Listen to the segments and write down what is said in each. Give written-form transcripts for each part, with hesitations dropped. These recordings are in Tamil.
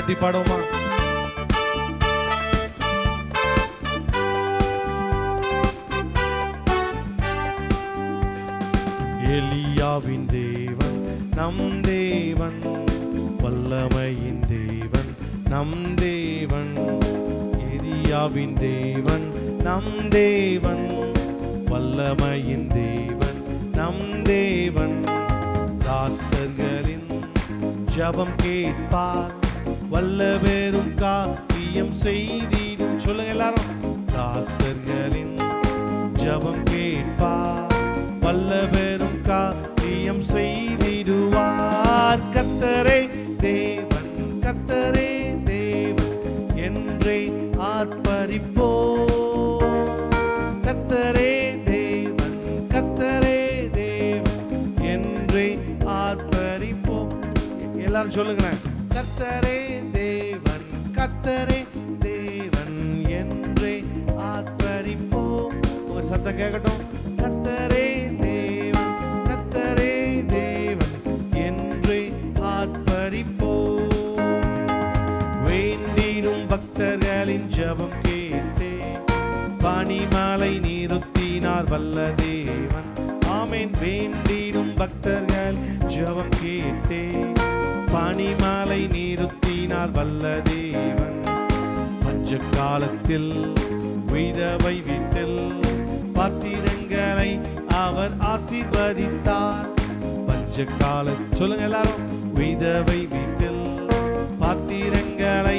தட்டி பாடுவோமா? எலியாவின் தேவன் நம் தேவன், வல்லமையின் தேவன் நம் தேவன். எலியாவின் தேவன் நம் தேவன், வல்லமையின் தேவன் நம் தேவன். தாசர்களின் ஜபம் கேட்பார், வல்லவரும் காரியம் செய்திடும். சொல்லுங்க எல்லாரும். தாசர்களின் ஜபம் கேட்பார், வல்லவரும் காரியம் செய்திடுவார். கர்த்தரே தேவன், கர்த்தரே தேவன் என்றே ஆர்ப்பரிப்போ. கர்த்தரே தேவன், கர்த்தரே தேவன் என்றே ஆர்ப்பரிப்போ. எல்லாரும் சொல்லுங்க. கர்த்தரே தேவன், கர்த்தரே தேவன் என்றே ஆர்ப்பரிப்போ. உங்க சத்தம் கேட்கட்டும். கர்த்தரே தேவன், கர்த்தரே தேவன் என்றே ஆர்ப்பரிப்போ. வேண்டிடும் பக்தர்களின் ஜபம் கேட்டே, பனிமலை நிறுத்தினார் வல்ல தேவன். ஆமென். வேண்டிடும் பக்தர்கள் ஜபம் கேட்டே, பனிமலை நிறுத்தினார் வல்ல தேவன். பஞ்ச காலத்தில் விதவை வீட்டில் பாத்திரங்களை அவர் ஆசீர்வதித்தார். பஞ்ச கால சொல்லுங்க எல்லாரும். விதவை வீட்டில் பாத்திரங்களை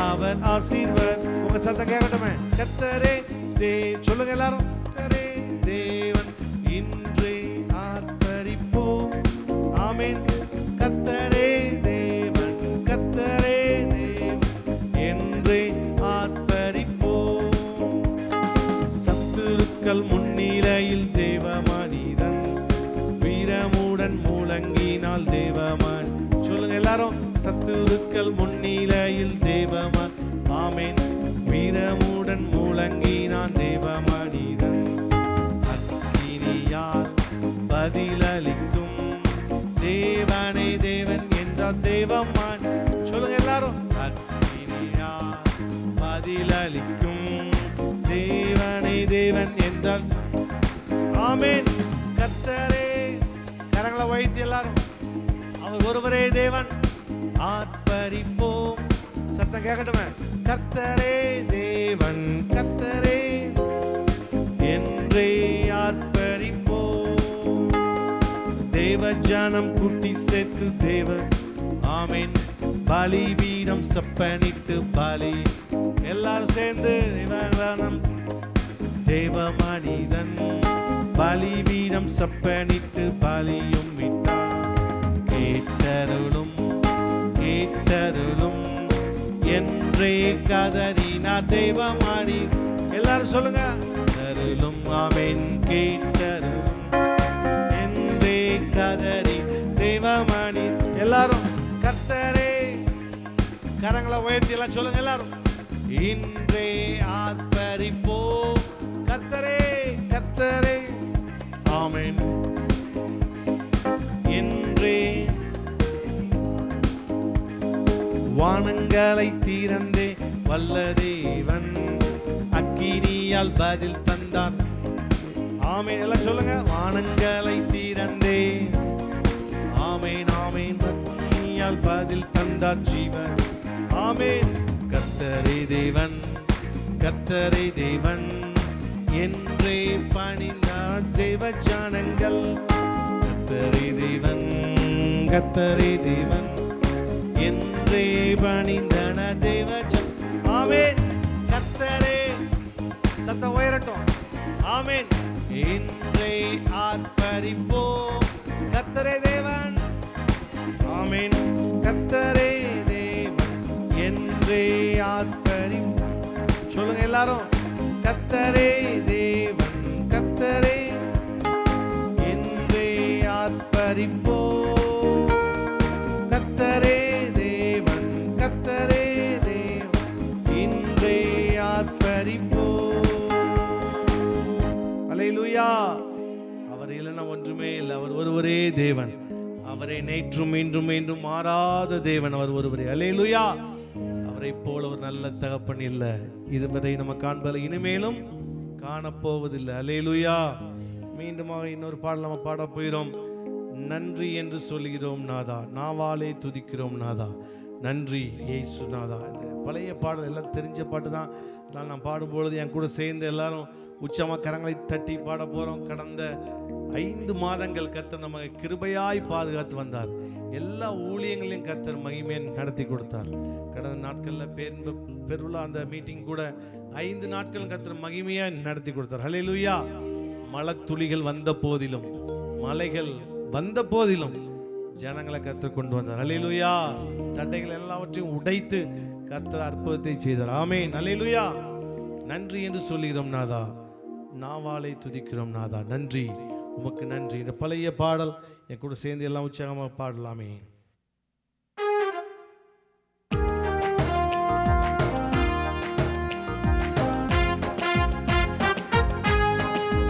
அவர் ஆசீர்வதி. உங்க சத்தம் கேட்கட்டுமே. கர்த்தரே சொல்லுங்க எல்லாரும். கர்த்தரே தேவன் இன்றே ஆர்ப்பரிப்போம். ஆமென். கர்த்தரே தேவன், கர்த்தரே தேவன் என்றே ஆர்ப்பரிப்போம். சத்துருக்கள் முன்னிலையில் தேவ மனிதன், வீரமுடன் முழங்கினால் தேவமன். சொல்லுங்க எல்லாரும். சத்துருக்கள் முன்னிலையில் தேவமன். ஆமென். வீரமுடன் முழங்கினான் தேவ மனிதன். அக்கினியால் பதிலளிக்கும் தேவனே தேவன் என்றார் தேவமான். சொல்லுங்க எல்லாரும். அக்கினியால் பதிலளிக்கும் தேவனே தேவன் என்றார். ஆமென். கர்த்தரே, கரங்களை வைத்து எல்லாரும். அவர் ஒருவரே தேவன். ஆர்ப்பரிப்போம். சத்தம் கேட்கட்டுமே. கர்த்தரே தேவன், கர்த்தரே என்றே ஆர்ப்பரிப்போம். தேவ ஜனம் கூட்டி சேர்த்து தேவன். ஆமென். பலிபீடம் செப்பனிட்டு பலி. எல்லாரும் சேர்ந்து தேவனம். தேவ மனிதன் பலிபீடம் செப்பனிட்டு பலியும் விட்டார். கேட்டருளும், கேட்டருளும் என்றே கதறினார் தேவமணி. எல்லாரும் சொல்லுங்க. தருளும். ஆமென். கேட்டருளும் என்றே கதறி தேவமணி. எல்லாரும். கர்த்தரே, கரங்களை உயர்த்தி எல்லாம் சொல்லுங்க எல்லாரும். இன்றே ஆர்ப்பரிப்போ. கர்த்தரே, கர்த்தரே. ஆமென். இன்றே வானங்களை திறந்தே வல்ல தேவன், அக்கினியால் பதில் தந்தார். ஆமென். எல்லாம் சொல்லுங்க. வானங்களை திறந்தே. ஆமென், ஆமென். அக்கினியால் பதில் தந்தார் ஜீவன். ஆமென். கர்த்தரே தேவன், கர்த்தரே தேவன் என்றே பணிந்தார் தேவ ஜனங்கள். கர்த்தரே தேவன், கர்த்தரே தேவன் என்றே பணிந்தன தேவ ஜன. ஆமென். கர்த்தரே, சத்தம் உயரட்டும். ஆமென். என்றே ஆர்ப்பரிப்போம். கர்த்தரே தேவன். ஆமென். கர்த்தரே தேவன் என்றே ஆர்ப்பரிப்போம். சொல்லுங்க எல்லாரும். கர்த்தரே தேவன், கர்த்தரே என்றே ஆர்ப்பரிப்போம். கர்த்தரே தேவன், கர்த்தரே தேவன் என்றே ஆர்ப்பரிப்போம். அல்லேலூயா. அவர் இல்லைன்னா ஒன்றுமே இல்லை. அவர் ஒருவரே தேவன். அவரே நேற்றும் இன்றும் என்றும் மாறாத தேவன். அவர் ஒருவரே. அல்லேலூயா. அவரை போல ஒரு நல்ல தகப்பன் இல்லை. இதுவரை நம்ம காண்பதில்லை, இனிமேலும் காணப்போவதில்லை. அல்லேலூயா. மீண்டுமாக இன்னொரு பாடல் நம்ம பாட போகிறோம். நன்றி என்று சொல்கிறோம் நாதா, நாவாலே துதிக்கிறோம் நாதா, நன்றி இயேசு நாதா. இந்த பழைய பாடல் எல்லாம் தெரிஞ்ச பாட்டு தான். அதனால் நான் பாடும்பொழுது என் கூட சேர்ந்து எல்லாரும் உச்சமாக கரங்களை தட்டி பாட போகிறோம். கடந்த 5 மாதங்கள் கர்த்தர் நமக்கு கிருபையாய் பாதுகாத்து வந்தார். எல்லா ஊழியங்களையும் கர்த்தர் மகிமையை நடத்தி கொடுத்தார். கடந்த நாட்களில் பெருவிழா அந்த மீட்டிங் கூட 5 நாட்கள் கர்த்தர் மகிமையாக நடத்தி கொடுத்தார். ஹல்லேலூயா. மழைத்துளிகள் வந்த போதிலும், மலைகள் வந்த போதிலும் ஜனங்களை கர்த்தர் கொண்டு வந்தார். ஹல்லேலூயா. தடைகள் எல்லாவற்றையும் உடைத்து கர்த்தர் அற்புதத்தை செய்தார். ஆமென். ஹல்லேலூயா. நன்றி என்று சொல்கிறோம் நாதா, நாவாலை துதிக்கிறோம் நாதா, நன்றி உமக்கு நன்றி. இந்த பழைய பாடல் என் கூட சேர்ந்து எல்லாம் உற்சாகமாக பாடலாமே.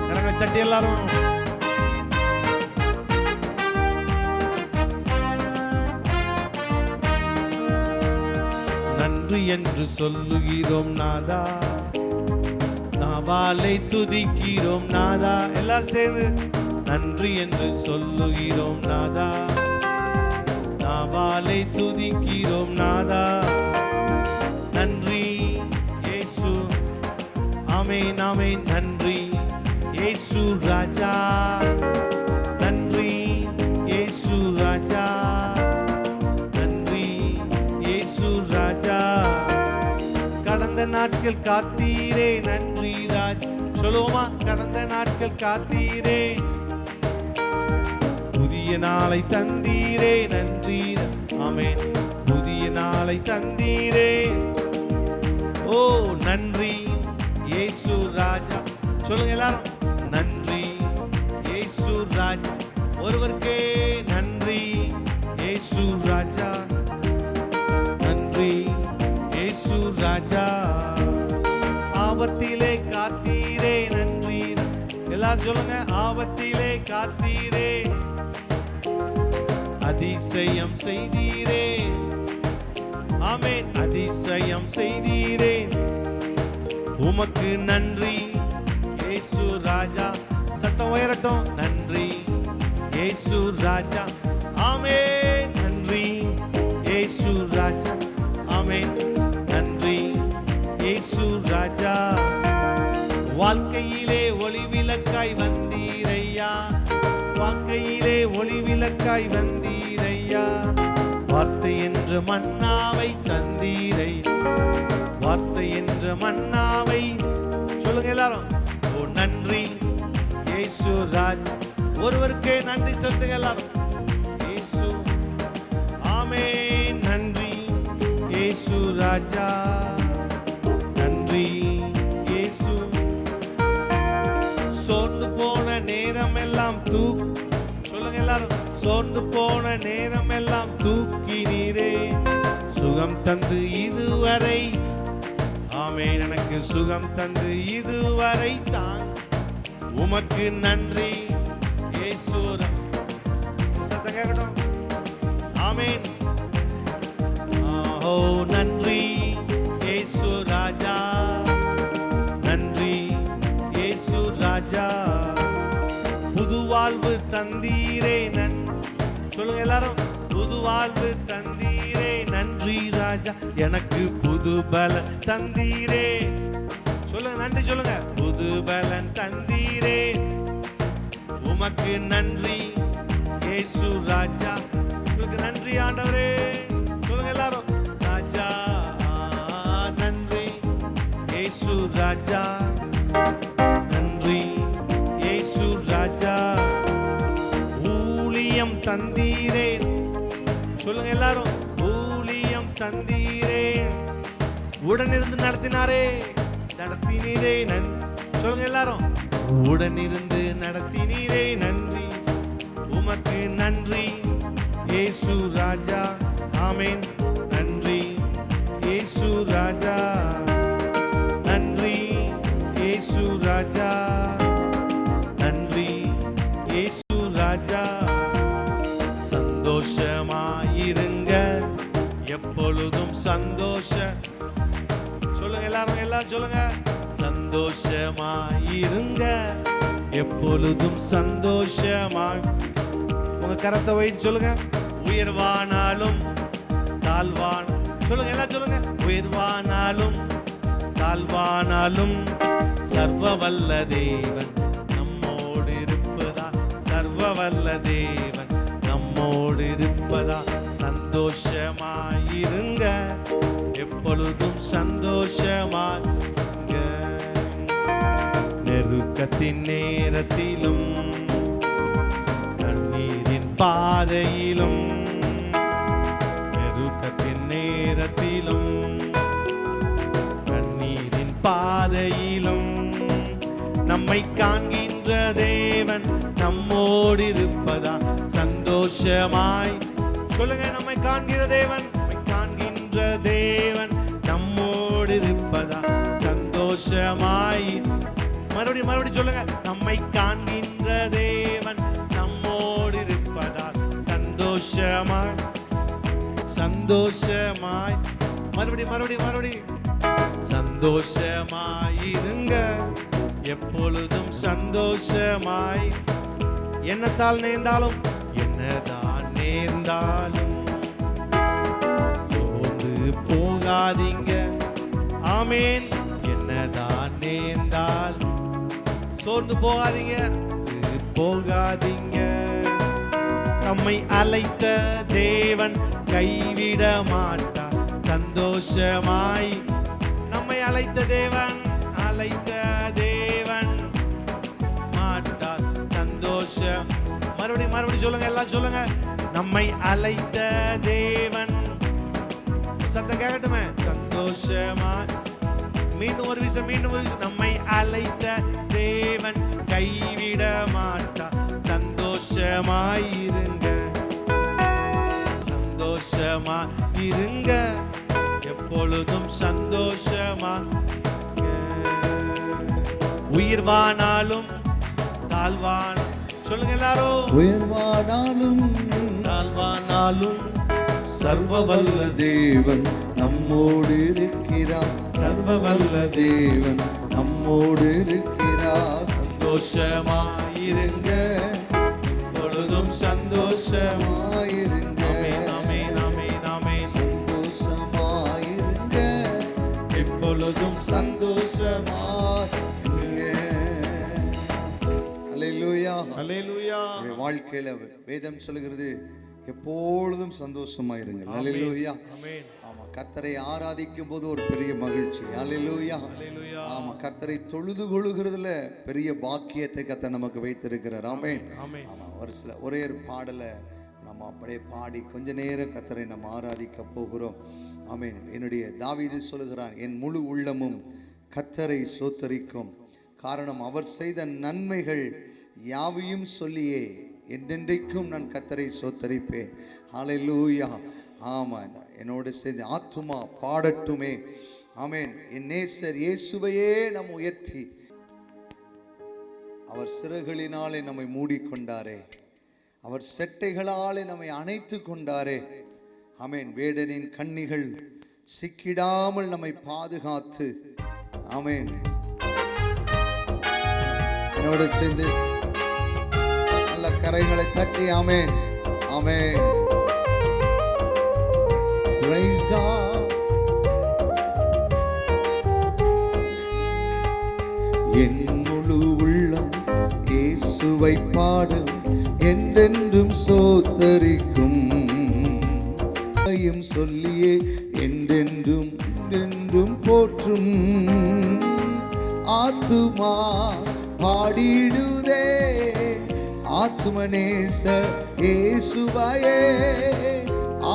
கரங்களை தட்டி எல்லாரும் நன்றி என்று சொல்லுகிறோம் நாதா, நாவாலை துதிக்கிறோம் நாதா. எல்லாரும் சேர்ந்து நன்றி என்று சொல்லுகிறோம் நாதா, நாவாலை துதிக்கிறோம் நாதா, நன்றி இயேசு. ஆமென் ஆமென். நன்றி இயேசு ராஜா, நன்றி இயேசு ராஜா, நன்றி இயேசு ராஜா. கடந்த நாட்கள் காத்தீரே, நன்றி ராஜ். சொல்லுவோமா? கடந்த நாட்கள் காத்தீரே, புதிய நாளை தந்தீரே, நன்றி. ஆமென். புதிய நாளை தந்தீரே, ஓ நன்றி இயேசு ராஜா. சொல்லுங்க எல்லாரும், நன்றி இயேசு ராஜா. ஒருவருக்கே நன்றி இயேசு ராஜா, நன்றி இயேசு ராஜா. ஆபத்திலே காத்தீரே, நன்றி. எல்லாரும் சொல்லுங்க, ஆபத்திலே காத்தீரே, அதிசயம் செய்தீரே. ஆமென். அதிசயம் செய்தீரே, உமக்கு நன்றி இயேசு ராஜா. சத்தம் உயரட்டும். நன்றி இயேசு ராஜா. ஆமென். நன்றி இயேசு ராஜா. ஆமென். நன்றி இயேசு ராஜா. வாழ்க்கையிலே ஒளி விளக்காய் வந்தீரையா, வாழ்க்கையிலே ஒளி விளக்காய் வந்தீரையா. வார்த்தை என்ற மன்னாவை தந்தீரை, வார்த்தை என்ற மன்னாவை. சொல்லுங்க எல்லாரும், ஓ நன்றி இயேசு ராஜா. ஒருவருக்கே நன்றி செலுத்துங்க எல்லாரும். இயேசு. ஆமென். நன்றி இயேசு ராஜா, நன்றி இயேசு. சோர்ந்து போன நேரம் எல்லாம் சொல்லுங்க எல்லாரும், சோர்ந்து போன நேரம் எல்லாம் தூக்கினீரே, சுகம் தந்து இதுவரை. ஆமென். எனக்கு சுகம் தந்து இதுவரை தான், உமக்கு நன்றி இயேசு. சத்தம் கேட்கட்டும். ஆமென். ஓ நன்றி இயேசு ராஜா, நன்றி இயேசு ராஜா. புது வாழ்வு தந்தீரே, சொல்லுங்க எல்லாரும், புது வாழ்வு தந்தீரே, நன்றி ராஜா. எனக்கு புது பலன் தந்தீரே. சொல்லுங்க, நன்றி சொல்லுங்க. புது பலன் தந்தீரே, உமக்கு நன்றி இயேசு ராஜா. உங்களுக்கு நன்றி ஆண்டவரே. சொல்லுங்க எல்லாரும், ராஜா நன்றி இயேசு ராஜா, நன்றி இயேசு ராஜா. ஊழியம் தந்தீரே. சொல்லுங்க எல்லாரும், ஊழியம் தந்தீரே, உடனிருந்து நடத்தினாரே, நடத்தினீரே. சொல்லுங்க எல்லாரும், உடனிருந்து நடத்தினீரே, நன்றி உமக்கு நன்றி இயேசு ராஜா. ஆமென். நன்றி இயேசு ராஜா, நன்றி இயேசு ராஜா, நன்றி இயேசு ராஜா. சந்தோஷமாயிருங்க, எப்பொழுதும் சந்தோஷ எல்லாரும் சொல்லுங்க. சந்தோஷமாயிருங்க, எப்பொழுதும் சந்தோஷமாய். உங்க கரத்தை வைத்து சொல்லுங்க. உயர்வானாலும் தாழ்வான, சொல்லுங்க எல்லாம் சொல்லுங்க. உயர்வானாலும் தாழ்வானாலும் சர்வ வல்ல தேவன் நம்மோடு இருப்பதா, சர்வ வல்ல தேவன் நம்மோடு இருப்பதா. சந்தோஷமாயிருங்க, எப்பொழுதும் சந்தோஷமாயிருங்க. நெருக்கத்தின் நேரத்திலும் கண்ணீரின் பாதையிலும், நெருக்கத்தின் நேரத்திலும் கண்ணீரின் பாதையிலும் நம்மை காண்கின்ற தேவன் நம்மோடு இருப்பதா. சந்தோஷமாய் சொல்லுங்க. நம்மை காண்கிற தேவன், நம்மை காண்கின்ற தேவன் நம்மோடு இருப்பதா. சந்தோஷமாய் மறுபடியும் சொல்லுங்க. நம்மை காண்கின்ற தேவன் நம்மோடு இருப்பதா. சந்தோஷமாய் சந்தோஷமாய் மறுபடியும் சந்தோஷமாயிருங்க, எப்பொழுதும் சந்தோஷமாய். என்னத்தால் நேர்ந்தாலும், என்னதான் நேர்ந்தாலும் சோர்ந்து போகாதீங்க. ஆமேன். என்னதான் நேர்ந்தாலும் சோர்ந்து போகாதீங்க, போகாதீங்க. நம்மை அழைத்த தேவன் கைவிட மாட்டார். சந்தோஷமாய் நம்மை அழைத்த தேவன் மாட்டார். சந்தோஷம் மறுபடியும் சொல்லுங்க. எல்லாம் சொல்லுங்க. நம்மை அழைத்த தேவன், சத்தம் கேட்கட்டுமே. சந்தோஷமாய் மீண்டும் ஒரு விஷயம். நம்மை அழைத்த தேவன் கைவிட மாட்டார். சந்தோஷமாயிருங்க, சந்தோஷமாயிருங்க, எப்பொழுதும் சந்தோஷமா. உயிர்வானாலும் தாழ்வான, சொல்லுங்க எல்லாரும். உயர்வானாலும் தாழ்வானாலும் சர்வ வல்ல தேவன் நம்மோடு இருக்கிறார். சர்வ வல்ல தேவன் நம்மோடு இருக்கிறார். சந்தோஷமாயிருங்க, எப்பொழுதும் சந்தோஷமாயிருங்க. சந்தோஷமாயிருங்க, எப்பொழுதும் சந்தோஷமாயிருங்க. அல்லேலூயா, அல்லேலூயா. வாழ்க்கையில வேதம் சொல்கிறது எப்பொழுதும் சந்தோஷமாயிருங்க. அல்லேலூயா. ஆமா, கர்த்தரை ஆராதிக்கும் போது ஒரு பெரிய மகிழ்ச்சி. அல்லேலூயா. ஆமா, கர்த்தரை தொழுது கொள்ளுகிறதுல பெரிய பாக்கியத்தை கர்த்தர் நமக்கு வைத்திருக்கிறார். ஆமென். ஆமா, ஒரே ஒரு பாடலை நம்ம அப்படியே பாடி கொஞ்ச நேரம் கர்த்தரை நம்ம ஆராதிக்க போகிறோம். ஆமென். என்னுடைய தாவீது சொல்லுகிறான், என் முழு உள்ளமும் கர்த்தரை சோத்தரிக்கும், காரணம் அவர் செய்த நன்மைகள் யாவையும் சொல்லியே என்றென்றைக்கும் நான் கர்த்தரை சோத்தரிப்பேன். ஹல்லேலூயா. ஆமாம், என்னோடு சேர்ந்து ஆத்துமா பாடட்டுமே. ஆமென். என் நேசர் இயேசுவையே நாம் உயர்த்தி, அவர் சிறகுகளினாலே நம்மை மூடிக்கொண்டாரே, அவர் செட்டைகளாலே நம்மை அணைத்து கொண்டாரே. ஆமென். வேடனின் கண்ணிகள் சிக்கிடாமல் நம்மை பாதுகாத்து. ஆமென். என்னோடு சேர்ந்து நல்ல கரைகளை தட்டி ஆமென். ஆமென். Praise God. என் முழு உள்ளம் இயேசுவை பாடும், என்றென்றும் சோத்தரிக்கும், சொல்லியே என்றென்றும் என்றென்றும் போற்றும். ஆத்துமா பாடிடுதே, ஆத்துமநேச இயேசுவையே.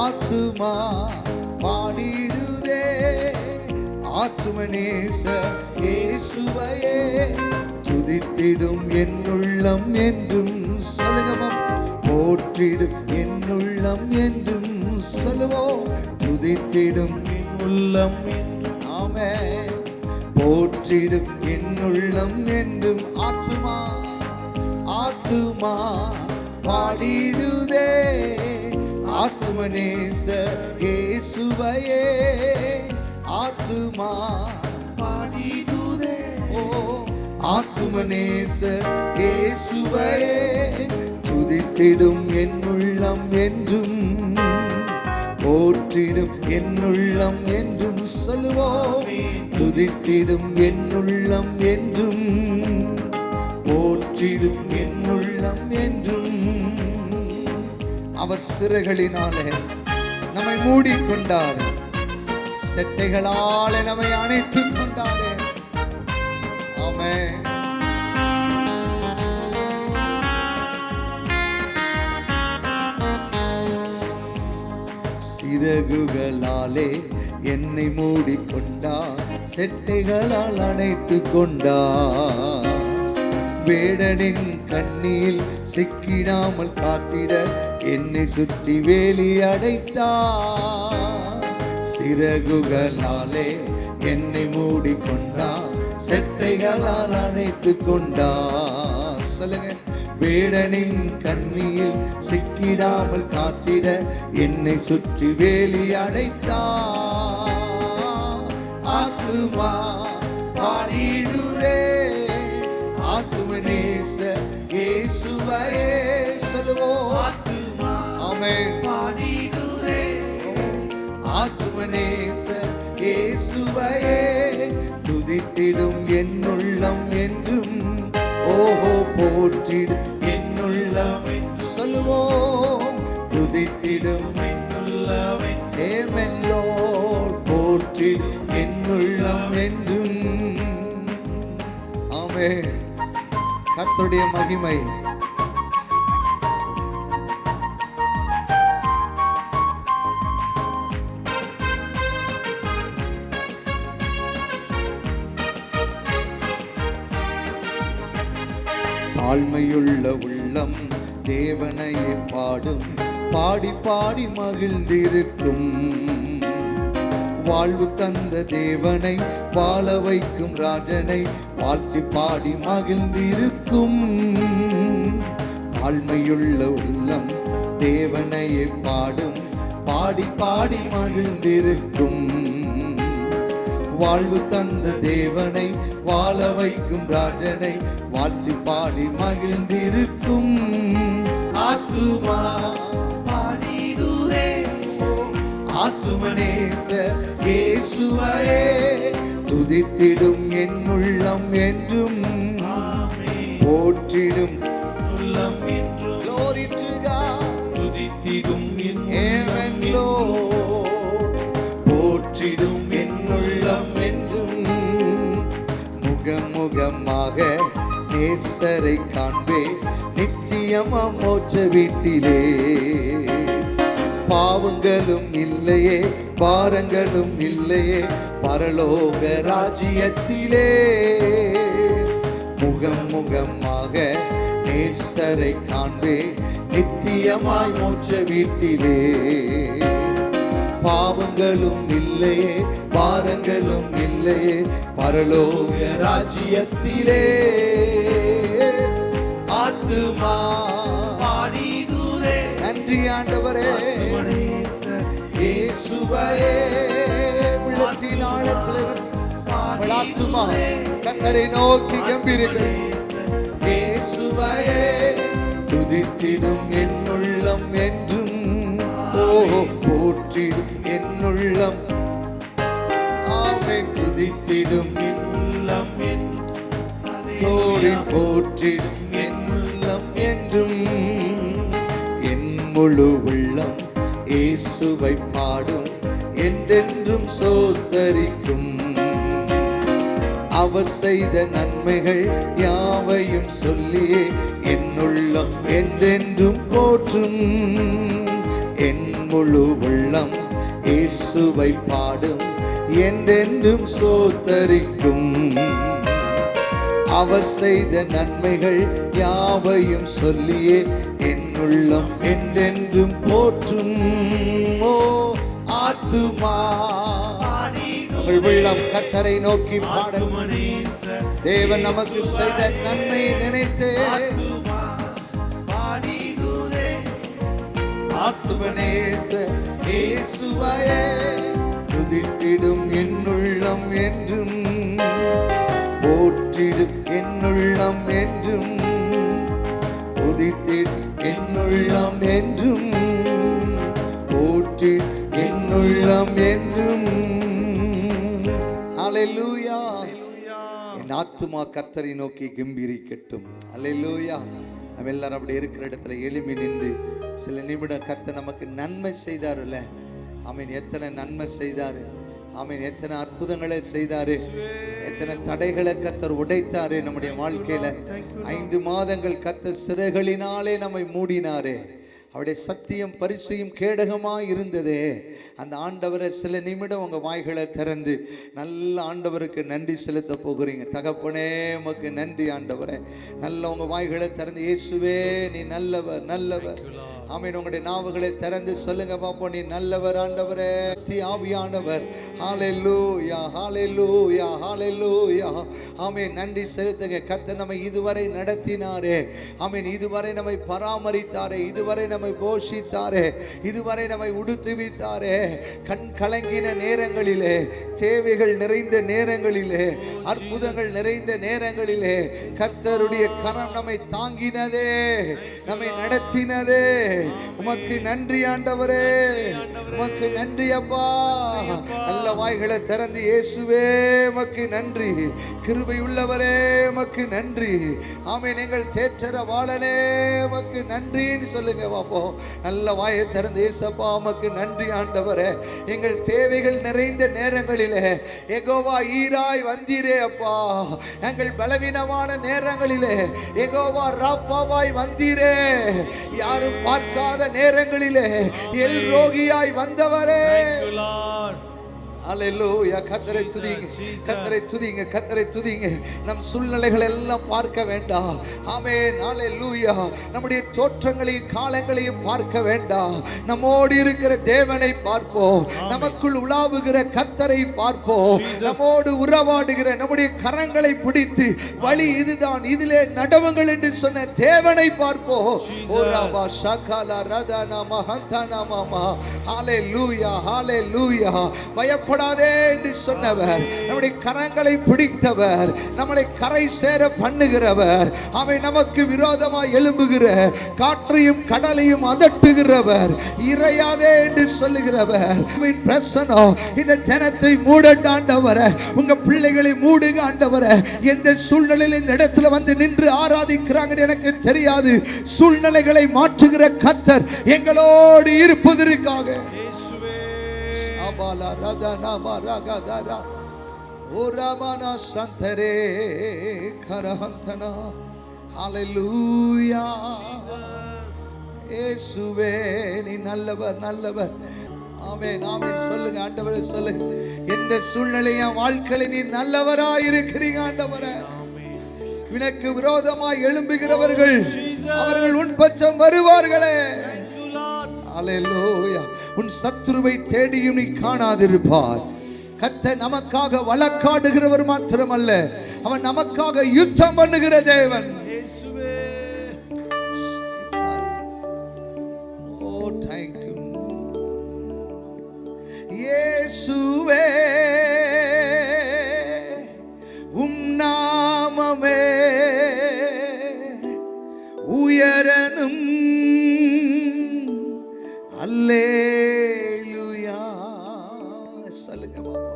ஆத்துமா பாடிடுதே, ஆத்துமநேச இயேசுவையே. துதித்திடும் என் உள்ளம் என்றும் சொல்லுவோம், போற்றிடும் என் உள்ளம் என்றும் சொல்லுவோம். துதித்திடும் என் உள்ளம் என்றும், ஆமென், போற்றிடும் என் உள்ளம் என்றும். ஆத்துமா ஆத்துமா பாடிடுதே, ஆத்துமநேச இயேசுவையே. ஆத்துமா ஓ ஆத்துமநேச இயேசுவையே துதித்திடும் என் உள்ளம் என்றும், போற்றிடும் என் உள்ளம் என்றும் சொல்லுவோம். துதித்திடும் என் உள்ளம் என்றும், போற்றிடும் என் உள்ளம் என்றும். அவர் சிறைகளினாலே நம்மை மூடிக்கொண்டார், செட்டைகளாலே நம்மை அணைத்துக் கொண்டாரே. ஆமென். சிறகுகளாலே என்னை மூடிக்கொண்டார், செட்டைகளால் அணைத்துக் கொண்டார். வேடனின் கண்ணியில் சிக்கிடாமல் காத்திட என்னை சுற்றி வேலி அடைத்தார். சிறகுகளாலே என்னை மூடிக்கொண்டார், செட்டைகளால் அணைத்துக் கொண்டார். சொல்லுங்க. வேடனின் கண்ணியில் சிக்கிடாமல் காத்திட என்னை சுற்றி வேலி அடைத்தார். ஆத்துமா பாடிடுதே ஆத்துமநேச இயேசுவையே சொல்லுவோம். ஆமென். பாடிடுதே ஆத்துமநேச இயேசுவையே துதித்திடும் என் உள்ளம் என்றும், ஓஹோ போற்றிடும் என் உள்ளம் சொல்லுவோம். துதித்திடும் என் உள்ளம் ஆமென் லோர்ட், போற்றிடும் என் உள்ளம் என்றும். ஆமென். கர்த்தருடைய மகிமை. தாழ்மையுள்ள உள்ளம் தேவனையே பாடும், பாடி பாடி மகிழ்ந்திருக்கும். வாழ்வு தந்த தேவனை, வாழ வைக்கும் ராஜனை வாழ்த்தி பாடி மகிழ்ந்திருக்கும். தாழ்மையுள்ள உள்ளம் தேவனையே பாடும், பாடி பாடி மகிழ்ந்திருக்கும். வாழ்வு தந்த தேவனை, வாழ வைக்கும் ராஜனை வாழ்த்தி பாடி மகிழ்ந்திருக்கும். ஆத்துமா பாடிடுதே ஆத்துமநேச இயேசுவையே துதித்திடும் என் உள்ளம் என்றும், போற்றிடும் உள்ளம் என்றும். Glory to God. துதித்திடும் என் உள்ளம் என்றும், போற்றிடும் என் உள்ளம் என்றும். முகமுகமாக நேசரை காண்பே நித்தியமா மோட்ச வீட்டிலே. பாவங்களும் இல்லையே, பாரங்களும் இல்லையே, பரலோக ராஜ்யத்திலே. முகம் முகமாக நேசரை காண்பே நித்தியமாய் மோட்ச வீட்டிலே. பாவங்களும் இல்லையே, பாரங்களும் இல்லையே, பரலோக ராஜ்யத்திலே. ஆத்துமா பாடிடுதே நன்றி ஆண்டவரே இயேசுவையே. உள்ளத்தின் ஆழத்தில் ஆத்துமா கர்த்தரை நோக்கி கம்பீருங்கள். இயேசுவையே துதித்திடும் என் உள்ளம் என்றும், ஓஹோ போற்றிடும் என் உள்ளம். ஆமென். துதித்திடும் என் உள்ளம் என்றும், போற்றிடும் என் உள்ளம் என்றும். என் முழு உள்ளம் இயேசுவை பாடும், என்றென்றும் சோத்தரிக்கும். அவர் செய்த நன்மைகள் யாவையும் சொல்லியே என் உள்ளம் என்றென்றும் போற்றும். என் முழு உள்ளம் இயேசுவை பாடும், என்றென்றும் சோத்தரிக்கும். அவர் செய்த நன்மைகள் யாவையும் சொல்லியே என் உள்ளம் என்றென்றும் போற்றும். ஓ ஆத்துமா உங்கள் உள்ளம் கர்த்தரை நோக்கி பாடும். தேவன் நமக்கு செய்த நன்மை நினைத்து ஆத்துமநேச இயேசுவையே துதித்திடும் என் உள்ளம் என்றும். உள்ளம் என்றும் உதித்திட என் உள்ளம் என்றும் ஊற்றிட என் உள்ளம் என்றும். ஹல்லேலூயா. என் ஆத்துமா கர்த்தரை நோக்கி கம்பீரிக்கட்டும். ஹல்லேலூயா. நம்ம எல்லாரும் அப்படி இருக்கிற இடத்துல எழும்பி நின்று சில நிமிடம் கர்த்தர் நமக்கு நன்மை செய்தாருல்ல. ஆமீன். எத்தனை நன்மை செய்தாரு. ஆமீன். எத்தனை அற்புதங்களை செய்தாரு. எத்தனை தடைகளை கர்த்தர் உடைத்தாரு நம்முடைய வாழ்க்கையில. 5 மாதங்கள் கர்த்தர் சிறைகளினாலே நம்மை மூடினாரே. அவருடைய சத்தியம் பரிசையும் கேடகமாக இருந்ததே. அந்த ஆண்டவரை சில நிமிடம் உங்கள் வாய்களை திறந்து நல்ல ஆண்டவருக்கு நன்றி செலுத்த போகிறீங்க. தகப்பனே உமக்கு நன்றி ஆண்டவரே. நல்ல உங்கள் வாய்களை திறந்து இயேசுவே நீ நல்லவர் நல்லவர். ஆமீன். உங்களுடைய நாவுகளை திறந்து சொல்லுங்க பாப்போம், நீ நல்லவர் ஆண்டவரே. ஆவியானவர். ஹல்லேலூயா ஹல்லேலூயா ஹல்லேலூயா. ஆமீன். நன்றி செலுத்துங்க. கர்த்தர் நம்மை இதுவரை நடத்தினாரே. ஆமீன். இதுவரை நம்மை பராமரித்தாரே. இதுவரை நம்மை போஷித்தாரே. இதுவரை நம்மை உடுத்துவித்தாரே. கண் கலங்கின நேரங்களிலே, தேவைகள் நிறைந்த நேரங்களிலே, அற்புதங்கள் நிறைந்த நேரங்களிலே கர்த்தருடைய கரம் நம்மை தாங்கினதே, நம்மை நடத்தினதே. உமக்கு நன்றி ஆண்டவரே. உமக்கு நன்றி அப்பா. நல்ல வாய்களை திறந்து இயேசுவே உமக்கு நன்றி. கிருபை உள்ளவரே உமக்கு நன்றி. ஆமென். எங்கள் தேற்றரவாளனே உமக்கு நன்றின்னு சொல்லுங்க பாப்போம். நல்ல வாயை திறந்து இயேசப்பா உமக்கு நன்றி ஆண்டவரே. எங்கள் தேவைகள் நிறைந்த நேரங்களிலே யெகோவா ஈராய் வந்தீரே அப்பா. எங்கள் பலவீனமான நேரங்களிலே யெகோவா ராப்பாவாய் வந்தீரே. யாரும் பார்க்காத நேரங்களிலே எல் ரோகியாய் வந்தவரே. அல்லேலூயா. கர்த்தரை துதிங்க, கர்த்தரை துதிங்க, கர்த்தரை துதிங்க. நம் சூழ்நிலைகள் எல்லாம் பார்க்க வேண்டாம். ஆமென். அல்லேலூயா. நம்முடைய தோற்றங்களையும் காலங்களையும் பார்க்க வேண்டாம். நம்மோடு இருக்கிற தேவனை பார்ப்போம். நமக்குள் உலாவுகிற கர்த்தரை பார்ப்போம். நம்மோடு உறவாடுகிற நம்முடைய கரங்களை பிடித்து வழி இதுதான், இதிலே நடவுங்கள் என்று சொன்ன தேவனை பார்ப்போம். ஓராபா ஷகாலா ரதனா மஹந்தனா மாமா. அல்லேலூயா அல்லேலூயா. பயப்பட என்று சொன்னவர், நம்முடைய கரங்களை பிடித்தவர், நம்மளை கரை சேர பண்ணுகிறவர், அவை நமக்கு விரோதமாய் எழும்புகிற காற்றையும் கடலையும் அதட்டுகிறவர், இறையாதே என்று சொல்லுகிறவர். பிரசன்னம் இந்த ஜனத்தை மூடண்டாண்டவர, உங்க பிள்ளைகளை மூடுங்க ஆண்டவர. எந்த சூழ்நிலையில் இந்த இடத்துல வந்து நின்று ஆராதிக்கிறாங்கன்னு எனக்கு தெரியாது. சூழ்நிலைகளை மாற்றுகிற கர்த்தர் எங்களோடு இருப்பதற்காக ரதனா மரகதரா ஓரமனா சந்தரே கரஹந்தனா. ஹல்லேலூயா. இயேசுவே நீ நல்லவர் நல்லவர். ஆமென் ஆமென் சொல்லுங்க ஆண்டவரே சொல்லுங்க. எந்த சூழ்நிலைய வாழ்க்கையில நீ நல்லவராய் இருக்கிறீங்க ஆண்டவரே. உனக்கு விரோதமாய் எழும்புகிறவர்கள் அவர்கள் உன் பட்சம் வருவார்களே. அல்லேலூயா. உன் சத்துருவை தேடியும் நீ காணாதிருப்பாய். கர்த்தர் நமக்காக வழக்காடுகிறவர் மாத்திரமல்ல, அவன் நமக்காக யுத்தம் பண்ணுகிற தேவன். ஓ thank you இயேசுவே. உம் நாமமே உயரனும். அல்லேலூயா. சொல்லுங்க பாப்பா.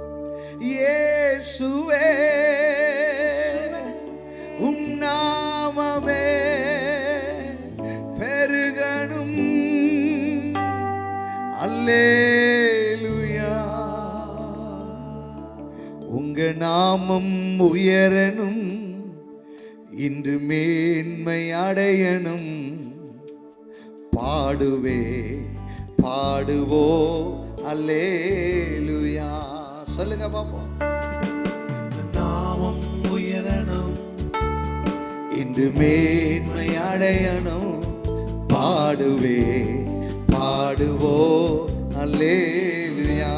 இயேசுவே உம் நாமமே பெருகணும். அல்லேலூயா. உங்க நாமம் உயரணும், இன்று மேன்மை அடையணும். பாடுவே பாடுவோ அல்லேலூயா. சொல்லுங்க பாப்போம். நாமம் உயரணும், இன்று மேன்மை அடையணும். பாடுவே பாடுவோ அல்லேலூயா.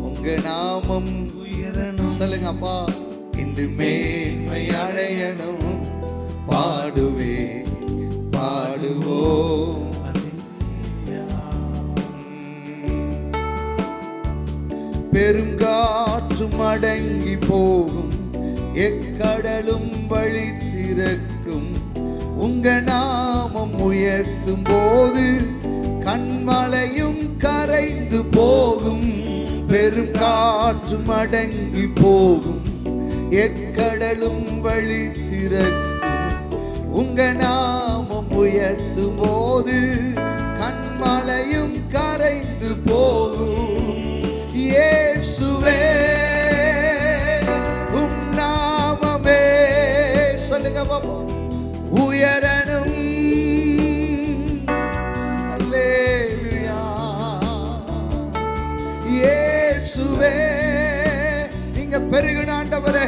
உங்க நாமம் உயரணும். சொல்லுங்க அப்பா. இன்று மேன்மை அடையணும். பாடுவே பாடுவோம். பெருங்காற்று காற்றும் அடங்கி போகும், எக்கடலும் வழி திறக்கும். உங்க நாமம் உயர்த்தும் போது கண்மலையும் கரைந்து போகும். பெரும் காற்றும் அடங்கி போகும், எக்கடலும் வழி திறக்கும். உங்க நாமம் உயர்த்தும் போது கண்மலையும் கரைந்து போகும். இயேசுவே உம் நாமமே, சொல்லுங்க பாப்போம், உயரணும். அல்லேலூயா. இயேசுவே நீங்க பெருகணும் ஆண்டவரே,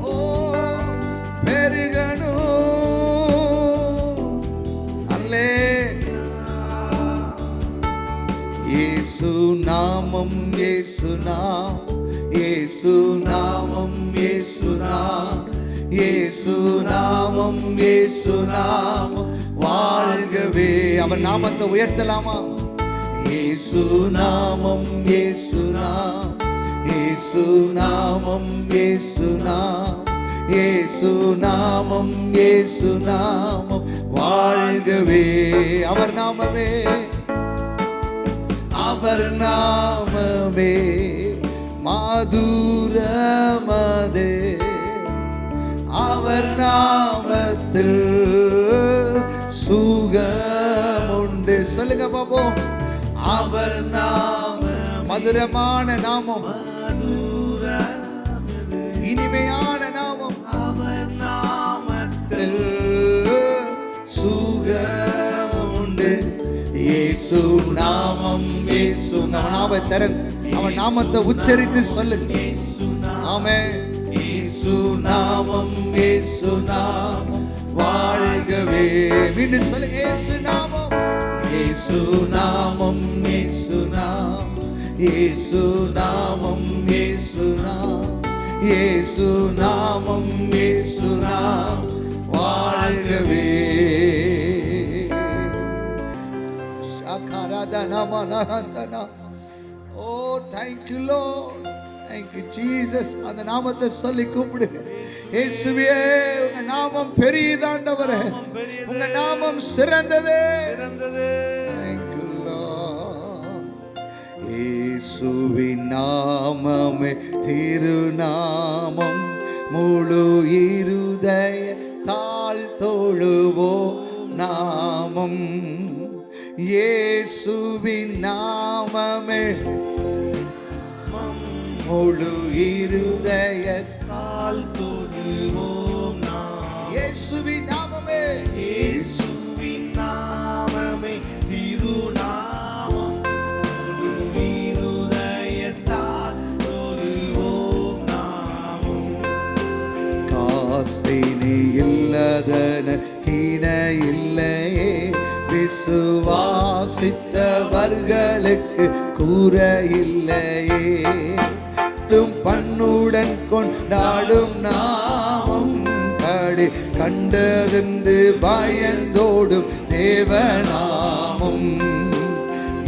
ஓ பெருகணும். அல்லே இயேசு நாமம், இயேசு நாமம், இயேசு நாமம், இயேசு நாமம், இயேசு நாமம், இயேசு நாமம் வாழ்கவே. அவர் நாமத்தை உயர்த்தலாமா? இயேசு நாமம், இயேசு நாமம், இயேசு நாமம், இயேசு நாமம், இயேசு நாமம், இயேசு நாமம் வாழ்கவே. அவர் நாமமே, அவர் நாமமே மாதுரமதே. அவர் நாமத்தில் சுகமுண்டு. சொல்லுங்க பாப்போம், அவர் நாம மதுரமான நாமம், இனிமையான நாமம். அவர் நாமத்தில் சுகமுண்டு. இயேசு நாமம், இயேசு நாம தரன். அவன் நாமத்தை உச்சரித்து சொல்லுங்க. ஆமென். இயேசு நாமம், இயேசு நாமம் வாழ்கவே. மீண்டும் சொல்லுங்க, இயேசு நாமம், இயேசு நாமம், இயேசு நாமம், இயேசு நாமம், இயேசு நாமம், இயேசு நாமம், இயேசு நாமம் வாழ்கவே. Oh, thank you Lord, thank you Jesus. அந்த நாமத்தை சொல்லி கூப்பிடுங்க. இயேசுவே உங்க நாமம் பெரியதாண்டவரே, உங்க நாமம் சிறந்ததே. Thank you Lord. இயேசுவின் நாமமே திருநாமம், முழு இருதயத்தால் தொழுவோம் நாமம். இயேசுவின் நாமமே முழு இருதயத்தால் தொழுவோம் நாமம். இயேசுவின் நாமமே, இயேசுவின் நாமமே திருநாமம், முழு இருதயத்தால் தொழுவோம் நாமம். காசினி இல்லதன ஹீன இல்லையே, விசுவாசித்தவர்களுக்கு குறையில்லையே. பண்ணுடன் கொண்டாடும் நாமம், கடி கண்டதிருந்து பயந்தோடும் தேவநாமம்.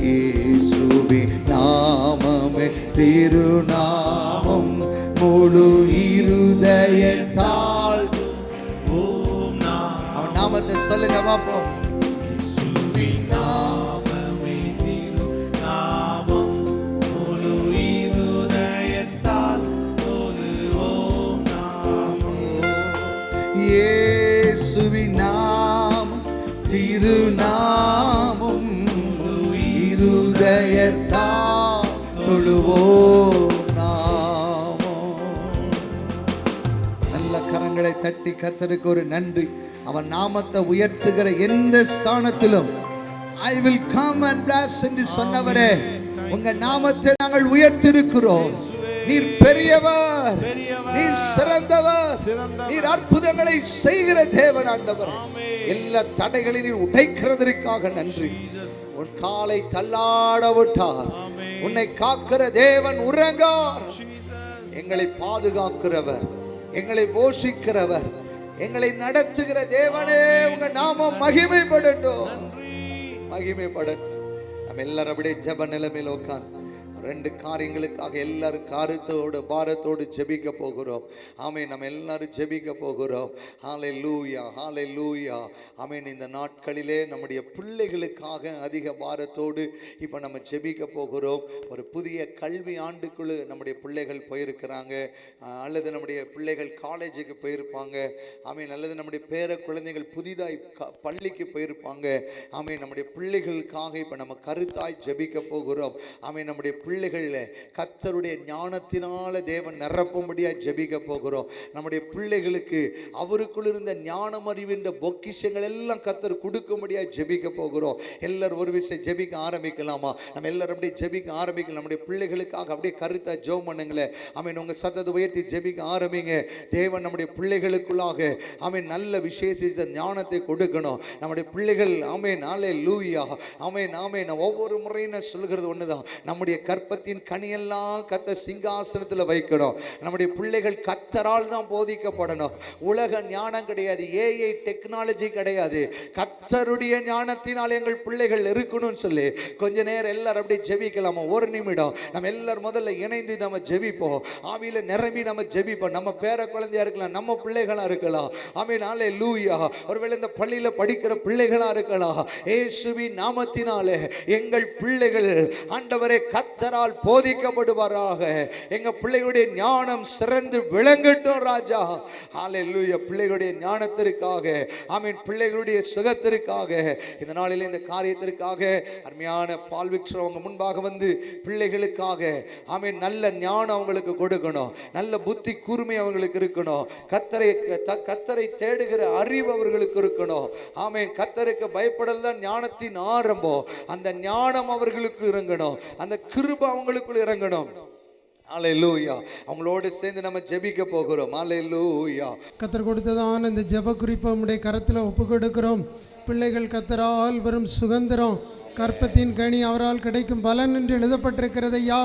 இயேசுவின் நாமமே திருநாமம், முழு இருதயத்தால் அவன் நாமத்தை சொல்லுங்க பாப்போம். இயேசுவின் நாமம் திருநாமம், இருதயத்தால் தொழுவோம் நாமம். நல்ல கரங்களை தட்டி கர்த்தருக்கு ஒரு நன்றி. அவன் நாமத்தை உயர்த்துகிற எந்த ஸ்தானத்திலும் I will come and bless என்று சொன்னவரே, உங்க நாமத்தை நாங்கள் உயர்த்திருக்கிறோம். நீர் பெரியவர், நீர் சிறந்தவர், நீர் அற்புதங்களை செய்கிற தேவன் ஆண்டவர். எல்லா தடைகளை நீர் உடைக்கிறதற்காக நன்றி. உன் காலை தள்ளாட விட்டார். உன்னை காக்கிற தேவன் உறங்கார். எங்களை பாதுகாக்கிறவர், எங்களை போஷிக்கிறவர், எங்களை நடத்துகிற தேவனே, உங்க நாமம் மகிமைப்படட்டும், மகிமைப்படட்டும். நம்ம எல்லாரும் அப்படியே ஜெப நிலைமையில் உட்கார்ந்து 2 காரியங்களுக்காக எல்லாரும் காரியத்தோடு பாரத்தோடு ஜெபிக்க போகிறோம். ஆமென். நம்ம எல்லாரும் ஜெபிக்க போகிறோம். ஹல்லேலூயா, ஹல்லேலூயா. ஆமென். இந்த நாட்களிலே நம்முடைய பிள்ளைகளுக்காக அதிக பாரத்தோடு இப்போ நம்ம ஜெபிக்க போகிறோம். ஒரு புதிய கல்வி ஆண்டுக்குள்ளே நம்முடைய பிள்ளைகள் போயிருக்கிறாங்க, அல்லது நம்முடைய பிள்ளைகள் காலேஜுக்கு போயிருப்பாங்க. ஆமென். அல்லது நம்முடைய பேர குழந்தைகள் புதிதாய் பள்ளிக்கு போயிருப்பாங்க. ஆமென். நம்முடைய பிள்ளைகளுக்காக இப்போ நம்ம கருத்தாய் ஜெபிக்க போகிறோம். ஆமென். நம்முடைய பிள்ளைகள் கர்த்தருடைய ஞானத்தினால தேவன் நிரப்பும்படியாக ஜெபிக்க போகிறோம். நம்முடைய பிள்ளைகளுக்கு அவருக்குள் இருந்த ஞானம் அறிவின்ற பொக்கிஷங்கள் எல்லாம் கர்த்தர் கொடுக்கும்படியாக ஜெபிக்க போகிறோம். எல்லாரும் ஒரு விஷயம் ஜெபிக்க ஆரம்பிக்கலாமா? நம்ம எல்லாரும் அப்படியே ஜெபிக்க ஆரம்பிக்கலாம். நம்முடைய பிள்ளைகளுக்காக அப்படியே கருத்தா ஜெபம் பண்ணுங்களேன். ஆமென். உங்க சத்தத்தை உயர்த்தி ஜெபிக்க ஆரம்பிங்க. தேவன் நம்முடைய பிள்ளைகளுக்குள்ளாக ஆமென் நல்ல விசேஷ ஞானத்தை கொடுக்கணும். நம்முடைய பிள்ளைகள் ஆமென் ஹல்லேலூயா ஆமென் ஆமென். ஒவ்வொரு முறையும் நான் சொல்கிறது ஒண்ணுதான், நம்முடைய கற்பத்தின் கனியெல்லாம் கர்த்தர் சிங்காசனத்தில் வைக்கணும். நம்முடைய பிள்ளைகள் கர்த்தரால் தான் போதிக்கப்படணும். உலக ஞானம் கிடையாது, ஏஐ டெக்னாலஜி கிடையாது, கர்த்தருடைய ஞானத்தினால் எங்கள் பிள்ளைகள் இருக்கணும்னு சொல்லி கொஞ்ச நேரம் எல்லாரும் அப்படியே ஜெபிக்கலாமா? ஒரு நிமிடம் நம்ம எல்லாரும் முதல்ல இணைந்து நம்ம ஜெபிப்போம். ஆவியில நிரம்பி நம்ம ஜெபிப்போம். நம்ம பேர குழந்தையா இருக்கலாம், நம்ம பிள்ளைகளா இருக்கலாம். ஆமென் ஹல்லேலூயா. ஒருவேளை இந்த பள்ளியில படிக்கிற பிள்ளைகளா இருக்கலாம். இயேசுவின் நாமத்தினாலே எங்கள் பிள்ளைகள் ஆண்டவரே கர்த்தரால் போதிக்கப்படுவாராக. எங்க பிள்ளைகளுடைய ஞானம் சிறந்து விளங்கட்டும் ராஜா. ஹல்லேலூயா. பிள்ளைகளுடைய ஞானத்திற்காக ஆமென், பிள்ளைகளுடைய சுகத்திற்காக இந்த நாளில் இந்த காரியத்திற்காக அருமையான பால் விற்றவங்க முன்பாக வந்து பிள்ளைகளுக்காக ஆமென் நல்ல ஞானம் அவங்களுக்கு கொடுக்கணும், நல்ல புத்தி கூர்மை அவங்களுக்கு இருக்கணும், கர்த்தரை தேடுகிற அறிவு அவர்களுக்கு இருக்கணும். ஆமென். கர்த்தருக்கு பயப்படல் தான் ஞானத்தின் ஆரம்பம். அந்த ஞானம் அவர்களுக்கு இறங்கணும், அந்த கிருபை அவங்களுக்குள் இறங்கணும். ஹல்லேலூயா. அவங்களோடு சேர்ந்து நம்ம ஜெபிக்க போகிறோம். ஹல்லேலூயா. கர்த்தர் கொடுத்ததான இந்த ஜெப குறிப்பை உம்முடைய கரத்தில் ஒப்பு கொடுக்கிறோம். பிள்ளைகள் கர்த்தரால் வரும் சுதந்திரம், கற்பத்தின் கனி அவரால் கிடைக்கும் பலன் என்று எழுதப்பட்டிருக்கிறது ஐயா.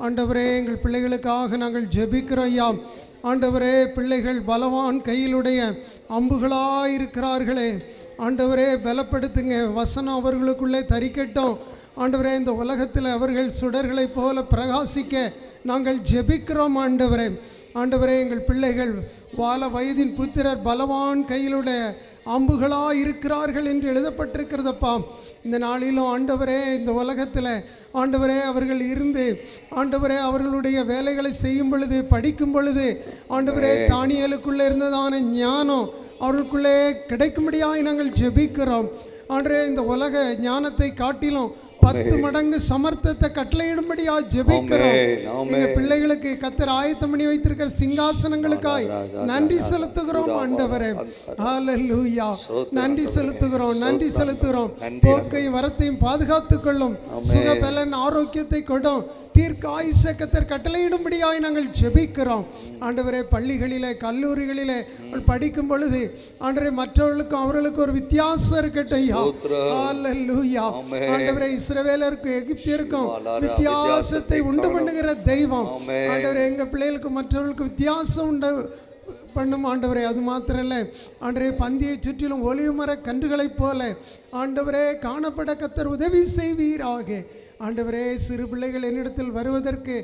ஆண்டவரே, எங்கள் பிள்ளைகளுக்காக நாங்கள் ஜெபிக்கிறோம் ஐயா. ஆண்டவரே, பிள்ளைகள் பலவான் கையிலுடைய அம்புகளாயிருக்கிறார்களே. ஆண்டவரே, பலப்படுத்துங்க. வசனம் அவர்களுக்குள்ளே தரிக்கட்டும். ஆண்டவரே, இந்த உலகத்தில் அவர்கள் சுடர்களைப் போல பிரகாசிக்க நாங்கள் ஜெபிக்கிறோம். ஆண்டவரே, ஆண்டவரே, எங்கள் பிள்ளைகள் வால வயதின் புத்திரர் பலவான் கையிலுடைய அம்புகளாக இருக்கிறார்கள் என்று எழுதப்பட்டிருக்கிறதப்பா. இந்த நாளிலும் ஆண்டவரே, இந்த உலகத்தில் ஆண்டவரே அவர்கள் இருந்து ஆண்டவரே அவர்களுடைய வேலைகளை செய்யும் பொழுது, படிக்கும் பொழுது ஆண்டவரே தானியேலுக்குள்ளே இருந்ததான ஞானம் அவர்களுக்குள்ளே கிடைக்கும்படியாய் நாங்கள் ஜெபிக்கிறோம். ஆண்டவரே, இந்த உலக ஞானத்தை காட்டிலும் 10 மடங்கு சமர்த்தத்தை கட்டளையிடும்படியா ஜெபிக்கிறோம். எங்க பிள்ளைகளுக்கு கர்த்தர் ஆயத்தம் பண்ணி வைத்திருக்கிற சிங்காசனங்களுக்காய் நன்றி செலுத்துகிறோம். ஆண்டவரே ஹல்லேலூயா. நன்றி செலுத்துகிறோம், நன்றி செலுத்துகிறோம். போக்கை வரத்தையும் பாதுகாத்துக் கொள்ளும், சுகபலன் ஆரோக்கியத்தை கொடும், தீர்க்க ஆயுசை கர்த்தர் கட்டளையிடும்படியாய் நாங்கள் ஜெபிக்கிறோம். ஆண்டவரே, பள்ளிகளிலே கல்லூரிகளிலே படிக்கும் பொழுது ஆண்டவரே மற்றவர்களுக்கும் அவர்களுக்கு ஒரு வித்தியாசம் இருக்கட்டும் ஐயா. ஹல்லேலூயா. ஆண்டவரே, இஸ்ரவேலருக்கும் எகிப்தியருக்கும் வித்தியாசத்தை உண்டு பண்ணுகிற தெய்வம் ஆண்டவரே, எங்க பிள்ளைகளுக்கு மற்றவர்களுக்கு வித்தியாசம் உண்டு பண்ணும் ஆண்டவரே. அது மாத்திரம் இல்லை ஆண்டவரே, பந்தியை சுற்றிலும் ஒலிவு மர கன்றுகளைப் போல ஆண்டவரே காணப்பட கர்த்தர் உதவி செய்வீராக. ஆண்டவரே, சிறு பிள்ளைகள் என்னிடத்தில் வருவதற்கு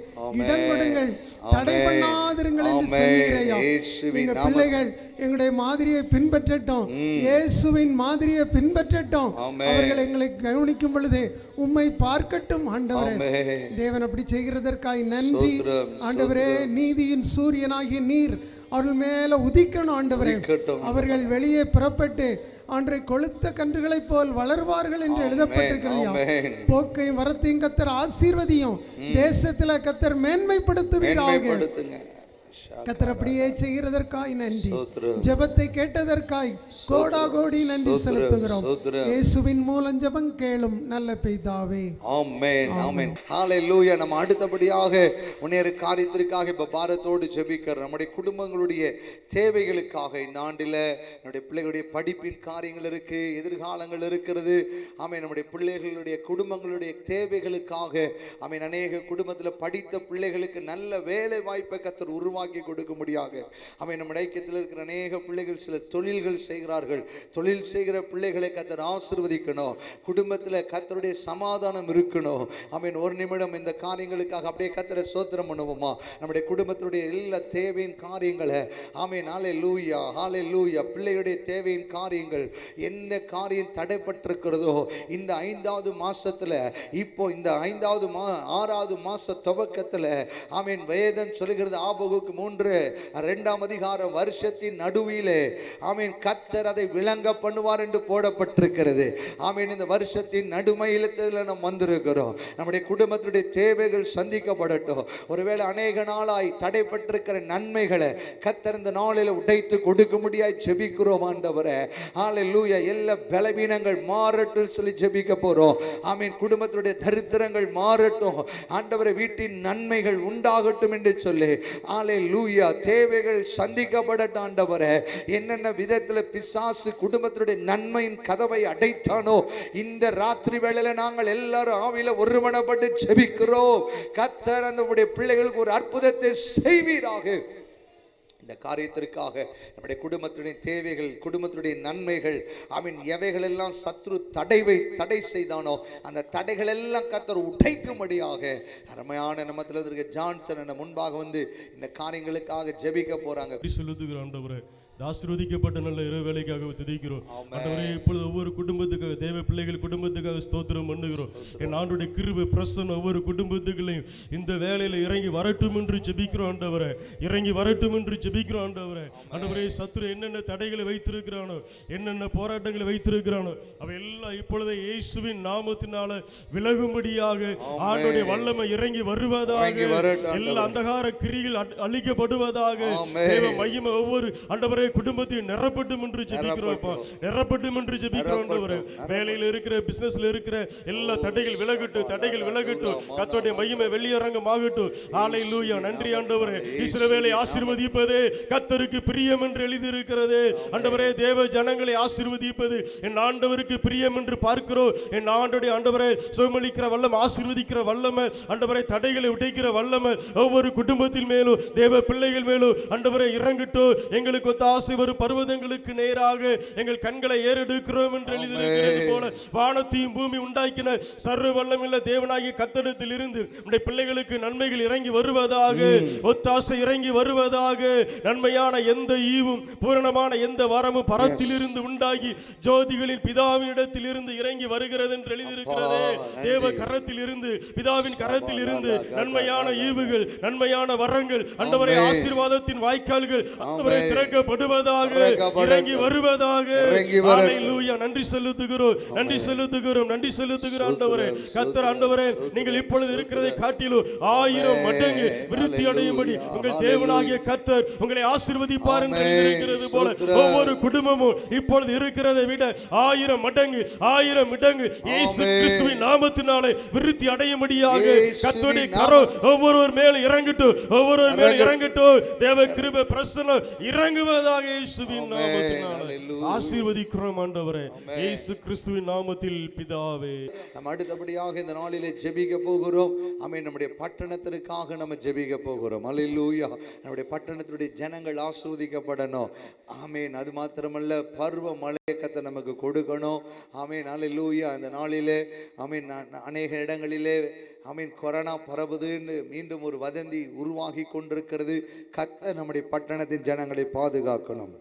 இடம் கொடுங்கள், தடை பண்ணாதிருங்கள் என்று சொல்கிறீரையா. எங்க பிள்ளைகள் எங்களுடைய மாதிரியை பின்பற்றட்டும், இயேசுவின் மாதிரியை பின்பற்றட்டும். அவர்கள் எங்களை கவனிக்கும் பொழுது உம்மை பார்க்கட்டும். ஆண்டவரே, தேவன் அப்படி செய்கிறதற்காய் நன்றி. ஆண்டவரே, நீதியின் சூரியனாகிய நீர் அவர்கள் மேல உதிக்கணும். ஆண்டவரே, அவர்கள் வெளியே புறப்பட்டு அன்றை கொளுத்த கன்றுகளைப் போல் வளர்வார்கள் என்று எழுதப்பட்டிருக்கிறது. போக்கையும் வரத்தையும் கர்த்தர் ஆசீர்வதியும், தேசத்தில் கர்த்தர் மேன்மைப்படுத்துவீராக. கர்த்தர் அப்படியே செய்கிறதற்காய் நன்றி. ஜெபத்தை கேட்டதற்காய் கோடா கோடி நன்றி செலுத்துகிறோம். இயேசுவின் மூலம் ஜெபம் கேளும் நல்ல பிதாவே. ஆமென், ஆமென். ஹல்லேலூயா. நம்ம அடுத்தபடியாக முன்னேறு காரியத்திற்காக இப்ப பாரத்தோடு ஜெபிக்கிறோம். நம்முடைய குடும்பங்களுடைய தேவைகளுக்காக இந்த ஆண்டில் நம்முடைய பிள்ளைகளுடைய படிப்பின் காரியங்கள் இருக்கு, எதிர்காலங்கள் இருக்கிறது. ஆமென். நம்முடைய பிள்ளைகளுடைய குடும்பங்களுடைய தேவைகளுக்காக ஆமென். அநேக குடும்பத்தில் படித்த பிள்ளைகளுக்கு நல்ல வேலை வாய்ப்பை கர்த்தர் உருவாக்கி உருவாக்கி கொடுக்கும்படியாக ஆமென். நம்ம ஐக்கியத்தில் இருக்கிற அநேக பிள்ளைகள் சில தொழில்கள் செய்கிறார்கள். தொழில் செய்கிற பிள்ளைகளை கர்த்தர் ஆசீர்வதிக்கணும். குடும்பத்தில் கர்த்தருடைய சமாதானம் இருக்கணும். ஆமென். ஒரு நிமிடம் இந்த காரியங்களுக்காக அப்படியே கர்த்தரை ஸ்தோத்திரம் பண்ணுவோமா? நம்முடைய குடும்பத்துடைய எல்லா தேவையின் காரியங்களை ஆமென். ஹல்லேலூயா, ஹல்லேலூயா. பிள்ளைகளுடைய தேவையின் காரியங்கள் என்ன காரியம் தடைப்பட்டிருக்கிறதோ இந்த 5வது மாசத்துல, இப்போ இந்த 6வது மாச துவக்கத்துல ஆமென், வேதம் சொல்லுகிறது ஆபகுக்கு 3:2 அதிகாரம், வருஷத்தின் நடுவிலே ஆமென் கர்த்தர் அதை விளங்க பண்ணுவார் என்று போடப்பட்டிருக்கிறது. ஆமென். இந்த வருஷத்தின் நடுமையிலத்தில் நாம் வந்திருக்கிறோம். நம்முடைய குடும்பத்துடைய தேவைகள் சந்திக்கப்படட்டும். ஒருவேளை அநேக நாளாய் தடைப்பட்டிருக்கிற நன்மைகளை கர்த்தர் இந்த நாளில் உடைத்து கொடுக்க முடியாய் ஜெபிக்கிறோம் ஆண்டவரே. ஹல்லேலூயா. எல்லா பலவீனங்கள் மாறட்டும் சொல்லி ஜெபிக்க போறோம். ஆமென். குடும்பத்துடைய தரித்திரங்கள் மாறட்டும் ஆண்டவரே. வீட்டின் நன்மைகள் உண்டாகட்டும் என்று சொல்லி ஹல்லேலூயா. தேவைகள் சந்திக்கப்படட்டும் ஆண்டவரே. என்னென்ன விதத்துல பிசாசு குடும்பத்துடைய நன்மையின் கதவை அடைத்தானோ இந்த ராத்திரி வேளையில நாங்கள் எல்லாரும் ஆவியில ஒருமனப்பட்டு ஜெபிக்கிறோம். கர்த்தர் அந்த பிள்ளைகளுக்கு ஒரு அற்புதத்தை செய்வீராக. இந்த காரியத்திற்காக நம்முடைய குடும்பத்துடைய தேவைகள், குடும்பத்துடைய நன்மைகள் ஆமென், எவைகளெல்லாம் சத்ரு தடை செய்தானோ அந்த தடைகள் எல்லாம் கர்த்தர் உடைக்கும்படியாக அருமையான நம்மத்தில் இருக்க ஜான்சன் முன்பாக வந்து இந்த காரியங்களுக்காக ஜெபிக்க போறாங்க. ஆண்டவரே, ஆசீர்வதிக்கப்பட்ட நல்ல இரவு வேலைக்காக துதிக்கிறோம் ஆண்டவரே. இப்பொழுது ஒவ்வொரு குடும்பத்துக்காக, தேவ பிள்ளைகள் குடும்பத்துக்காக ஸ்தோத்திரம் பண்ணுகிறோம். என் ஆண்டுடைய கிருபை பிரசன்னம் ஒவ்வொரு குடும்பத்துக்களையும் இந்த வேலையில இறங்கி வரட்டும் என்று ஜெபிக்கிறோம் ஆண்டவரே. இறங்கி வரட்டும் என்று ஜெபிக்கிறோம் ஆண்டவரே. ஆண்டவரே, சத்துரு என்னென்ன தடைகளை வைத்திருக்கிறானோ, என்னென்ன போராட்டங்களை வைத்திருக்கிறானோ அவை எல்லாம் இப்பொழுது இயேசுவின் நாமத்தினால விலகும்படியாக ஆண்டவருடைய வல்லமை இறங்கி வருவதாக, எல்லா அந்தகார கிரிகள் அழிக்கப்படுவதாக, தேவ மகிமை ஒவ்வொரு ஆண்டவரே குடும்பத்தை நிரப்பட்டும் என்று ஜெபிக்கிறோம். நிரப்பட்டும் என்று ஜெபிக்கிறோம் ஆண்டவரே. வேலையில் இருக்கிற, பிசினஸ்ல இருக்கிற எல்லா தடைகள் விலகட்டும், தடைகள் விலகட்டும். கர்த்தருடைய மகிமை வெளியரங்கமாகட்டும். ஹல்லேலூயா. நன்றி ஆண்டவரே. இஸ்ரவேலை ஆசீர்வதிப்பதே கர்த்தருக்கு பிரியம் என்று எழுதியிருக்கிறது ஆண்டவரே. தேவ ஜனங்களை ஆசீர்வதிப்பது என் ஆண்டவருக்கு பிரியம் என்று பார்க்கிறோம். என் ஆண்டவருடைய ஆண்டவரே சுகமளிக்கிற வல்லமை, ஆசீர்வதிக்கிற வல்லமை ஆண்டவரே, தடைகளை உடைக்கிற வல்லமை ஒவ்வொரு குடும்பத்தின் மேலும், தேவ பிள்ளைகள் மேலும் ஆண்டவரே இறங்கட்டும். எங்களுக்கு ஒத்தாசை வரும் பர்வதங்களுக்கு நேராக எங்கள் கண்களை ஏறெடுக்கிறோம் என்று எழுதியிருக்கிறது போல வானத்தையும் பூமி உண்டாக்கின சர்வ வல்லமையுள்ள தேவனாகிய கர்த்தரிடத்தில் இருந்து நம்முடைய பிள்ளைகளுக்கு நன்மைகள் இறங்கி வருவதாக, ஒத்தாசை இறங்கி வருவதாக. நன்மையான எந்த ஈவும் பூரணமான எந்த வரமும் பரத்திலிருந்து உண்டாகி ஜோதிகளின் பிதாவின் இடத்தில் இருந்து இறங்கி வருகிறது என்று எழுதியிருக்கிறது. தேவ கரத்தில் இருந்து, பிதாவின் கரத்தில் இருந்து நன்மையான ஈவுகள், நன்மையான வரங்கள் ஆண்டவரே, ஆசீர்வாதத்தின் வாய்க்கால்கள் ஆண்டவரே திறக்கப்படுவதாக, இறங்கி வருவதாக. ஹல்லேலூயா. நன்றி செலுத்துகிறோம், நன்றி செலுத்துகிறோம், நன்றி செலுத்துகிறோம் ஆண்டவரே. கர்த்தர் ஆண்டவரே, நீங்கள் இப்பொழுது இருக்கிறதை காட்டிலும் 1000 மடங்கு விருத்தி அடையும்படி உங்கள் தேவனாகிய கர்த்தர் உங்களை ஆசீர்வதிப்பார் என்று எழுதியிருக்கிறது போல ஒவ்வொரு குடும்பமும் இப்பொழுது இருக்கிறதை விட 1000 மடங்கு, 1000 மடங்கு இயேசு கிறிஸ்துவின் நாமத்தினாலே விருத்தி அடையும்படியாக கர்த்தருடைய கரம் ஒவ்வொருவர் மேல் இறங்கட்டும், ஒவ்வொருவர் மேல் இறங்கட்டும். தேவ கிருபை பிரசன்னம் இறங்குவதாக இயேசுவின் நாமத்தினாலே ஆசீர்வதிக்கிறோம் ஆண்டவரே. இயேசு கிறிஸ்துவின் நாமத்தில் பிதாவே. நம்ம அடுத்தபடியாக இந்த நாளிலே ஜெபிக்க போகிறோம். ஆமென். நம்முடைய பட்டணத்திற்காக நம்ம ஜெபிக்க போகிறோம். ஹல்லேலூயா. நம்முடைய பட்டணத்துடைய ஜனங்கள் ஆசீர்வதிக்கப்படணும். ஆமென். அது மாத்திரமல்ல, பருவ மழையை கர்த்தர் நமக்கு கொடுக்கணும். ஆமென். ஹல்லேலூயா. இந்த நாளிலே ஆமென், அநேக இடங்களிலே ஆமென் கொரோனா பரவுதுன்னு மீண்டும் ஒரு வதந்தி உருவாகி கொண்டிருக்கிறது. கர்த்தர் நம்முடைய பட்டணத்தின் ஜனங்களை பாதுகாக்கணும்.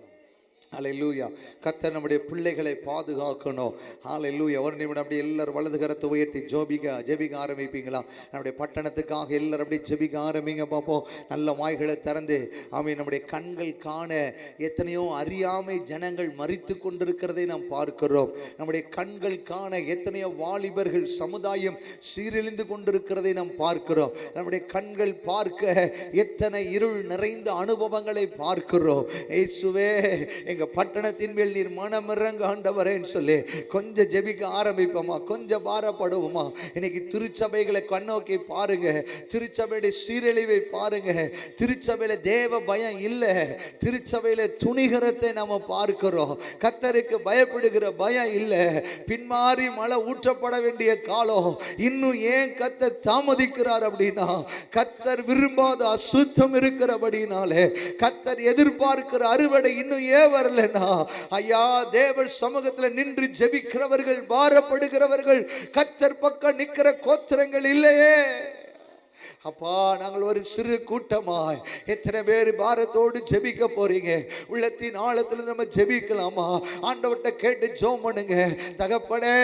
ஹல்லேலூயா. கர்த்தர் நம்முடைய பிள்ளைகளை பாதுகாக்கணும். ஹல்லேலூயா. ஒரு நிமிடம் அப்படி எல்லாரும் வலது கரத்தை உயர்த்தி ஜெபிக்க ஆரம்பிப்பீங்களா? நம்முடைய பட்டணத்துக்காக எல்லாரும் அப்படி ஜெபிக்க ஆரம்பிங்க பார்ப்போம். நல்ல வாய்களை திறந்து ஆமென். நம்முடைய கண்கள் காண எத்தனையோ அறியாமை ஜனங்கள் மரித்து கொண்டிருக்கிறதை நாம் பார்க்கிறோம். நம்முடைய கண்கள் காண எத்தனையோ வாலிபர்கள் சமுதாயம் சீரழிந்து கொண்டிருக்கிறதை நாம் பார்க்கிறோம். நம்முடைய கண்கள் பார்க்க எத்தனை இருள் நிறைந்த அனுபவங்களை பார்க்கிறோம். இயேசுவே, எங்க எங்க பட்டணத்தின் மேல் நீர் மனமிறங்க ஆண்டவரேன்னு சொல்லி கொஞ்சம் ஜெபிக்க ஆரம்பிப்போமா, கொஞ்சம் பாரப்படுவோமா. இன்னைக்கு திருச்சபைகளை கண்ணோக்கி பாருங்க, திருச்சபையுடைய சீரழிவை பாருங்க. திருச்சபையில தேவ பயம் இல்லை, திருச்சபையில துணிகரத்தை நாம பார்க்கிறோம். கர்த்தருக்கு பயப்படுகிற பயம் இல்லை. பின்மாறி மழை ஊற்றப்பட வேண்டிய காலம் இன்னும் ஏன் கர்த்தர் தாமதிக்கிறார் அப்படின்னா, கர்த்தர் விரும்பாத அசுத்தம் இருக்கிறபடினாலே, கர்த்தர் எதிர்பார்க்கிற அறுவடை இன்னும் ஏன் வரலன்னா, ஐயா தேவ சமூகத்தில் நின்று ஜெபிக்கிறவர்கள், பாரப்படுகிறவர்கள், கர்த்தர் பக்கம் நிற்கிற கோத்திரங்கள் இல்லையே. அப்பா, நாங்கள் ஒரு சிறு கூட்டமாய் எத்தனை பேர் பாரத்தோடு ஜெபிக்க போறீங்க? உள்ளத்தின் ஆழத்துல நம்ம ஜெபிக்கலாமா? ஆண்டவர்கிட்ட கேட்டு ஜெபம் பண்ணுங்க. தகப்பனே,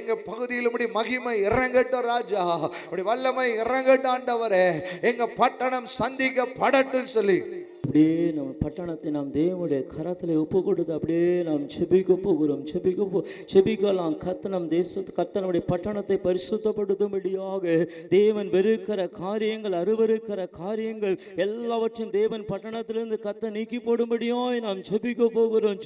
எங்க பகுதியில் உடைய மகிமை இறங்கட்டும் ராஜா, உடைய வல்லமை இறங்கட்டும் ஆண்டவரே, எங்க பட்டணம் சந்திக்கப்படட்டும் சொல்லி அப்படியே நம்ம பட்டணத்தை நாம் தேவனுடைய கரத்தில் ஒப்பு கொடுத்து அப்படியே நாம் செபிக்க போகிறோம். செபிக்கலாம். கத்தனம் தேசத்து கத்தனுடைய பட்டணத்தை பரிசுத்தப்படுத்தும்படியாக தேவன் வெறுக்கிற காரியங்கள், அருவருக்கிற காரியங்கள் எல்லாவற்றையும் தேவன் பட்டணத்திலிருந்து கத்த நீக்கி போடும்படியாய் நாம் செபிக்க போகிறோம்.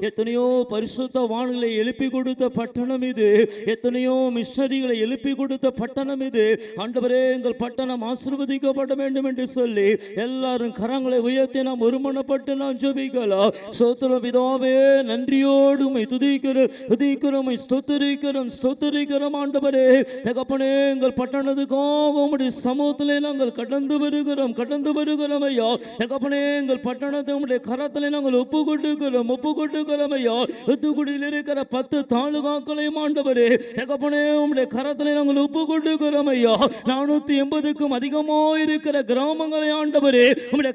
எத்தனையோ பரிசுத்த வான்களை எழுப்பி கொடுத்த பட்டணம் இது, எத்தனையோ மிஷனரிகளை எழுப்பி கொடுத்த பட்டணம் இது. ஆண்டவரே, எங்கள் பட்டணம் ஆசீர்வதிக்கப்பட வேண்டும் என்று சொல்லி எல்லாரும் கரங்களை உயர்த்தி நாம் ஒருமனப்பட்டு நாம் ஜெபிக்கலாம். ஸ்தோத்திரம் பிதாவே, நன்றியோடு உம்மை துதிக்கிறோம், ஸ்தோத்திரிக்கிறோம் ஆண்டவரே. தகப்பனே, எங்கள் பட்டணத்துக்காக உம்முடைய சமூகத்திலே நாங்கள் கடந்து வருகிறோம் ஐயா. தகப்பனே, எங்கள் பட்டணத்தை உம்முடைய கரத்திலே நாங்கள் ஒப்பு கொடுக்கிறோம் ஐயா. தூத்துக்குடியில் இருக்கிற 10 தாலுகாக்களையும் ஆண்டவரே, தகப்பனே, உம்முடைய கரத்திலே நாங்கள் ஒப்பு கொடுக்கிறோம் ஐயா. 480க்கும் அதிகமாக இருக்கிற கிராமங்களை ஆண்டவரே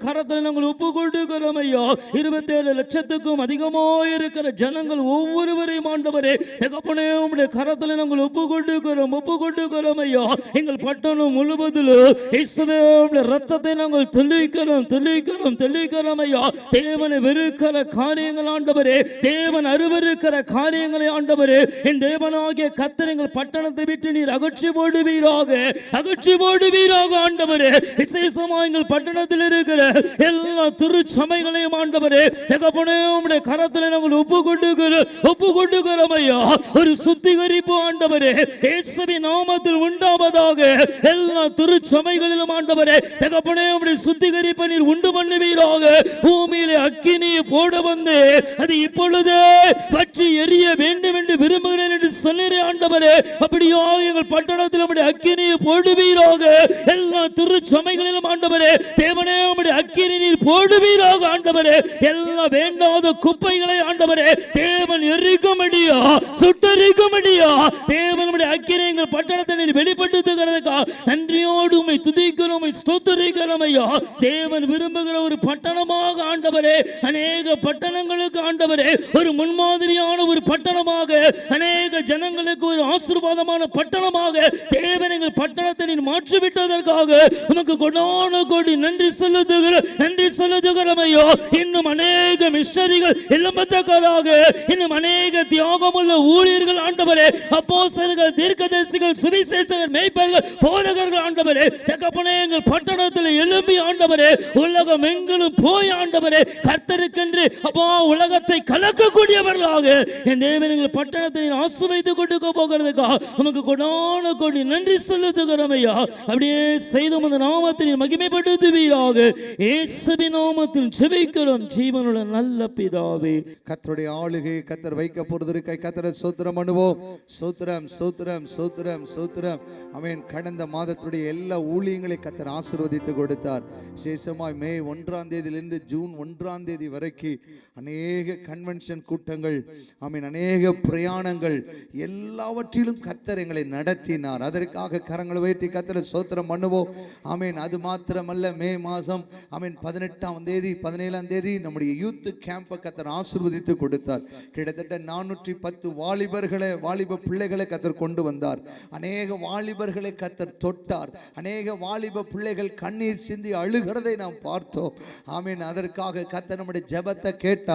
கரத்தில் நாங்கள் ஒப்பு கொடுக்கிறோம் ஐயா. 27 லட்சத்துக்கும் அதிகமாக இருக்கிற ஜனங்கள் ஒவ்வொருவரையும் ஆண்டவரே, தகப்பனே, உம்முடைய கரத்தில் நாங்கள் ஒப்பு கொடுக்கிறோம் ஐயா. எங்கள் பட்டணம் முழுவதிலும் இயேசுவே உம்முடைய இரத்தத்தை நாங்கள் தெளிக்கிறோம் ஐயா. தேவனை வெறுக்கிற காரியங்கள் ஆண்டவரே, தேவன் அருவருக்கிற காரியங்களை ஆண்டவரே, என் தேவனாகிய கர்த்தர் எங்கள் பட்டணத்தை விட்டு நீர் அகற்றி போடுவீராக ஆண்டவரே. விசேஷமாக எங்கள் பட்டணத்தில் இருக்கிற எல்லா திருச்சபைகளையும் ஆண்டவரே, தகப்பனே, உம்முடைய கரத்திலே நாங்கள் ஒப்பு கொடுக்கிறோம் ஐயா. ஒரு சுத்திகரிப்பு ஆண்டவரே இயேசுவின் நாமத்தில் உண்டாவதாக. எல்லா திருச்சபைகளிலும் ஆண்டவரே, தகப்பனே, உம்முடைய சுத்திகரிப்பை நீர் உண்டு பண்ணுவீராக. பூமியிலே அக்கினியை போட வந்து அது இப்பொழுதே பற்றி எரிய வேண்டும் என்று விரும்புகிறேன் என்று சொன்னீரே ஆண்டவரே. அப்படியோ எங்கள் பட்டணத்தில் உம்முடைய அக்கினியை போடுவீராக. எல்லா திருச்சபைகளிலும் ஆண்டவரே, தேவனே, உம்முடைய அக்கினி நீர் போடுவீராக ஆண்டவரே. எல்லா வேண்டாத குப்பைகளை ஆண்டவரே தேவன் எரிக்கும்படியா, சுட்டரிக்கும்படியா தேவன் உம்முடைய அக்கினி எங்கள் பட்டணத்தை நீர் வெளிப்படுத்துகிறதுக்கா நன்றியோடு உம்மை துதிக்கிறோம், ஸ்தோத்திரிக்கிறோம் ஐயா. தேவன் விரும்புகிற ஒரு பட்டணமாக ஆண்டவரே, அநேக பட்டணங்களுக்கு ஆண்டவரே ஒரு முன்மாதிரியான ஒரு பட்டணமாக, அநேக ஜனங்களுக்கு ஒரு ஆசீர்வாதமான பட்டணமாக தேவன் எங்கள் பட்டணத்தை நீர் மாற்றிவிட்டதற்காக உமக்கு கொடான கோடி நன்றி செலுத்துகிறோம் ஐயா. இன்னும் அநேக மிஷனரிகள் எழும்பத்தக்கதாக, இன்னும் அநேக தியாகமுள்ள ஊழியர்கள் ஆண்டவரே, அப்போஸ்தலர்கள், தீர்க்கதரிசிகள், சுவிசேஷகர், மேய்ப்பர்கள், போதகர்கள் ஆண்டவரே, தகப்பனே, எங்கள் பட்டணத்தில் எழும்பி ஆண்டவரே உலகம் எங்கிலும் போய் ஆண்டவரே கர்த்தருக்கென்று அப்பா உலகத்தை கலக்கக்கூடியவர்களாக என் தேவன் எங்கள் பட்டணத்தை ஆசீர்வதித்து கொடுக்க போகிறதுக்கா உமக்கு கொடான கோடி நன்றி செலுத்துகிறோம் ஐயா. அப்படியே செய்து உமது நாமத்தை மகிமைப்படுத்துவீராக. இயேசுவின் நாமத்தில் ஜெபிக்கிறோம் ஜீவனுள்ள நல்ல பிதாவே. கர்த்தருடைய ஆளுகை கர்த்தர் வைக்க போறதற்காக கர்த்தரை ஸ்தோத்திரம் பண்ணுவோம். ஸ்தோத்திரம். ஆமென். கடந்த மாதத்துடைய எல்லா ஊழியங்களை கர்த்தர் ஆசீர்வதித்து கொடுத்தார். விசேஷமாய் மே 1ஆம் தேதியிலிருந்து ஜூன் 1ஆம் தேதி வரைக்கும் அநேக கன்வென்ஷன் கூட்டங்கள், ஆமென், அநேக பிரயாணங்கள் எல்லாவற்றிலும் கர்த்தர் எங்களை நடத்தினார். அதற்காக கரங்களை உயர்த்தி கர்த்தரை ஸ்தோத்திரம் பண்ணுவோம். ஆமென். அது மாத்திரமல்ல, மே மாதம் ஆமென் 18ஆம் தேதி 17ஆம் தேதி நம்முடைய யூத் கேம்பை கர்த்தர் ஆசீர்வதித்து கொடுத்தார். கிட்டத்தட்ட 410 வாலிப பிள்ளைகளை கர்த்தர் கொண்டு வந்தார். அநேக வாலிபர்களை கர்த்தர் தொட்டார். அநேக வாலிப பிள்ளைகள் கண்ணீர் சிந்தி அழுகிறதை நாம் பார்த்தோம். ஆமென். அதற்காக கர்த்தர் நம்முடைய ஜெபத்தை கேட்டார்.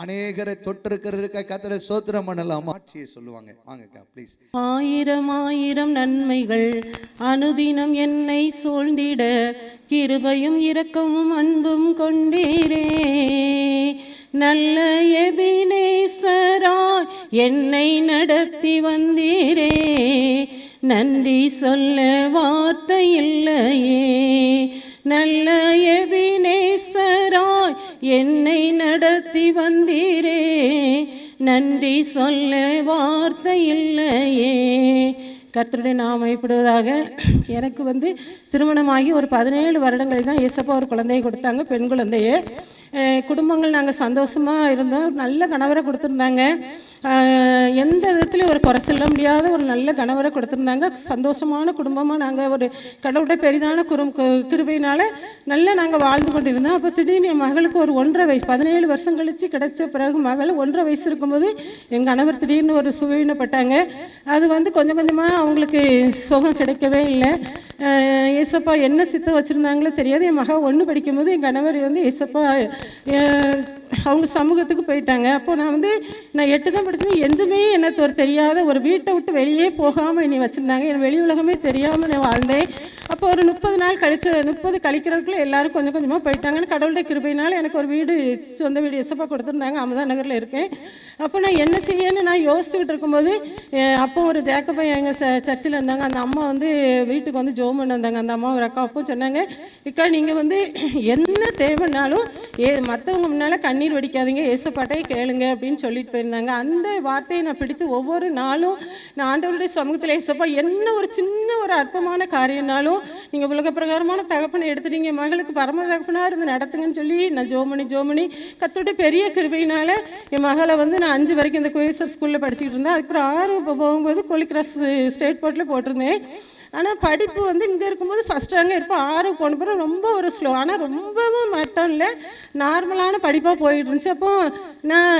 அநேகரை தொட்டிருக்கிறதுக்கு கர்த்தரை ஸ்தோத்திரம் பண்ணலாம். ஆட்சியை சொல்லுவாங்க, வாங்கக்கா ப்ளீஸ். ஆயிரம் நன்மைகள் அனுதினம் என்னை சூழ்ந்திட கிருபையும் இரக்கமும் அன்பும் கொண்டீரே. நல்ல எபினேசராய் என்னை நடத்தி வந்தீரே, நன்றி சொல்ல வார்த்தை இல்லையே. நல்ல எபினேசராய் என்னை நடத்தி வந்தீரே, நன்றி சொல்ல வார்த்தை இல்லையே. கர்த்தருடைய நாமம் மகிமைப்படுவதாக. எனக்கு திருமணமாகி ஒரு 17 வருடங்களில் தான் ஏசப்பா ஒரு குழந்தையை கொடுத்தாங்க, பெண் குழந்தையை. குடும்பங்கள் நாங்கள் சந்தோஷமாக இருந்தோம். நல்ல கணவரை கொடுத்துருந்தாங்க. எந்த விதத்துலையும் ஒரு குறை சொல்ல முடியாத ஒரு நல்ல கணவரை கொடுத்துருந்தாங்க. சந்தோஷமான குடும்பமாக நாங்கள் ஒரு கடவுளுடைய பெரிதான கிருபையினால் நல்லா நாங்கள் வாழ்ந்து கொண்டு இருந்தோம். அப்போ திடீர்னு என் மகளுக்கு ஒரு 1.5 வயசு, 17 வருஷம் கழித்து கிடைச்ச பிறகு மகள் 1.5 வயசு இருக்கும்போது எங்கள் கணவர் திடீர்னு ஒரு சுகவீனப்பட்டாங்க. அது கொஞ்சம் கொஞ்சமாக அவங்களுக்கு சுகம் கிடைக்கவே இல்லை. ஏசப்பா என்ன சித்தம் வச்சுருந்தாங்களோ தெரியாது. என் மகள் 1 படிக்கும்போது என் கணவர் ஏசப்பா அவங்க சமூகத்துக்கு போயிட்டாங்க. அப்போ நான் 8 தான் படித்தேன். எதுவுமே எனக்கு ஒரு தெரியாத ஒரு வீட்டை விட்டு வெளியே போகாமல் என்னை வச்சுருந்தாங்க. என் வெளி உலகமே தெரியாமல் நான் வாழ்ந்தேன். அப்போ ஒரு 30 நாள் கழிச்சு 30 கழிக்கிறதுக்குள்ளே எல்லோரும் கொஞ்சம் கொஞ்சமாக போயிட்டாங்கன்னு கடவுளுடைய கிருபையினால் எனக்கு ஒரு வீடு, சொந்த வீடு ஏசப்பா கொடுத்துருந்தாங்க. அமுதா நகரில் இருக்கேன். அப்போ நான் என்ன செய்யன்னு நான் யோசிச்சுக்கிட்டு இருக்கும்போது அப்போ ஒரு ஜேக்கப்பா எங்கள் சர்ச்சில் இருந்தாங்க. அந்த அம்மா வீட்டுக்கு ஜோம் பண்ண வந்தாங்க. அந்த அம்மா ஒரு அக்கா அப்போ சொன்னாங்க, இக்கா நீங்கள் என்ன தேவைன்னாலும் மற்றவங்க முன்னால் கண்ணீர் வடிக்காதீங்க, ஏசப்பாட்டே கேளுங்க அப்படின்னு சொல்லிட்டு போயிருந்தாங்க. அந்த வார்த்தையை நான் பிடித்து ஒவ்வொரு நாளும் நான் ஆண்டவருடைய சமூகத்தில் ஏசப்பா என்ன ஒரு சின்ன ஒரு அற்பமான காரியம்னாலும் நீங்கள் உலக பிரகாரமான தகப்பனை எடுத்துட்டீங்க, மகளுக்கு பரம தகப்பனாக இருந்து நடத்துங்கன்னு சொல்லி நான் ஜோமணி கர்த்தருடைய பெரிய கிருபையினால் என் மகளை நான் 5 வரைக்கும் இந்த குவேசர் ஸ்கூலில் படிச்சுக்கிட்டு இருந்தேன். அதுக்கப்புறம் 6 போகும்போது கொலிக்ராஸ் ஸ்டேட் போர்ட்டில் போட்டிருந்தேன். ஆனால் படிப்பு இங்கே இருக்கும்போது ஃபஸ்ட் ரேங்காக இருப்போம். 6 போன பிறகு ரொம்ப ஒரு ஸ்லோ, ஆனால் ரொம்பவும் மட்டும் இல்லை, நார்மலான படிப்பாக போயிட்டு இருந்துச்சு. அப்போ நான்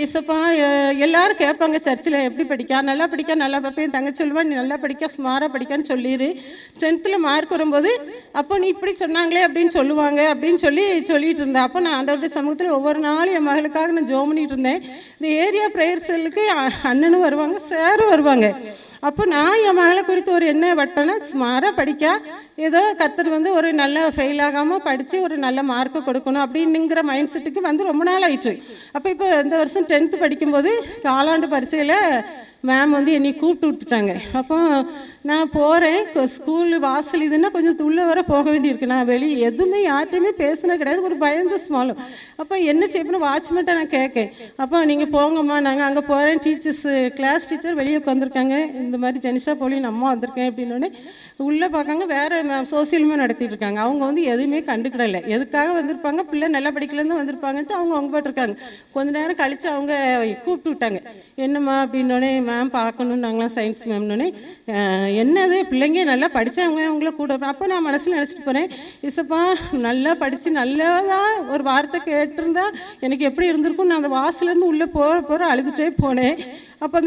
ஏசப்பா எல்லோரும் கேட்பாங்க சர்ச்சில், எப்படி படிக்கா, நல்லா படிப்பேன். தங்கச்சி சொல்லுவா, நீ நல்லா படிக்க, ஸ்மாராக படிக்கான்னு சொல்லிடு. 10th மார்க் வரும்போது அப்போ நீ இப்படி சொன்னாங்களே அப்படின்னு சொல்லுவாங்க அப்படின்னு சொல்லிட்டு இருந்தேன். அப்போ நான் ஆண்டவருடைய சமூகத்தில் ஒவ்வொரு நாளும் என் மகளுக்காக நான் ஜோம் பண்ணிட்டு இருந்தேன். இந்த ஏரியா ப்ரேயர் செல்லுக்கு அண்ணனும் வருவாங்க, சாரும் வருவாங்க. அப்போ நான் என் மகளை குறித்து ஒரு என்ன வட்டம்னா, ஸ்மாராக படிக்க, ஏதோ கர்த்தர் ஒரு நல்ல ஃபெயில் ஆகாமல் படித்து ஒரு நல்ல மார்க்கு கொடுக்கணும் அப்படின்னுங்கிற மைண்ட் செட்டுக்கு ரொம்ப நாள் ஆயிடுச்சு. அப்போ இப்போ இந்த வருஷம் 10th படிக்கும்போது காலாண்டு பரீட்சையில் மேம் என்னை கூப்பிட்டு விட்டுட்டாங்க. அப்போ நான் போகிறேன். ஸ்கூல் வாசல் இதுன்னா கொஞ்சம் உள்ளே வர போக வேண்டியிருக்கு. நான் வெளியே எதுவுமே யார்கிட்டையுமே பேசினா கிடையாது, ஒரு பயந்த ஸ்மாலும். அப்போ என்ன செய்யணும் வாட்ச்மெண்ட்டை நான் கேட்கேன். அப்போ நீங்கள் போங்கம்மா, நாங்கள் அங்கே போகிறேன், கிளாஸ் டீச்சர் வெளியே உட்காந்துருக்காங்க, இந்த மாதிரி ஜெனிஷா போலின் அம்மா வந்திருக்கேன் அப்படின்னோடனே உள்ளே பார்க்காங்க, வேறு சோசியலுமே நடத்திட்டு இருக்காங்க. அவங்க எதுவுமே கண்டுக்கிடலை, எதுக்காக வந்திருப்பாங்க, பிள்ளை நல்லா படிக்கலன்னு வந்திருப்பாங்கன்ட்டு அவங்க போட்டிருக்காங்க. கொஞ்ச நேரம் கழித்து அவங்க கூப்பிட்டு விட்டாங்க. என்னம்மா அப்படின்னோடனே, மேம் பார்க்கணும், நாங்களாம் சயின்ஸ் மேம்னோடனே, என்னது பிள்ளைங்க நல்லா படித்தவங்க அவங்கள கூட. அப்போ நான் மனசில் நினச்சிட்டு போகிறேன், இசப்பா நல்லா படித்து நல்லதாக ஒரு வார்த்தை கேட்டிருந்தா எனக்கு எப்படி இருந்திருக்கும். நான் அந்த வாசலேருந்து உள்ளே போகிற அழுதுகிட்டே போனேன். அப்போ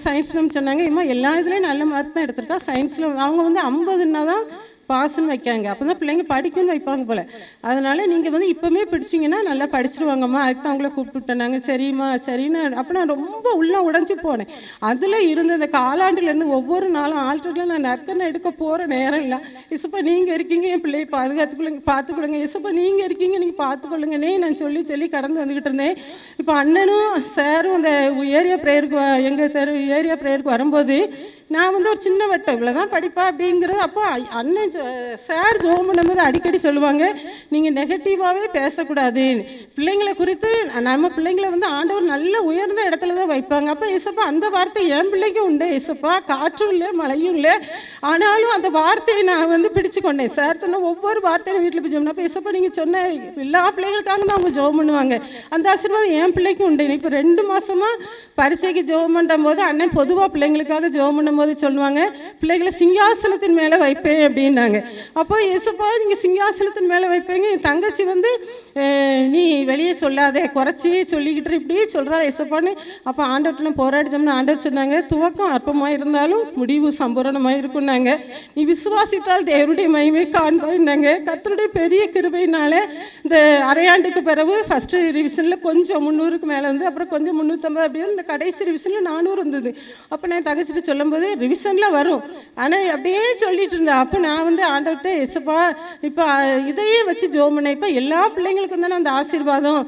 சயின்ஸ் மேம் சொன்னாங்க, இம்மா எல்லா இதுலேயும் நல்ல மார்க் தான் எடுத்திருக்கா, சயின்ஸில் அவங்க 50ன்னா தான் பாஸ்ன்னு வைக்காங்க. அப்போ தான் பிள்ளைங்க படிக்கணும்னு வைப்பாங்க போல். அதனால் நீங்கள் இப்போமே பிடிச்சிங்கன்னா நல்லா படிச்சிருவாங்கம்மா, அதுக்கு தான் அவங்கள கூப்பிட்டுட்டேன். நாங்கள் சரிம்மா சரின்னு. அப்போ நான் ரொம்ப உள்ளே உடஞ்சி போனேன். அதில் இருந்த இந்த காலாண்டுலேருந்து ஒவ்வொரு நாளும் ஆல்ரெடியில் நான் நற்கனை எடுக்க போகிற நேரம் இல்லை. இசப்பா நீங்கள் இருக்கீங்க, என் பிள்ளையை பார்த்துக்கொள்ளுங்க, இசப்பா நீங்கள் இருக்கீங்க, நீங்கள் பார்த்துக்கொள்ளுங்கன்னே நான் சொல்லி கடந்து வந்துக்கிட்டு இருந்தேன். இப்போ அண்ணனும் சாரும் அந்த ஏரியா ப்ரேயருக்கு, எங்கள் ஏரியா ப்ரேயருக்கு வரும்போது நான் ஒரு சின்ன வட்டம் இவ்வளோ தான் படிப்பா அப்படிங்கிறது. அப்போ அண்ணன் சார் ஜோம் பண்ணும்போது அடிக்கடி சொல்லுவாங்க, நீங்கள் நெகட்டிவாகவே பேசக்கூடாது, பிள்ளைங்களை குறித்து நம்ம பிள்ளைங்களை ஆண்டவர் நல்ல உயர்ந்த இடத்துல தான் வைப்பாங்க. அப்போ ஏசப்பா அந்த வார்த்தை என் பிள்ளைக்கும் உண்டு, ஏசப்பா காற்றும் இல்லை மழையும் இல்லை, ஆனாலும் அந்த வார்த்தையை நான் பிடிச்சு கொண்டேன். சார் சொன்ன ஒவ்வொரு வார்த்தையும் வீட்டில் போய் ஜோம்னா, அப்போ ஏசப்பா நீங்கள் சொன்ன எல்லா பிள்ளைகளுக்காக தான் அவங்க ஜோம் பண்ணுவாங்க, அந்த ஆசீர்வாதம் என் பிள்ளைக்கும் உண்டு. இப்போ 2 மாதமாக பரீட்சைக்கு ஜோம் பண்ணும் போது அண்ணன் பொதுவாக பிள்ளைங்களுக்காக ஜோம் பண்ணும் போது சொல்லுவாங்க, பிள்ளைகளை சிங்காசனத்தின் மேலே வைப்பேன் அப்படின்னாங்க. அப்போ ஏசப்பா நீங்கள் சிங்காசனத்தின் மேலே வைப்பேங்க. என் தங்கச்சி நீ வெளியே சொல்லாதே, குறைச்சி சொல்லிக்கிட்டு இப்படியே சொல்கிறா ஏசப்பான்னு. அப்போ ஆண்டவர்கிட்ட போராடிச்சோம்னா ஆண்டவர் சொன்னாங்க, துவக்கம் அற்பமாக இருந்தாலும் முடிவு சம்பூரணமாக இருக்குன்னாங்க. நீ விசுவாசித்தால் தேவனுடைய மகிமை காண்பாங்க. கர்த்தருடைய பெரிய கிருபையினால இந்த அரையாண்டுக்கு பிறகு ஃபஸ்ட்டு ரிவிஷனில் கொஞ்சம் 300க்கு மேலே அப்புறம் கொஞ்சம் 350 அப்படியே இந்த கடைசி ரிவிஷனில் 400 இருந்தது. அப்போ நான் தங்கச்சிட்டு சொல்லும்போது ரிவிஷனில் வரும், ஆனால் அப்படியே சொல்லிட்டு இருந்தேன். அப்போ நான் ஆண்டவர்கிட்ட ஏசப்பா இப்போ இதையே வச்சு ஜோம் பண்ணேன். இப்போ எல்லா பிள்ளைங்களுக்கும் தானே அந்த ஆசீர்வாதம்,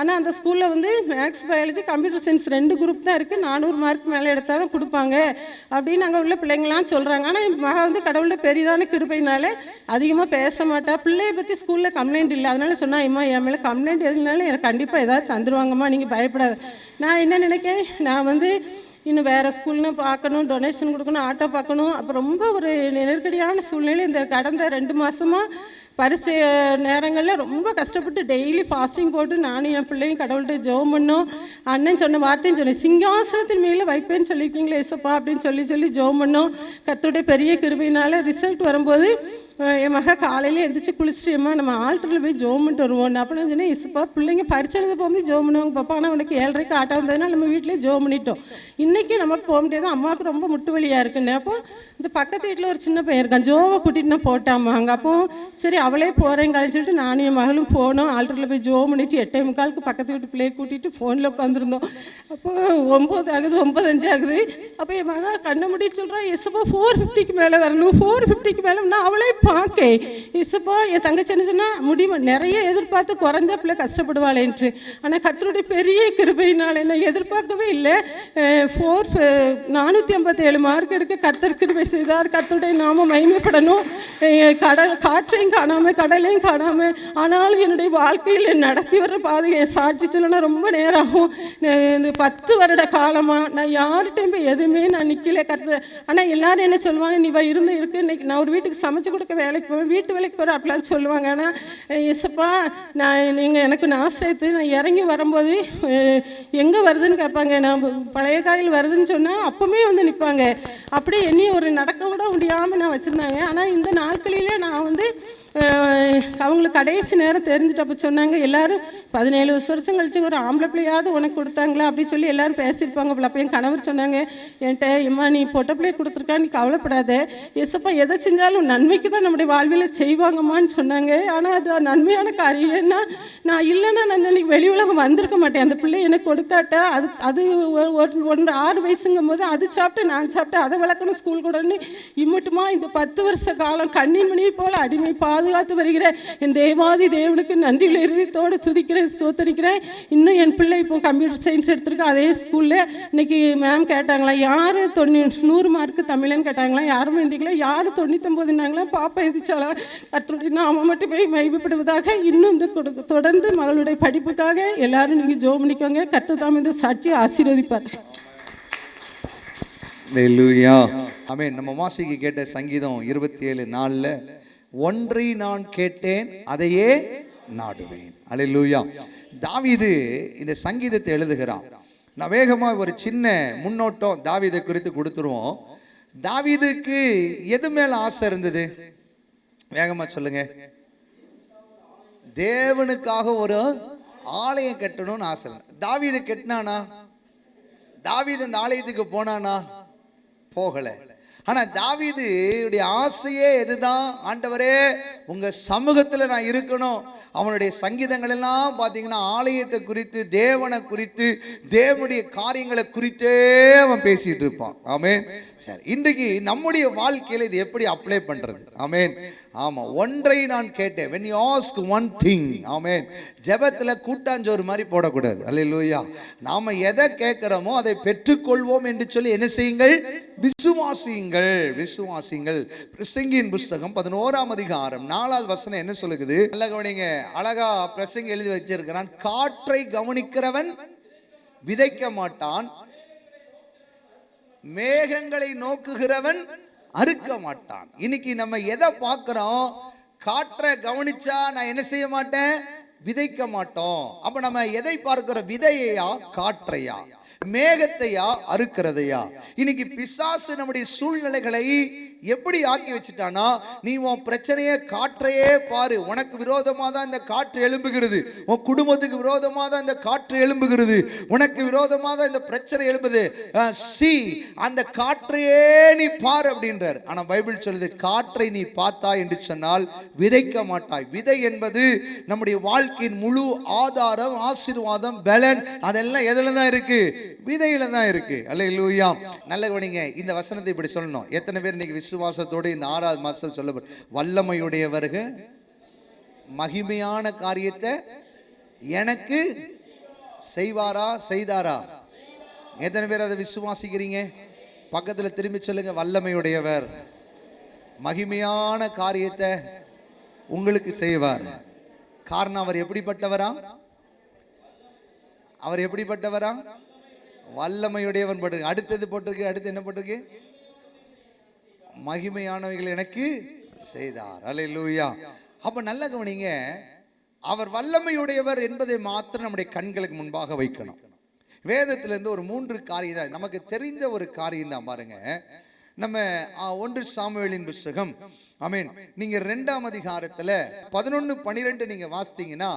ஆனால் அந்த ஸ்கூலில் வந்து maths, biology, computer science 2 group தான் இருக்குது. 400 மார்க் மேலே எடுத்தால் தான் கொடுப்பாங்க அப்படின்னு அங்கே உள்ள பிள்ளைங்களாம் சொல்கிறாங்க. ஆனால் என் மகன் வந்து கடவுளோட பெரிதான கிருபையினால அதிகமாக பேச மாட்டா. பிள்ளையை பற்றி ஸ்கூலில் கம்ப்ளைண்ட் இல்லை. அதனால சொன்னா, அம்மா என் மேலே கம்ப்ளைண்ட் எதுனாலும் எனக்கு கண்டிப்பாக ஏதாவது தந்துருவாங்கம்மா, நீங்கள் பயப்படாத. நான் என்ன நினைக்கேன், நான் வந்து இன்னும் வேறு ஸ்கூல்னு பார்க்கணும், டொனேஷன் கொடுக்கணும், ஆட்டோ பார்க்கணும். அப்போ ரொம்ப ஒரு நெருக்கடியான சூழ்நிலை. இந்த கடந்த 2 மாதமாக பரீட்சை நேரங்களில் ரொம்ப கஷ்டப்பட்டு டெய்லி ஃபாஸ்டிங் போட்டு நானும் என் பிள்ளையும் கடவுள்கிட்ட ஜெபம் பண்ணோம். அண்ணன் சொன்ன வார்த்தையும் சொன்னேன், சிங்காசனத்தின் மேலே வைப்பேன்னு சொல்லியிருக்கீங்களே ஏசப்பா அப்படின்னு சொல்லி ஜெபம் பண்ணோம். கர்த்தருடைய பெரிய கிருபையினால ரிசல்ட் வரும்போது என் மக காலையில் எழுந்திரிச்சு குளிச்சுட்டுமா நம்ம ஆல்டரில் போய் ஜோம் பண்ணிட்டு வருவோம். அப்போ நான் சொன்னேன், இசுப்பா பிள்ளைங்க பரிச்சை எழுத போகும்போது ஜோம் பண்ணுவாங்க பாப்பா, ஆனால் உனக்கு 7:30 ஆட்டா வந்ததுனால நம்ம வீட்டிலே ஜோம் பண்ணிட்டோம். இன்றைக்கி நமக்கு போக முடியாது, அம்மாவுக்கு ரொம்ப முட்டு வலியாக இருக்குன்னு. அப்போ இந்த பக்கத்து வீட்டில் ஒரு சின்ன பையன் இருக்கான், ஜோவை கூட்டிகிட்டு நான் போட்டாமா அங்கே. அப்போ சரி அவளே போகிறேன்னு கழிச்சுட்டு நானும் என் மகளும் போனோம். ஆல்டரில் போய் ஜோம் பண்ணிட்டு 8:45 பக்கத்து வீட்டு பிள்ளையை கூட்டிகிட்டு ஃபோனில் உட்காந்துருந்தோம். அப்போது 9 ஆகுது, 9:05 ஆகுது. அப்போ என் மக கண்ணை முடிட்டு சொல்கிறான், இசுப்பா 450க்கு மேலே வரணும், 450க்கு மேலே. நான் அவளே பார்க்க இசுப்பா என் தங்கச்சி என்ன சொன்னா, முடிவு நிறைய எதிர்பார்த்து குறைஞ்ச பிள்ளை கஷ்டப்படுவாளேன்ட்டு. ஆனால் கர்த்தருடைய பெரிய கிருபையினால் என்ன எதிர்பார்க்கவே இல்லை. 457 மார்க் எடுக்க கர்த்தர் கிருபை செய்தார். கர்த்தருடைய நாம மகிமைப்படணும். காற்றையும் காணாமல் கடலையும் காணாமல் ஆனாலும் என்னுடைய வாழ்க்கையில் நடத்தி வர்ற பாதையை சாட்சி சொல்லணும்னா ரொம்ப நேரம் ஆகும். இந்த 10 வருட காலமாக நான் யார்கிட்டையும் போய் எதுவுமே நான் நிற்கல கர்த்தர். ஆனால் எல்லாரும் என்ன சொல்லுவாங்க, நீ இருக்கு இன்னைக்கு நான் ஒரு வீட்டுக்கு சமைச்சு கொடுக்க வேலைக்கு போவேன், வீட்டு வேலைக்கு போகிறேன் அப்படிலாம் சொல்லுவாங்க. ஆனால் இசப்பா நீங்கள் எனக்கு ஆசிரியத்து நான் இறங்கி வரும்போது எங்கே வருதுன்னு கேட்பாங்க. நான் பழைய காயில் வருதுன்னு சொன்னால் அப்போவுமே வந்து நிற்பாங்க. அப்படியே என்னையும் ஒரு நடக்க கூட முடியாமல் நான் வச்சுருந்தாங்க. ஆனால் இந்த நாட்களிலே நான் வந்து அவங்களுக்கு கடைசி நேரம் தெரிஞ்சுட்டு அப்போ சொன்னாங்க, எல்லோரும் 17 வருஷம் கழிச்சு ஒரு ஆம்பளை பிள்ளையாவது உனக்கு கொடுத்தாங்களா அப்படின்னு சொல்லி எல்லோரும் பேசியிருப்பாங்க. அப்போ என் கணவர் சொன்னாங்க என்கிட்ட, எம்மா நீ பொட்டை பிள்ளையை கொடுத்துருக்கா, நீ கவலைப்படாத, எசப்பா எதை செஞ்சாலும் நன்மைக்கு தான் நம்முடைய வாழ்வில் செய்வாங்கம்மான்னு சொன்னாங்க. ஆனால் அது நன்மையான காரியம். ஏன்னா நான் இல்லைன்னா நான் இன்னைக்கு வெளி உலகம் வந்திருக்க மாட்டேன். அந்த பிள்ளை எனக்கு கொடுக்காட்டா அது 6 வயசுங்கும் போது அது சாப்பிட்டு நான் சாப்பிட்டு அதை வளர்க்கணும் ஸ்கூல் கூடன்னு இம்மட்டுமா இந்த 10 வருஷ காலம் கண்ணீர் மணி போல் அடிமை பாதுகாத்து வருகிற என் தேவாதி தேவனுக்கு நன்றியில் இறுதித்தோடு துதிக்கிறேன், ஸ்தோத்தரிக்கிறேன். இன்னும் என் பிள்ளை இப்போ கம்ப்யூட்டர் சயின்ஸ் எடுத்திருக்கா அதே ஸ்கூலில். இன்னைக்கு மேம் கேட்டாங்களா, யார் 100 மார்க்கு தமிழன்னு கேட்டாங்களா, யாரும் எழுந்திக்கல, யார் 99னாங்களா, பாப்பா எழுதிச்சாலா. கர்த்தருடைய நாம மட்டும் போய் மகிமைப்படுவதாக. இன்னும் இந்த தொடர்ந்து மகளுடைய படிப்புக்காக எல்லாரும் நீங்கள் ஜெபம் பண்ணிக்கோங்க. கர்த்தர் தாம் இந்த சாட்சியை ஆசீர்வதிப்பார். ஆமென். நம்ம வாசிக்கு கேட்ட சங்கீதம் 27:4 ஒன்றை நான் கேட்டேன் அதையே நாடுவேன். அல்லேலூயா. தாவீது இந்த சங்கீதத்தை எழுதுகிறான். நான் வேகமாக ஒரு சின்ன முன்னோட்டம் தாவீதை குறித்து கொடுத்துருவோம். தாவீதுக்கு எது மேல ஆசை இருந்தது? வேகமா சொல்லுங்க. தேவனுக்காக ஒரு ஆலயம் கட்டணும்னு ஆசை. தாவீது கட்டினானா? தாவீது அந்த ஆலயத்துக்கு போனானா? போகல. ஆனா தாவீதுடைய ஆசையே எதுதான்? ஆண்டவரே உங்க சமூகத்துல நான் இருக்கணும். அவனுடைய சங்கீதங்கள் எல்லாம் பாத்தீங்கன்னா ஆலயத்தை குறித்து, தேவனை குறித்து, தேவனுடைய காரியங்களை குறித்தே அவன் பேசிட்டு இருப்பான். ஆமென். சரி, இன்றைக்கு நம்முடைய வாழ்க்கையில இது எப்படி அப்ளை பண்றது? ஆமென். ஆமா, ஒன்றை நான் கேட்டேன். when you ask one thing, ஆமென். ஜெபத்துல கூட்டாஞ்சோறு மாதிரி போடக்கூடாது. அல்லேலூயா. நாம எதை கேட்கிறோமோ அதை பெற்றுக்கொள்வோம் என்று சொல்லி என்ன செய்யுங்கள்? விசுவாசியுங்கள், விசுவாசியுங்கள். பிரசங்கியின் புஸ்தகம் 11ஆம் அதிகாரம் 4வது வசனம் என்ன சொல்லுகிறது? நல்ல கவனிங்க. அழகா பிரசங்கி எழுதி வச்சிருக்கிறான். காற்றை கவனிக்கிறவன் விதைக்க மாட்டான், மேகங்களை நோக்குகிறவன் அறுக்க மாட்டான். இன்னைக்கு நம்ம எதை பார்க்கிறோம்? காற்றை கவனிச்சா நான் என்ன செய்ய மாட்டேன்? விதைக்க மாட்டோம். அப்ப நம்ம எதை பார்க்கிறோம்? விதையா, காற்றையா, மேகத்தையா, அறுக்கிறதையா? இன்னைக்கு பிசாசு நம்முடைய சூழ்நிலைகளை எப்படி ஆக்கி வச்சுட்டானா, நீ உன் பிரச்சனையே காற்றையே பாரு. உனக்கு விரோதமாக தான் இந்த காற்று எழும்புகிறது, உன் குடும்பத்துக்கு விரோதமாக தான் இந்த காற்று எழும்புகிறது, உனக்கு விரோதமாக தான் இந்த பிரச்சனை எழும்புது. அந்த காற்றையே நீ பாரு அப்படின்றார். ஆனா பைபிள் சொல்லுது, காற்றை நீ பார்த்தா என்று சொன்னால் விதைக்க மாட்டாய். விதை என்பது நம்முடைய வாழ்க்கையின் முழு ஆதாரம், ஆசீர்வாதம், பலன் அதெல்லாம் எதுல தான் இருக்கு? விதையில தான் இருக்கு. அல்லேலூயா. நல்ல கவனிங்க. இந்த வசனத்தை இப்படி சொல்லணும். எத்தனை பேர் இன்னைக்கு விசுவாசத்தோடு இந்த 6வது மாசம் சொல்ல வல்லமையுடையவர்கள் மகிமையான காரியத்தை எனக்கு செய்வாரா செய்தாரா? எத்தனை பேர் அதை விசுவாசிக்கிறீங்க? பக்கத்துல திரும்பி சொல்லுங்க, வல்லமையுடையவர் மகிமையான காரியத்தை உங்களுக்கு செய்வார். காரணம், அவர் எப்படிப்பட்டவரா? அவர் எப்படிப்பட்டவரா? வல்லமையுடையவன் போட்டிருக்கு. அடுத்தது போட்டிருக்கு, அடுத்து என்ன போட்டிருக்கு? மகிமையானவைகள் எனக்கு செய்தார். அல்லேலூயா. அப்ப நல்ல கவனிங்க, அவர் வல்லமையுடையவர் என்பதை மாத்திரம் நம்முடைய கண்களுக்கு முன்பாக வைக்கணும். வேதத்திலிருந்து ஒரு 3 காரியம் தான் நமக்கு தெரிந்த ஒரு காரியம் தான். பாருங்க, நம்ம 1 சாமுவேலின் புத்தகம், ஆமென், நீங்க 2ஆம் அதிகாரத்துல 11-12 நீங்க வாசித்தீங்கன்னா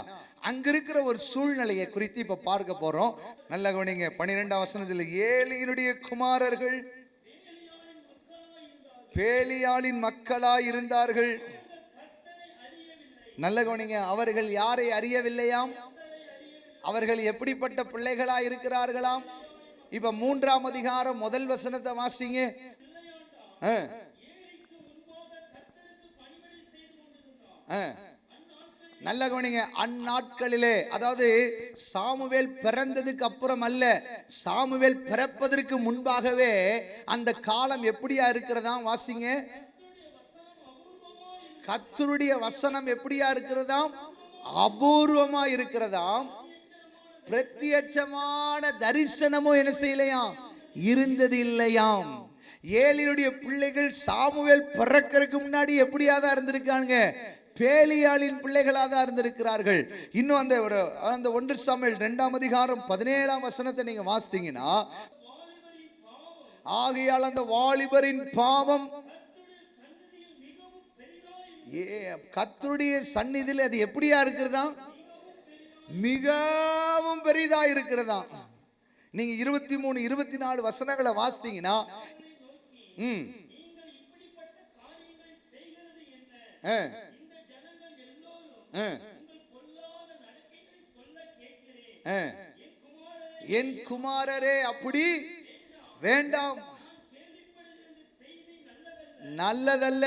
அங்க இருக்கிற ஒரு சூழ்நிலையை குறித்து இப்ப பார்க்க போறோம். நல்ல கவனிங்க, 12ஆம் வசனத்துல, ஏலியினுடைய குமாரர்கள் பேலியாளின் மக்களாய் இருந்தார்கள். நல்ல கவனிங்க, அவர்கள் யாரை அறியவில்லையாம்? அவர்கள் எப்படிப்பட்ட பிள்ளைகளாய் இருக்கிறார்களாம்? இப்ப 3ஆம் அதிகாரம் 1 வசனத்தை வாசிங்க. நல்ல கவனிங்க, அந்நாட்களிலே, அதாவது சாமுவேல் பிறந்ததுக்கு அப்புறம் அல்ல, சாமுவேல் பிறப்பதற்கு முன்பாகவே அந்த காலம் எப்படியா இருக்கிறதாம்? வாசிங்க. கர்த்தருடைய வசனம் எப்படியா இருக்கிறதாம்? அபூர்வமா இருக்கிறதாம். பிரத்யட்சமான தரிசனமும் என்ன செய்யலையாம்? இருந்தது இல்லையாம். ஏலியுடைய பிள்ளைகள் சாமுவேல் பிறக்கிறதுக்கு முன்னாடி எப்படியாதான் இருந்திருக்காங்க? பேலியாளின் பிள்ளைகளாக தான் இருந்திருக்கிறார்கள். இன்னும் அந்த 1 சாமுவேல் 2ஆம் அதிகாரம் 17ஆம் வசனத்தை நீங்க வாசித்தீங்கன்னா, ஆகையால் அந்த வாலிபரின் பாவம் கர்த்தருடைய சந்நிதியில் அது எப்படியா இருக்கிறதா? மிகவும் பெரிதா இருக்கிறதா. நீங்க 23, 24 வசனங்களை வாசித்தீங்கன்னா, என் குமாரரே அப்படி வேண்டாம், நல்லதல்ல,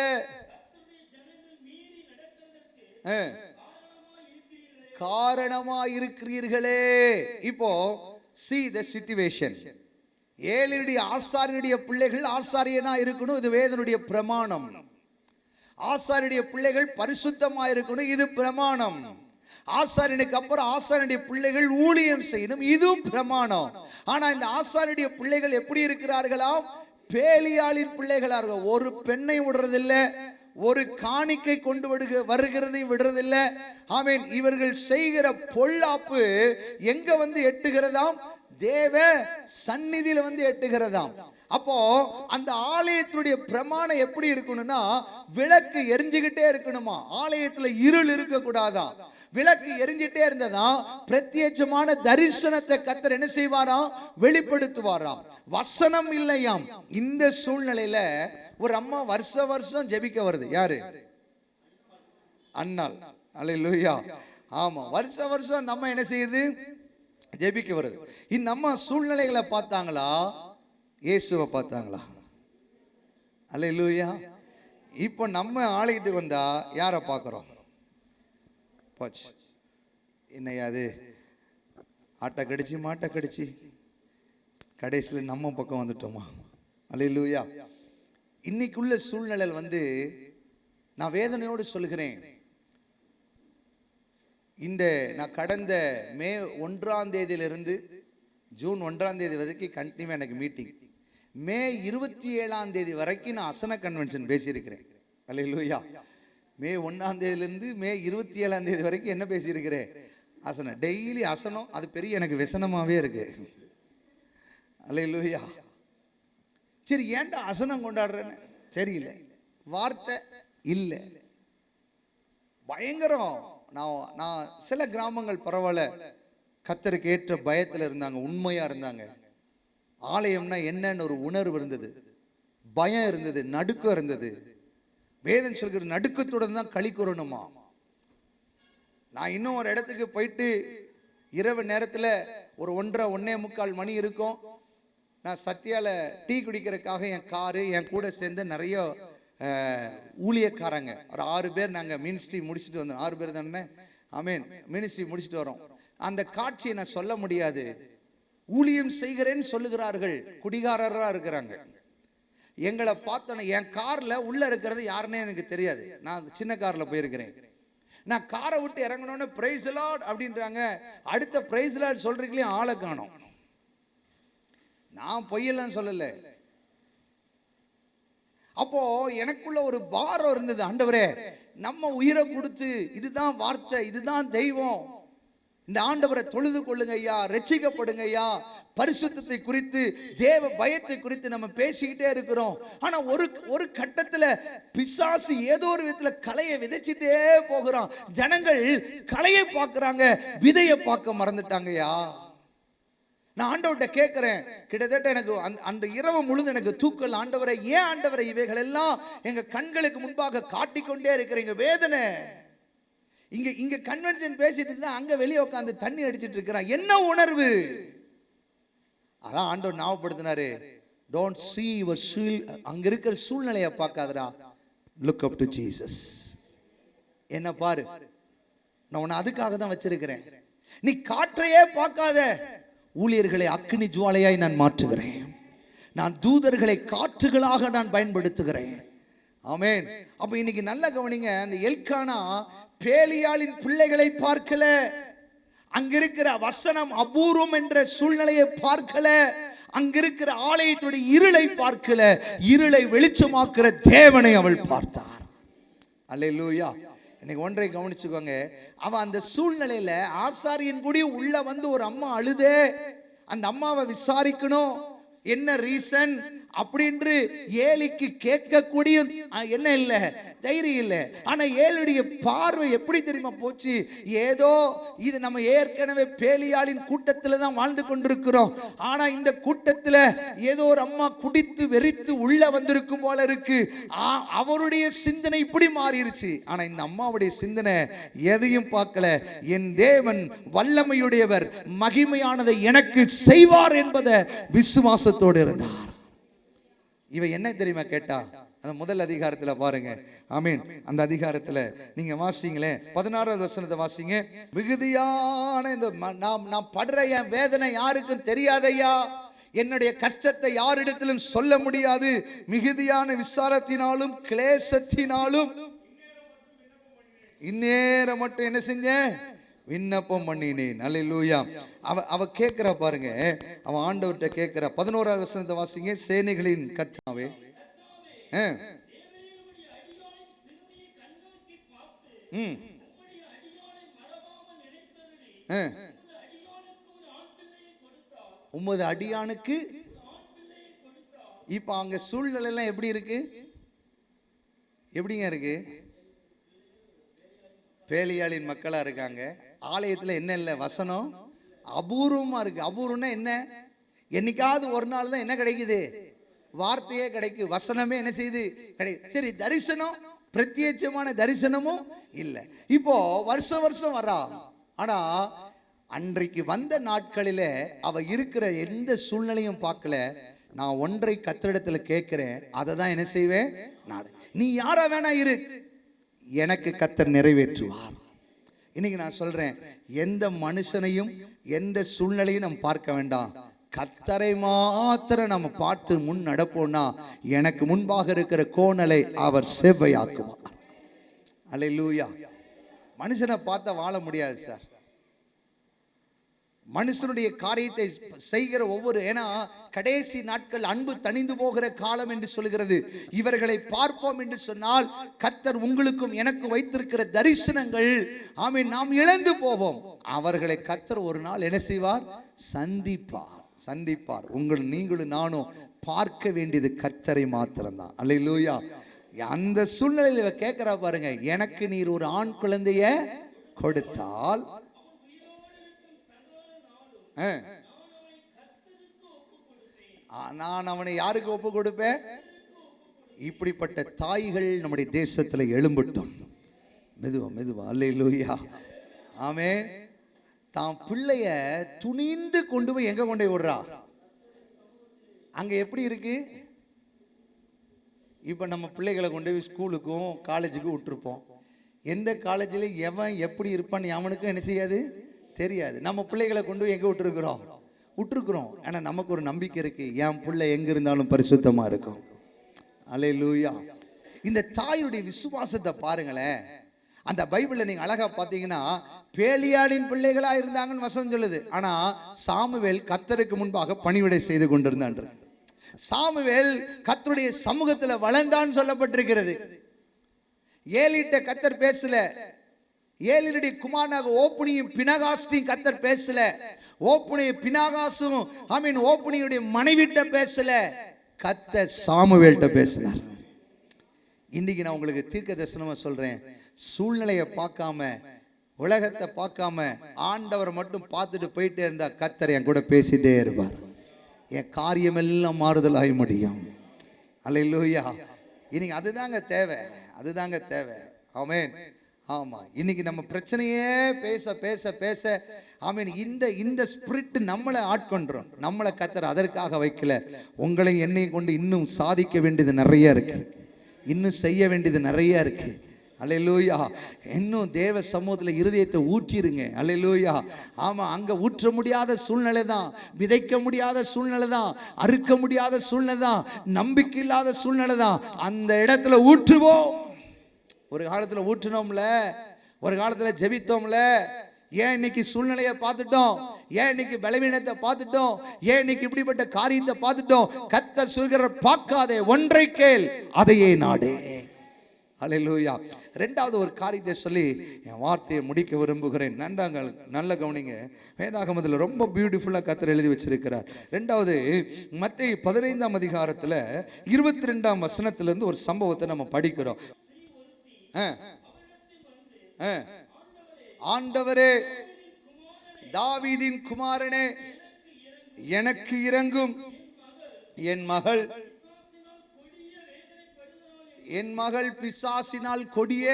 காரணமாயிருக்கிறீர்களே. இப்போ see the situation. ஏலியுடைய ஆசாரியனுடைய பிள்ளைகள் ஆசாரியனா இருக்கணும், இது வேதனுடைய பிரமாணம். ஆசாரியனுடைய பிள்ளைகள் பரிசுத்தமா இருக்கணும், இது பிரமாணம். ஆசாரியனுக்கு அப்புறம் ஆசாரியனுடைய பிள்ளைகள் ஊழியம் செய்யணும், இதுவும் பிரமாணம். ஆனா இந்த ஆசாரியனுடைய பிள்ளைகள் எப்படி இருக்கிறார்களாம்? பேலியாளின் பிள்ளைகளாக, ஒரு பெண்ணை விடுறதில்லை, ஒரு காணிக்கை கொண்டு வருகிறதையும் விடுறதில்லை. ஆமென். இவர்கள் செய்கிற பொல்லாப்பு எங்க வந்து எட்டுகிறதாம்? தேவ சந்நிதியில வந்து எட்டுகிறதாம். அப்போ அந்த ஆலயத்துடைய பிரமாணம் எப்படி இருக்கணும்னா, விளக்கு எரிஞ்சுக்கிட்டே இருக்கணுமா, ஆலயத்துல இருள் இருக்க கூடாதான். விளக்கு எரிஞ்சிட்டே இருந்ததா பிரத்யட்சமான தரிசனத்தை கர்த்தர் என்ன செய்வாராம்? வெளிப்படுத்துவாராம். வசனம் இல்லையாம். இந்த சூழ்நிலையில ஒரு அம்மா வருஷம் ஜெபிக்க வருது. யாரு? அன்னாள். அல்லேலூயா. ஆமா, வருஷம் நம்ம என்ன செய்யுது? ஜெபிக்க வருது. இந்த அம்மா சூழ்நிலைகளை பார்த்தாங்களா? இயேசுவை பார்த்தாங்களா? அல்லேலூயா. இப்போ நம்ம ஆலயத்துக்கு வந்தா யாரை பார்க்கிறோம்? போச்சு, என்னையா அது, ஆட்டை கடிச்சு மாட்டை கடிச்சு கடைசியில் நம்ம பக்கம் வந்துட்டோமா? அல்லேலூயா. இன்னைக்குள்ள சூழ்நிலையில் வந்து நான் வேதனையோடு சொல்கிறேன், நான் கடந்த மே 1ஆம் தேதியிலிருந்து ஜூன் 1ஆம் தேதி வரைக்கும் கண்டினியூ எனக்கு மீட்டிங். மே 27ஆம் தேதி வரைக்கும் நான் அசன கன்வென்ஷன் பேசியிருக்கிறேன். அல்லேலூயா. மே 1ஆம் தேதியிலிருந்து மே 27ஆம் தேதி வரைக்கும் என்ன பேசியிருக்கிறேன்? அசனம். டெய்லி அசனம். அது பெரிய எனக்கு விசனமாவே இருக்கு. அல்லேலூயா. சரி, ஏன்டா அசனம் கொண்டாடுறேன்னு தெரியல, வார்த்தை இல்லை, பயங்கரம். நான் சில கிராமங்கள் பரவாயில்ல, கர்த்தருக்கு ஏற்ற பயத்தில் இருந்தாங்க, உண்மையா இருந்தாங்க. ஆலயம்னா என்னன்னு ஒரு உணர்வு இருந்தது, பயம் இருந்தது, நடுக்கம் இருந்தது. வேதம் சொல்கிற நடுக்கத்துடன் தான் களி கூறணுமா. நான் இன்னும் ஒரு இடத்துக்கு போயிட்டு இரவு நேரத்தில் ஒரு 1:30 மணி இருக்கும். நான் சத்யால டீ குடிக்கிறதுக்காக என் காரு, என் கூட சேர்ந்து நிறைய ஊழியக்காரங்க, ஒரு 6 பேர் நாங்கள் மினிஸ்ட்ரி முடிச்சுட்டு வந்தோம். 6 பேர் தானே? ஆமீன். மினிஸ்ட்ரி முடிச்சுட்டு வரோம். அந்த காட்சியை நான் சொல்ல முடியாது. ஊழியம் செய்கிறேன்னு சொல்லுகிறார்கள், குடிகாரரா இருக்கிறாங்க. எங்களை பார்த்தோன்னே என் கார்ல உள்ள இருக்கிறது யாருன்னே எனக்கு தெரியாது. நான் சின்ன கார்ல போயிருக்கிறேன். நான் காரை விட்டு இறங்கணும்னு பிரைஸ் லார்ட் அப்படின்றாங்க. அடுத்த பிரைஸ் லார்ட் சொல்றீங்களே ஆளை காணோம். நான் பொய்யெல்லாம் சொல்லல. அப்போ எனக்குள்ள ஒரு பாரம் இருந்தது. ஆண்டவரே, நம்ம உயிரை கொடுத்து இதுதான் வார்த்தை, இதுதான் தெய்வம், இந்த ஆண்டவரை தொழுது கொள்ளுங்க ஐயா, ரட்சிக்கப்படுங்க ஐயா, பரிசுத்தத்தை குறித்து தேவ பயத்தை குறித்து நம்ம பேசிக்கிட்டே இருக்கிறோம். ஆனா ஒரு கட்டத்துல பிசாசு ஏதோ ஒரு விதத்துல கலையை விதைச்சிட்டே போகிறான். ஜனங்கள் கலையை பார்க்கறாங்க, விதையை பார்க்க மறந்துட்டாங்கய்யா. நான் ஆண்டவர்கிட்ட கேட்கிறேன். கிட்டத்தட்ட எனக்கு அந்த இரவு முழுது எனக்கு தூக்கல். ஆண்டவரை, ஏன் ஆண்டவரை இவைகள் எல்லாம் எங்க கண்களுக்கு முன்பாக காட்டிக்கொண்டே இருக்கிறீங்க? வேதனை. இங்க கன்வென்ஷன் பேசிட்டு இருந்தா அங்க வெளியே உட்காந்து தண்ணி அடிச்சிட்டு இருக்கிறான். என்ன உணர்வு? அதான் ஆண்டவர் ஞாபகப்படுத்தினாரு, டோன்ட் see your அங்க இருக்கிற சூழ்நிலையை பார்க்காதடா, லுக் அப் டு ஜீசஸ். என்ன பாரு, நான் உன்னை அதுக்காக தான் வச்சிருக்கிறேன். நீ காற்றையே பார்க்காத, ஊழியர்களை அக்கினி ஜுவாலையாய் நான் மாற்றுகிறேன். நான் தூதர்களை காற்றுகளாக நான் பயன்படுத்துகிறேன். ஆமென். அப்ப இன்னைக்கு நல்ல கவனிங்க. அந்த எல்கானா பேலியாளின் பிள்ளைகளை பார்க்கல, அங்கிருக்கிற வசனம் அபூர்வம் என்ற சூழ்நிலையை பார்க்கல, அங்கிருக்கிற ஆலயத்துடைய இருளை பார்க்கல, இருளை வெளிச்சமாக்குற தேவனை அவள் பார்த்தார். அல்லேலூயா. இன்னைக்கு ஒன்றை கவனிச்சுக்கோங்க. அவன் அந்த சூழ்நிலையில ஆசாரியன் கூடி உள்ள வந்து ஒரு அம்மா அழுதே, அந்த அம்மாவை விசாரிக்கணும், என்ன ரீசன் அப்படின்று ஏலிக்கு கேட்கக்கூடிய என்ன இல்லை, தைரியம் இல்லை. ஆனா ஏழுடைய பார்வை எப்படி தெரியுமா போச்சு? ஏதோ இது நம்ம ஏற்கனவே பேலியாளின் கூட்டத்துல தான் வாழ்ந்து கொண்டிருக்கிறோம். ஆனா இந்த கூட்டத்துல ஏதோ ஒரு அம்மா குடித்து வெறித்து உள்ள வந்திருக்கும் போல இருக்கு. அவருடைய சிந்தனை இப்படி மாறிடுச்சு. ஆனா இந்த அம்மாவுடைய சிந்தனை எதையும் பார்க்கல. என் தேவன் வல்லமையுடையவர், மகிமையானதை எனக்கு செய்வார் என்பதை விசுவாசத்தோடு இருந்தார். இவ என்ன தெரியுமா கேட்டா, அந்த முதல் அதிகாரத்துல பாருங்க. ஆமீன். அந்த அதிகாரத்துல நீங்க வாசிங்களே, 16வது வசனத்தை வாசிங்க. மிகுதியான இந்த நான் படுற என் வேதனை யாருக்கும் தெரியாதையா, என்னுடைய கஷ்டத்தை யாரிடத்திலும் சொல்ல முடியாது. மிகுதியான விசாரத்தினாலும் கிளேசத்தினாலும் இந்நேரம் மட்டும் என்ன செஞ்சேன்? விண்ணப்பம் பண்ணினேன். அல்லேலூயா. அவ கேட்கிறா பாருங்க, அவன் ஆண்டவர்கிட்ட கேட்கிறா. 11வது வசனத்தை வாசிங்க. சேனைகளின் கர்த்தாவே, உமது அடியானுக்கு. இப்ப அங்க சூழ்நிலை எல்லாம் எப்படி இருக்கு? எப்படிங்க இருக்கு? பேலியாளின் மக்களா இருக்காங்க. ஆலயத்துல என்ன இல்லை, வசனம் அபூர்வமா இருக்கு. அபூர்வம்னா என்ன? என்னைக்காவது ஒரு நாள் தான் என்ன கிடைக்குது? வார்த்தையே கிடைக்கும், வசனமே என்ன செய்யுது? கிடைக்கும். சரி, தரிசனம், பிரத்யேகமான தரிசனமும் இல்லை. இப்போ வருஷம் வருஷம் வரா. ஆனா அன்றைக்கு வந்த நாட்களில அவ இருக்கிற எந்த சூழ்நிலையும் பார்க்கல. நான் ஒன்றை கர்த்தரிடத்துல கேட்கிறேன், அதை தான் என்ன செய்வேன்? நீ யாரா வேணா இரு, எனக்கு கர்த்தர் நிறைவேற்றுவார். இன்னைக்கு நான் சொல்றேன், எந்த மனுஷனையும் எந்த சூழ்நிலையும் நம்ம பார்க்க வேண்டாம். கர்த்தரை மாத்திரம் நம்ம பார்த்து முன் நடப்போம்னா எனக்கு முன்பாக இருக்கிற கோணலை அவர் செவ்வையாக்குவார். அல்லேலூயா. மனுஷனை பார்த்தா வாழ முடியாது சார். மனுஷனுடைய காரியத்தை செய்கிற ஒவ்வொரு, ஏன்னா கடைசி நாட்கள் அன்பு தணிந்து போகிற காலம் என்று சொல்கிறது. இவர்களை பார்ப்போம் என்று சொன்னால் கர்த்தர் உங்களுக்கும் எனக்கு வைத்திருக்கிற தரிசனங்கள், ஆமென், நாம் இழந்து போவோம். அவர்களை கர்த்தர் ஒரு நாள் என்ன செய்வார்? சந்திப்பார். நீங்களும் நானும் பார்க்க வேண்டியது கர்த்தரை மாத்திரம்தான். அல்லேலூயா. அந்த சூழ்நிலையில் இவ கேட்கிறா பாருங்க, எனக்கு நீர் ஒரு ஆண் குழந்தைய கொடுத்தால் நான் அவனை யாருக்கு ஒப்பு கொடுப்பேன்? இப்படிப்பட்ட தாய்கள் நம்முடைய தேசத்துல எழும்பட்டும். மெதுவா. அல்லேலூயா. ஆமென். தான் பிள்ளைய துணிந்து கொண்டு போய் எங்க கொண்டு போய் விடுறா? அங்க எப்படி இருக்கு? இப்ப நம்ம பிள்ளைகளை கொண்டு போய் ஸ்கூலுக்கும் காலேஜுக்கும் விட்டுருப்போம். எந்த காலேஜில் எவன் எப்படி இருப்பான்னு அவனுக்கும் என்ன செய்யாது தெரியாது. நம்ம பிள்ளைகளை கொண்டு போய் எங்கே விட்டுருக்குறோம். ஆனால் நமக்கு ஒரு நம்பிக்கை இருக்கு, என் பிள்ளை எங்க இருந்தாலும் பரிசுத்தமா இருக்கும். அல்லேலூயா. இந்த தாயுடைய விசுவாசத்தை பாருங்களேன். அந்த பைபிள்ல நீங்க அழகா பாத்தீங்கன்னா பேலியாளின் பிள்ளைகளா இருந்தாங்கன்னு வசனம் சொல்லுது. ஆனா சாமுவேல் கர்த்தருக்கு முன்பாக பணிவிடை செய்து கொண்டிருந்தான். சாமுவேல் கர்த்தருடைய சமூகத்துல வளர்ந்தான்னு சொல்லப்பட்டிருக்கிறது. ஏலிட்ட கர்த்தர் பேசல, ஏலினுடைய குமாரனாக ஓப்புனியும் பினகாஸ்டையும் கர்த்தர் பேசல, ஓப்புனியும் பினகாசும் ஓப்புனியுடைய மனைவிட்ட பேசல, கர்த்தர் சாமுவேல்ட்ட பேசினார். இன்னைக்கு நான் உங்களுக்கு தீர்க்க தரிசனமா சொல்றேன், சூழ்நிலையை பார்க்காம உலகத்தை பார்க்காம ஆண்டவர் மட்டும் பார்த்துட்டு போயிட்டே இருந்தா கர்த்தர் என் கூட பேசிட்டே இருப்பார். என் காரியம் எல்லாம் மாறுதலாய் முடியும். அல்லேலூயா. இன்னைக்கு அதுதாங்க தேவை. ஆமென். ஆமா, இன்னைக்கு நம்ம பிரச்சனையே பேச பேச பேச ஆமென், இந்த ஸ்பிரிட் நம்மளை ஆட்கொண்டோம். நம்மளை கர்த்தர் அதற்காக வைக்கல. உங்களை என்னையும் கொண்டு இன்னும் சாதிக்க வேண்டியது நிறைய இருக்கு, இன்னும் செய்ய வேண்டியது நிறைய இருக்கு. அல்லேலூயா. இன்னும் தேவ சமூகத்தில் இருதயத்தை ஊற்றிருங்க. அல்லேலூயா. ஆமா, அங்க ஊற்ற முடியாத சூழ்நிலை தான், விதைக்க முடியாத சூழ்நிலை தான், அறுக்க முடியாத சூழ்நிலை தான், நம்பிக்கை இல்லாத சூழ்நிலை தான். அந்த இடத்துல ஊற்றுவோம். ஒரு காலத்துல ஊற்றினோம்ல, ஒரு காலத்துல ஜெபித்தோம்ல. ஏன் இன்னைக்கு சூழ்நிலையை பார்த்துட்டோம், ஏன் இன்னைக்கு பலவீனத்தை பார்த்துட்டோம், ஏன் இன்னைக்கு இப்படிப்பட்ட காரியத்தை பார்த்துட்டோம்? கர்த்தர் சொல்கிற பார்க்காதே, ஒன்றை கேள், அதையே நாடு. அல்லேலூயா. ரெண்டாவது ஒரு காரியத்தை சொல்லி என் வார்த்தையை முடிக்க விரும்புகிறேன். நல்ல கவனிங்க. வேதாகமத்தில் ரொம்ப பியூட்டிஃபுல்லா கர்த்தர் எழுதி வச்சிருக்கிறார். ரெண்டாவது மத்தேயு 15ஆம் அதிகாரத்துல 22ஆம் வசனத்திலிருந்து ஒரு சம்பவத்தை நம்ம படிக்கிறோம். ஆண்டவரே, தாவீதின் குமாரனே, எனக்கு இரங்கும். என் மகள் பிசாசினால் கொடிய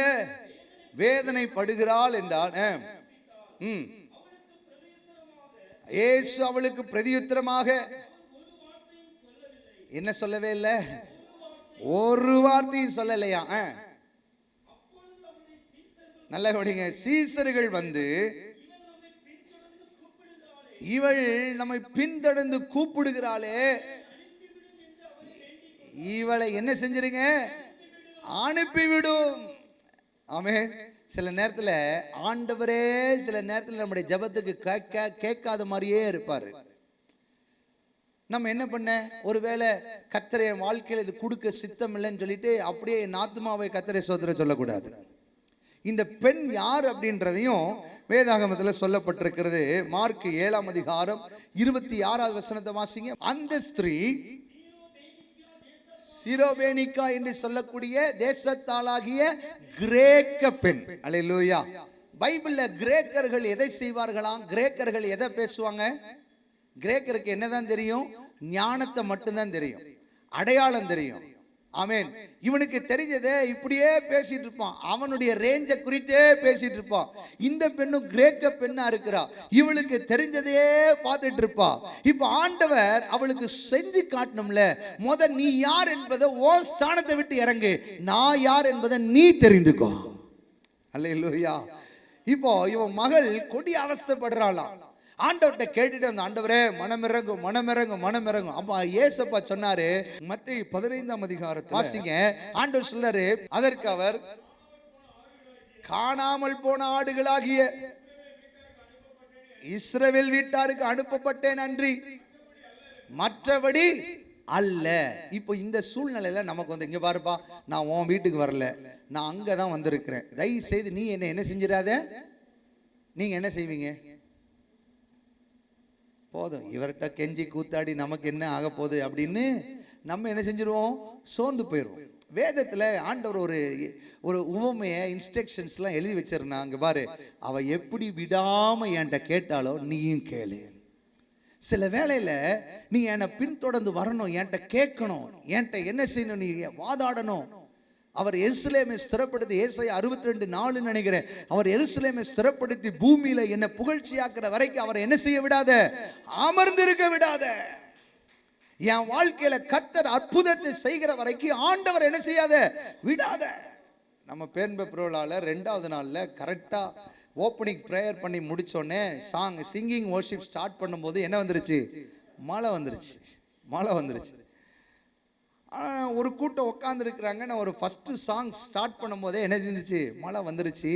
வேதனைப்படுகிறாள் என்றான். இயேசு அவளுக்கு பிரதியுத்தரமாக என்ன சொல்லவே இல்லை, ஒரு வார்த்தையும் சொல்லலையா? நல்ல கவனிங்க. சீசர்கள் வந்து இவள் நம்மை பின்தொடர்ந்து கூப்பிடுகிறாளே, இவளை என்ன செஞ்சிருங்க, அனுப்பிவிடும். ஆமென். சில நேரத்தில் ஆண்டவரே சில நேரத்தில் நம்முடைய ஜெபத்துக்கு கேட்காத மாதிரியே இருப்பாரு. நம்ம என்ன பண்ண, ஒருவேளை கர்த்தரை வாழ்க்கையில் இது கொடுக்க சித்தம் இல்லைன்னு சொல்லிட்டு அப்படியே என் ஆத்துமாவை கர்த்தரை சோதர சொல்லக்கூடாது. இந்த பெண் யார் அப்படின்றதையும் வேதாகமத்தில் சொல்லப்பட்டிருக்கிறது. மார்க் 7ஆம் அதிகாரம் 26வது வசனத்தை வாசிங்க. அந்த ஸ்திரீ சிரோபேனிகா என்று சொல்லக்கூடிய தேசத்தாளாகிய கிரேக்க பெண். அல்லேலூயா. பைபிள்ல கிரேக்கர்கள் எதை செய்வார்களாம்? கிரேக்கர்கள் எதை பேசுவாங்க? கிரேக்கருக்கு என்னதான் தெரியும்? ஞானத்தை மட்டும்தான் தெரியும், அடையாளம் தெரியும். ஆமென். இவனுக்கு தெரிஞ்சதே இப்படியே பேசிட்டு இருப்பான், அவனுடைய ரேஞ்சை குறித்தே பேசிட்டு இருப்பான். இந்த பெண்ணும் கிரேக்க பெண்ணா இருக்கிறா, இவளுக்கு தெரிஞ்சதே பார்த்துட்டு இருப்பா. இப்ப ஆண்டவர் அவளுக்கு செஞ்சு காட்டணும்ல, நீ யார் என்பதை ஓ ஸ்தானத்தை விட்டு இறங்கு, நான் யார் என்பதை நீ தெரிந்துக்கோ. அல்லேலூயா. இப்போ இவன் மகள் கொடி அவஸ்தைப்படுறாளாம். ஆண்டவர்கிட்ட கேட்டுட்டு அந்த ஆண்டவரே மனமிறங்கும். அப்ப ஏசப்பா சொன்னாரு, மத்தேயு 15ஆம் அதிகாரத்தை வாசிங்க. ஆண்டவர் சொல்றாரு, அதற்கு அவர், காணாமல் போன ஆடுகளாகிய இஸ்ரவேல் வீட்டாருக்கு அனுப்பப்பட்டேன் அன்றி மற்றபடி அல்ல. இப்போ இந்த சூழ்நிலையில நமக்கு வந்து, இங்க பாருப்பா, நான் உன் வீட்டுக்கு வரல, நான் அங்கதான் வந்திருக்கிறேன், தயவு செய்து நீ என்ன செஞ்சிடாத. நீங்க என்ன செய்வீங்க? போதும், இவர்கிட்ட கெஞ்சி கூத்தாடி நமக்கு என்ன ஆக போகுது அப்படின்னு நம்ம என்ன செஞ்சிருவோம்? சோர்ந்து போயிடுவோம். வேதத்தில் ஆண்டவர் ஒரு உவமையை இன்ஸ்ட்ரக்ஷன்ஸ்லாம் எழுதி வச்சிருந்தா. அங்கே பாரு, அவ எப்படி விடாம என்கிட்ட கேட்டாலோ நீயும் கேளு. சில வேளையில நீ என்னை பின்தொடர்ந்து வரணும், என்கிட்ட கேட்கணும், என்கிட்ட என்ன செய்யணும், நீ வாதாடணும். அவர் எருசலேமை ஸ்திரப்படுத்தி, ஏசாயா 62:4 நினைக்கிறேன், அவர் எருசலேமை ஸ்திரப்படுத்தி பூமியில என்ன புகழ்ச்சியாக்குற வரைக்கும் அவரை என்ன செய்ய விடாத, அமர்ந்திருக்க விடாத. என் வாழ்க்கையில கர்த்தர் அற்புதத்தை செய்கிற வரைக்கும் ஆண்டவர் என்ன செய்யாத, விடாத. நம்ம பேன்பெப்ரோலால 2வது நாள்ல கரெக்டா ஓப்பனிங் ப்ரேயர் பண்ணி முடித்தோடனே சிங்கிங் வர்ஷிப் ஸ்டார்ட் பண்ணும்போது என்ன வந்துருச்சு? மழை வந்துருச்சு. ஒரு கூட்டம் உட்காந்துருக்குறாங்க. நான் ஒரு ஃபஸ்ட்டு சாங் ஸ்டார்ட் பண்ணும்போதே என்ன செஞ்சிச்சு? மழை வந்துருச்சு.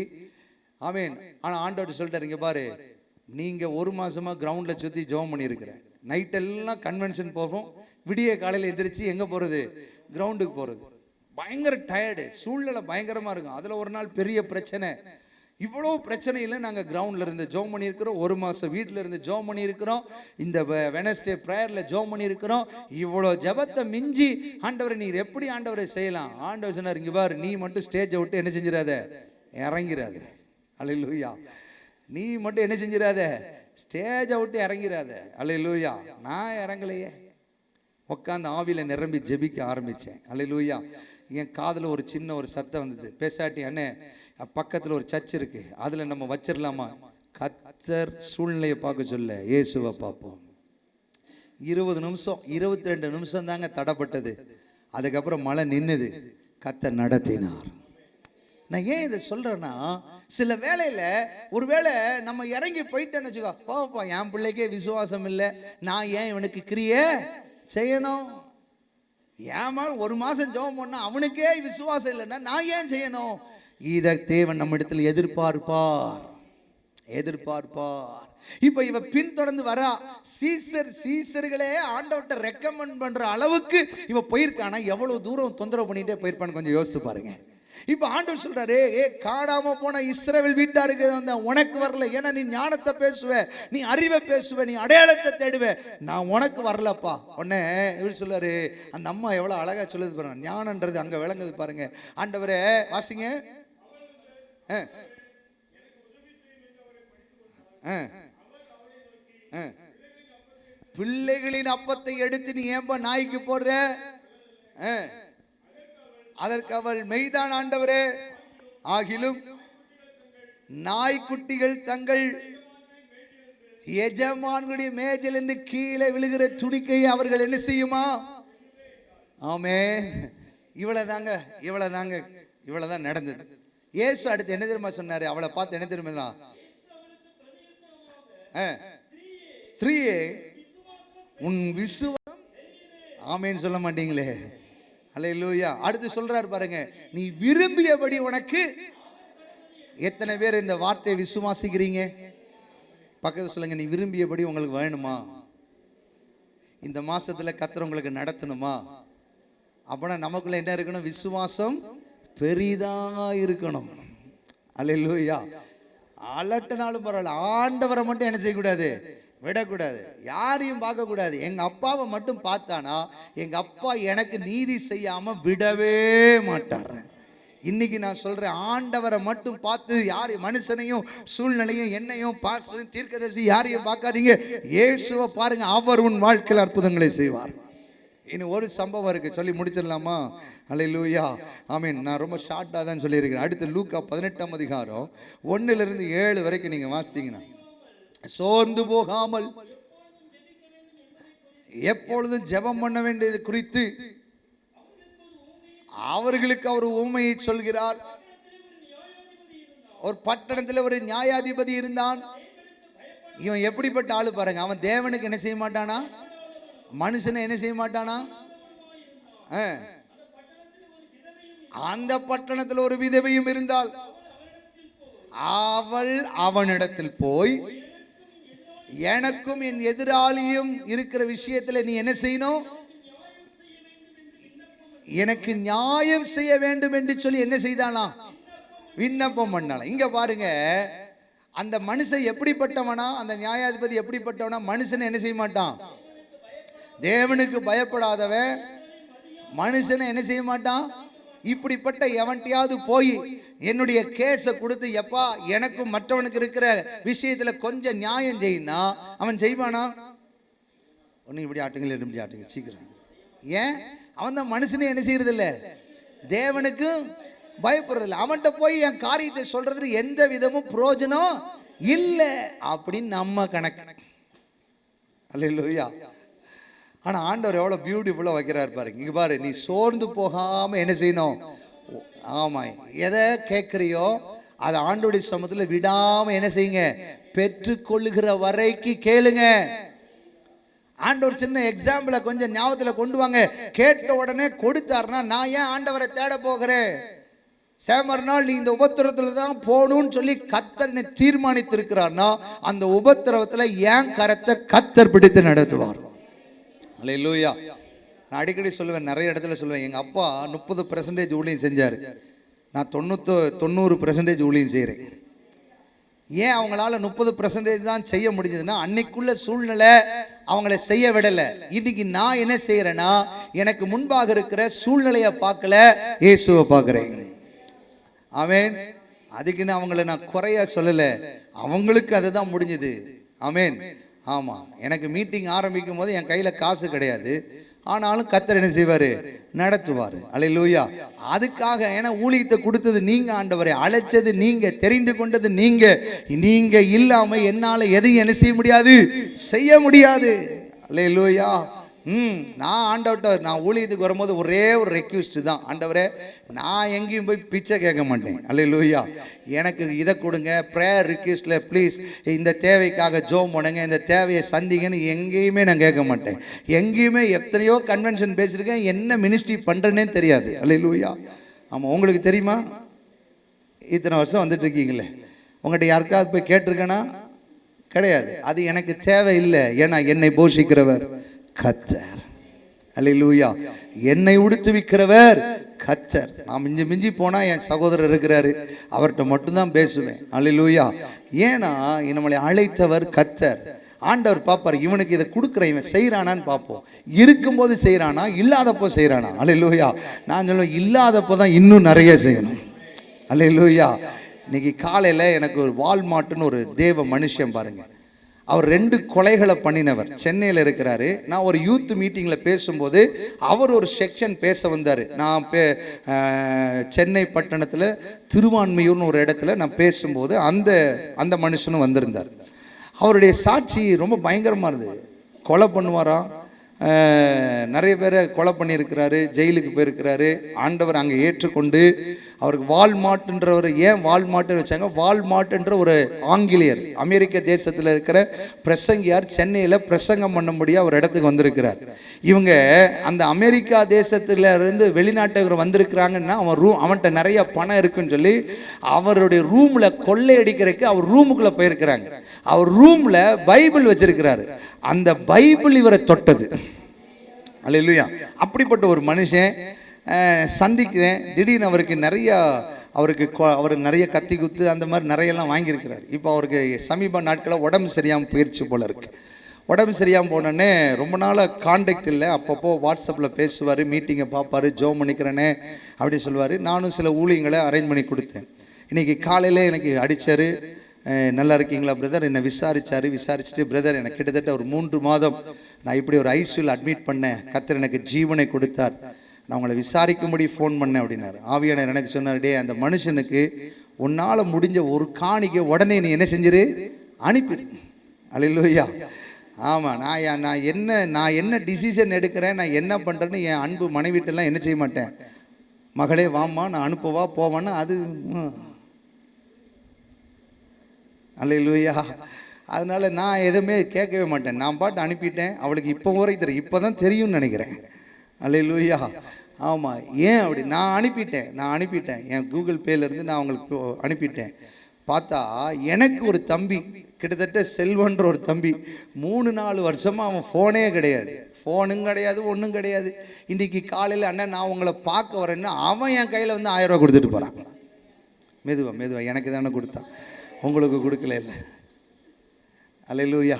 ஆமீன். ஆனால் ஆண்டவர் சொல்லிட்டாரு, இங்கே பாரு, நீங்கள் ஒரு மாதமாக கிரவுண்டில் சுற்றி ஜெபம் பண்ணியிருக்கிறேன். நைட்டெல்லாம் கன்வென்ஷன் போகிறோம், விடிய காலையில் எந்திரிச்சு எங்கே போகிறது? கிரவுண்டுக்கு போகிறது. பயங்கர டயர்டு, சூழ்நிலை பயங்கரமாக இருக்கும். அதில் ஒரு நாள் பெரிய பிரச்சனை. இவ்வளோ பிரச்சனையில் நாங்கள் கிரவுண்டில் இருந்து ஜோம் பண்ணியிருக்கிறோம். ஒரு மாதம் வீட்டில் இருந்து ஜோம் பண்ணியிருக்கிறோம். இந்த வெனஸ்டே ப்ரேயரில் ஜோம் பண்ணியிருக்கிறோம். இவ்வளோ ஜபத்தை மிஞ்சி ஆண்டவரை நீர் எப்படி ஆண்டவரை செய்யலாம்? ஆண்டவர் சொன்னார், இங்கே பாரு, நீ மட்டும் ஸ்டேஜை விட்டு என்ன செஞ்சிடாத? இறங்கிறாத. அல்லேலூயா. நீ மட்டும் என்ன செஞ்சிடாத? ஸ்டேஜை விட்டு இறங்கிறாத. அல்லேலூயா. நான் இறங்கலையே, உட்காந்து ஆவியில் நிரம்பி ஜெபிக்க ஆரம்பித்தேன். அல்லேலூயா. என் காதில் ஒரு சின்ன ஒரு சத்தம் வந்தது. பேசாட்டி அண்ணே, பக்கத்தில் ஒரு சர்ச் இருக்கு, அதில் நம்ம வச்சிடலாமா? கர்த்தர் சூழ்நிலையை பார்க்க சொல்ல இயேசுவை பார்ப்போம். 20 நிமிஷம் 22 நிமிஷம் தாங்க தடைப்பட்டது. அதுக்கப்புறம் மழை நின்னுது. கர்த்தர் நடத்தினார். நான் ஏன் இதை சொல்றேன்னா, சில வேளையில ஒருவேளை நம்ம இறங்கி போயிட்டேன்னு வச்சுக்கோ, போப்பா என் பிள்ளைக்கே விசுவாசம் இல்லை, நான் ஏன் இவனுக்கு கிரியை செய்யணும்? ஏமா ஒரு மாசம் ஜெபம் பண்ணா அவனுக்கே விசுவாசம் இல்லைன்னா நான் ஏன் செய்யணும்? இதை தேவன் நம்ம இடத்துல எதிர்பார்ப்பார். இப்ப இவ பின்தொடர்ந்து வரா. சீசர்களே ஆண்டவர்கிட்ட ரெக்கமெண்ட் பண்ற அளவுக்கு இவ போயிருக்கானா? எவ்வளவு தூரம் தொந்தரவு பண்ணிட்டே போயிருப்பான்னு கொஞ்சம் யோசித்து பாருங்க. இப்ப ஆண்டவர் சொல்றாரு, காணாம போன இஸ்ரவேல் வீட்டாருக்கு வந்த உனக்கு வரல. ஏன்னா நீ ஞானத்தை பேசுவ, நீ அறிவை பேசுவ, நீ அடையாளத்தை தேடுவ. நான் உனக்கு வரலப்பா. உடனே இவர் சொல்றாரு, அந்த அம்மா எவ்வளவு அழகா சொல்லுது பாருங்க. ஞானன்றது அங்க விளங்குது பாருங்க. ஆண்டவரே வாசிங்க. பிள்ளைகளின் அப்பத்தை எடுத்து நீ ஏன்பா நாய்க்கு போடுற? அதற்கு அவள், மெய்தான் ஆண்டவரே, ஆகிலும் நாய்க்குட்டிகள் தங்கள் எஜமான்களுடைய மேஜிலிருந்து கீழே விழுகிற துணிக்கையை அவர்கள் என்ன செய்யுமா? ஆமென். இவ்வளவுதான் நடந்தது. இயேசு அடுத்து என்ன தெரியுமா சொன்னாரு? அவளை பார்த்து என்ன தெரியுமா? ஸ்திரீயே, உன் விசுவாசம். ஆமென் சொல்ல மாட்டீங்களே. அல்லேலூயா. அடுத்து சொல்றாரு பாருங்க, நீ விரும்பியபடி உனக்கு. எத்தனை பேர் இந்த வார்த்தையை விசுவாசிக்கிறீங்க? பக்கத்துல சொல்லுங்க, நீ விரும்பியபடி உங்களுக்கு வேணுமா? இந்த மாசத்துல கர்த்தர் உங்களுக்கு நடத்தணுமா? அப்பனா நமக்குள்ள என்ன இருக்கணும்? விசுவாசம் பெரிதா இருக்கணும். அல்லேலூயா. அலட்டனாலும் பரவாயில்ல, ஆண்டவரை மட்டும் என்ன செய்யக்கூடாது? விடக்கூடாது. யாரையும் பார்க்க கூடாது. எங்க அப்பாவை மட்டும் பார்த்தானா எங்க அப்பா எனக்கு நீதி செய்யாம விடவே மாட்டார். இன்னைக்கு நான் சொல்றேன், ஆண்டவரை மட்டும் பார்த்து யார் மனுஷனையும் சூழ்நிலையும் என்னையும் பாஸ்டரையும் தீர்க்கதரிசி யாரையும் பார்க்காதீங்க. இயேசுவை பாருங்க, அவர் உன் வாழ்க்கையில் அற்புதங்களை செய்வார். இன்னும் ஒரு சம்பவம் இருக்கு, சொல்லி முடிச்சிடலாமா? அல்லேலூயா. ஆமீன். நான் ரொம்ப ஷார்ட்டாக தான் சொல்லியிருக்கிறேன். அடுத்து லூக்கா 18ஆம் அதிகாரம் 1 - 7 வரைக்கும் நீங்க வாசித்தீங்கன்னா, சோர்ந்து போகாமல் எப்பொழுதும் ஜெபம் பண்ண வேண்டியது குறித்து அவர்களுக்கு அவர் உண்மையை சொல்கிறார். ஒரு பட்டணத்தில் ஒரு நியாயாதிபதி இருந்தான். இவன் எப்படிப்பட்ட ஆளு பாருங்க. அவன் தேவனுக்கு என்ன செய்ய மாட்டானா? மனுஷனை என்ன செய்ய மாட்டானா? அந்த பட்டணத்தில் ஒரு விதவையும் இருந்தால் அவள் அவனிடத்தில் போய், எனக்கும் என் எதிராளியும் இருக்கிற விஷயத்தில் நீ என்ன செய்யணும்? எனக்கு நியாயம் செய்ய வேண்டும் என்று சொல்லி என்ன செய்தானா? விண்ணப்பம் பண்ணால. இங்க பாருங்க, அந்த மனுஷன் எப்படிப்பட்டவனா? அந்த நியாயாதிபதி எப்படிப்பட்டவனா? மனுஷனை என்ன செய்ய மாட்டான்? தேவனுக்கு பயப்படாதவன் மனுஷனை என்ன செய்ய மாட்டான்? இப்படிப்பட்ட எவன்ட்டையாவது போய் என்னுடைய கேஸை கொடுத்து, எப்பா எனக்கும் மற்றவனுக்கு இருக்கிற விஷயத்துல கொஞ்சம் நியாயம் செய்யினா அவன் செய்வானா? ஒன்னு இப்படி ஆட்டுங்களே, இப்படி ஆட்டுங்க சீக்கிரம். ஏன்? அவன் தான் மனுஷனே என்ன செய்யறது இல்லை, தேவனுக்கு பயப்படுறதில்லை. அவன்கிட்ட போய் என் காரியத்தை சொல்றது எந்த விதமும் பிரயோஜனம் இல்லை அப்படின்னு நம்ம கணக்கு. அல்லேலூயா. ஆனா ஆண்டவர் எவ்வளவு பியூட்டிஃபுல்லா வைக்கிறார் பாருங்க. இங்க பாரு, நீ சோர்ந்து போகாம என்ன செய்யணும்? ஆமா, எதை கேட்குறியோ அதை ஆண்டவருடைய சமூகத்தில் விடாம என்ன செய்யுங்க, பெற்றுக்கொள்ளுகிற வரைக்கும் கேளுங்க. ஆண்டவர் சின்ன எக்ஸாம்பிளை கொஞ்சம் ஞாபகத்தில் கொண்டு வாங்க. கேட்ட உடனே கொடுத்தாருன்னா நான் ஏன் ஆண்டவரை தேட போகிறேன்? சேமர் நாள் நீ இந்த உபத்திரவத்தில் தான் போகணும்னு சொல்லி கர்த்தர் தீர்மானித்திருக்கிறார்னா அந்த உபத்திரவத்தில் ஏன் கரத்தை கர்த்தர் பிடித்து நடத்துவார். அல்லேலூயா. நான் அடிக்கடி சொல்லுவேன், நிறைய இடத்துல சொல்லுவேன், எங்கள் அப்பா 30% ஊழியம் செஞ்சார், நான் 90% ஊழியம் செய்கிறேன். ஏன் அவங்களால 30% தான் செய்ய முடிஞ்சதுன்னா அன்னைக்குள்ள சூழ்நிலை அவங்கள செய்ய விடலை. இன்னைக்கு நான் என்ன செய்யறேன்னா எனக்கு முன்பாக இருக்கிற சூழ்நிலையை பார்க்கல, இயேசுவை பார்க்கிறேன். ஆமென். அதுக்குன்னு அவங்கள நான் குறையா சொல்லலை, அவங்களுக்கு அதுதான் முடிஞ்சது. ஆமென். ஆமா, எனக்கு மீட்டிங் ஆரம்பிக்கும் போது என் கையில காசு கிடையாது, ஆனாலும் கர்த்தர் என்ன செய்வாரு, நடத்துவார். அல்லேலூயா. அதுக்காக ஏன்னா ஊழியத்தை கொடுத்தது நீங்க, ஆண்டவரை அழைச்சது நீங்க, தெரிந்து கொண்டது நீங்க. நீங்க இல்லாம என்னால எதையும் என்ன செய்ய முடியாது, செய்ய முடியாது. அல்லேலூயா. நான் ஆண்டவர்கிட்ட நான் ஊழியத்துக்கு வரும்போது ஒரே ஒரு ரெக்வெஸ்ட் தான், ஆண்டவரே நான் எங்கேயும் போய் பிச்சை கேட்க மாட்டேன். அல்லேலூயா. எனக்கு இதை கொடுங்க, ப்ரேயர் ரிக்வெஸ்ட்ல ப்ளீஸ் இந்த தேவைக்காக ஜோம் பண்ணுங்க, இந்த தேவையை சந்திங்கன்னு எங்கேயுமே நான் கேட்க மாட்டேன். எங்கேயுமே எத்தனையோ கன்வென்ஷன் பேசியிருக்கேன், என்ன மினிஸ்ட்ரி பண்ணுறேன்னே தெரியாது. அல்லேலூயா. ஆமாம், உங்களுக்கு தெரியுமா? இத்தனை வருஷம் வந்துட்டு இருக்கீங்களே, உங்கள்கிட்ட யாருக்காவது போய் கேட்டிருக்கேனா? கிடையாது. அது எனக்கு தேவை இல்லை. ஏன்னா என்னை போஷிக்கிறவர் கர்த்தர். அல்லேலூயா. என்னை உடுத்துவிக்கிறவர் கர்த்தர். நான் மிஞ்சி மிஞ்சி போனா என் சகோதரர் இருக்கிறாரு, அவர்கிட்ட மட்டும்தான் பேசுவேன். அல்லேலூயா. ஏன்னா நம்மளை அழைத்தவர் கர்த்தர். ஆண்டவர் பார்ப்பார், இவனுக்கு இதை கொடுக்குற இவன் செய்கிறானான்னு பார்ப்போம். இருக்கும்போது செய்கிறானா, இல்லாதப்போ செய்கிறானா. அல்லேலூயா. நான் சொல்லுவேன், இல்லாதப்போ தான் இன்னும் நிறைய செய்யணும். அல்லேலூயா. இன்னைக்கு காலையில் எனக்கு ஒரு வால்மார்ட்னு ஒரு தேவ மனுஷன் பாருங்க, அவர் 2 கொலைகளை பண்ணினவர், சென்னையில் இருக்கிறாரு. நான் ஒரு யூத் மீட்டிங்கில் பேசும்போது அவர் ஒரு செக்ஷன் பேச வந்தார். நான் சென்னை பட்டணத்தில் திருவான்மையூர்னு ஒரு இடத்துல நான் பேசும்போது அந்த மனுஷனும் வந்திருந்தார். அவருடைய சாட்சி ரொம்ப பயங்கரமாக இருந்தது. கொலை பண்ணுவாராம், நிறைய பேரை கொலை பண்ணியிருக்கிறாரு, ஜெயிலுக்கு போயிருக்கிறாரு. ஆண்டவர் அங்கே ஏற்றுக்கொண்டு அவருக்கு வால்மார்ட்ன்றவர், ஏன் வால்மார்ட் வச்சாங்க, வால்மார்ட்ன்ற ஒரு ஆங்கிலேயர் அமெரிக்க தேசத்தில் இருக்கிற பிரசங்கியார் சென்னையில் பிரசங்கம் பண்ண முடியாது ஒரு இடத்துக்கு வந்திருக்கிறார். இவங்க அந்த அமெரிக்கா தேசத்துல இருந்து வெளிநாட்டவர் வந்திருக்கிறாங்கன்னா அவன்கிட்ட நிறைய பணம் இருக்குன்னு சொல்லி அவருடைய ரூம்ல கொள்ளையடிக்கிறதுக்கு அவர் ரூமுக்குள்ள போயிருக்கிறாங்க. அவர் ரூம்ல பைபிள் வச்சிருக்கிறாரு. அந்த பைபிள் இவரை தொட்டது. அல்லேலூயா. அப்படிப்பட்ட ஒரு மனுஷன் சந்திக்கிறேன். திடீர்னு அவர் நிறைய கத்தி குத்து அந்த மாதிரி நிறையெல்லாம் வாங்கியிருக்கிறார். இப்போ அவருக்கு சமீப நாட்களில் உடம்பு சரியாமல் போயிடுச்சு போல இருக்கு. உடம்பு சரியாமல் போனோடனே ரொம்ப நாளாக கான்டாக்ட் இல்லை. அப்பப்போ வாட்ஸ்அப்பில் பேசுவார், மீட்டிங்கை பார்ப்பார், ஜோம் பண்ணிக்கிறேனே அப்படி சொல்லுவார். நானும் சில ஊழியங்களை அரேஞ்ச் பண்ணி கொடுத்தேன். இன்றைக்கி காலையில் எனக்கு அடித்தார், நல்லா இருக்கீங்களா பிரதர், என்னை விசாரிச்சுட்டு பிரதர் எனக்கு கிட்டத்தட்ட ஒரு 3 மாதம் நான் இப்படி ஒரு ஐசியூவில் அட்மிட் பண்ணேன், கர்த்தர் எனக்கு ஜீவனை கொடுத்தார், நான் உங்களை விசாரிக்கும்படி ஃபோன் பண்ணேன் அப்படின்னாரு. ஆவியானவர் எனக்கு சொன்னார், டே அந்த மனுஷனுக்கு உன்னால் முடிஞ்ச ஒரு காணிக்கை உடனே நீ என்ன செஞ்சிரு, அனுப்பிடு. அல்லேலூயா. ஆமாம், நான் என்ன டிசிஷன் எடுக்கிறேன், நான் என்ன பண்ணுறேன்னு என் அன்பு மனைவிட்டெல்லாம் என்ன செய்ய மாட்டேன், மகளே வாம்மா நான் அனுப்புவா போவான்னு அது. அல்லேலூயா. அதனால நான் எதுவுமே கேட்கவே மாட்டேன், நான் பாட்டு அனுப்பிட்டேன். அவளுக்கு இப்போ வரைக்கும் தெரியும், இப்போ தான் தெரியும்னு நினைக்கிறேன். அல்லேலூயா. ஆமாம், ஏன் அப்படி நான் அனுப்பிட்டேன் என் கூகுள் பேலேருந்து நான் அவங்களுக்கு அனுப்பிட்டேன். பார்த்தா எனக்கு ஒரு தம்பி, கிட்டத்தட்ட செல்வன்ற ஒரு தம்பி, 3-4 வருஷமாக அவன் ஃபோனே கிடையாது, ஃபோனும் கிடையாது, ஒன்றும் கிடையாது. இன்றைக்கி காலையில் அண்ணன் நான் உங்களை பார்க்க வரேன்னா அவன் என் கையில் வந்து 1000 ரூபா கொடுத்துட்டு போகிறான். மெதுவா எனக்கு தானே கொடுத்தான், உங்களுக்கு கொடுக்கல இல்லை. அல்லேலூயா.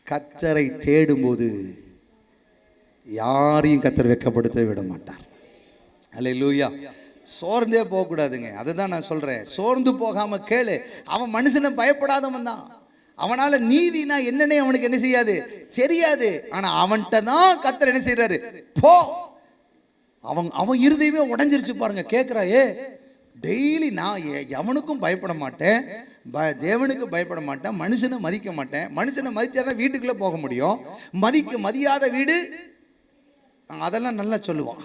கர்த்தரை தேடும்போது யாரையும் கர்த்தர் வெட்கப்படுத்த விட மாட்டார். அல்லேலூயா. சோர்ந்தே போகக்கூடாதுங்க, அதுதான் நான் சொல்றேன். சோர்ந்து போகாம கேளு. அவன் மனுஷனை பயப்படாதவன் தான். அவனால நீதினா என்னன்னே அவனுக்கு என்ன செய்யாது, தெரியாது. ஆனா அவன்கிட்ட தான் கர்த்தர் என்ன செய்யறாரு, போ. அவன் இருதயமே உடைஞ்சிருச்சு பாருங்க. கேட்கிறா, டெய்லி நான் எவனுக்கும் பயப்பட மாட்டேன், தேவனுக்கு பயப்பட மாட்டேன், மனுஷனை மதிக்க மாட்டேன். மனுஷனை மதிச்சாதான் வீட்டுக்குள்ளே போக முடியும். மதியாத வீடு அதெல்லாம் நல்லா சொல்லுவான்.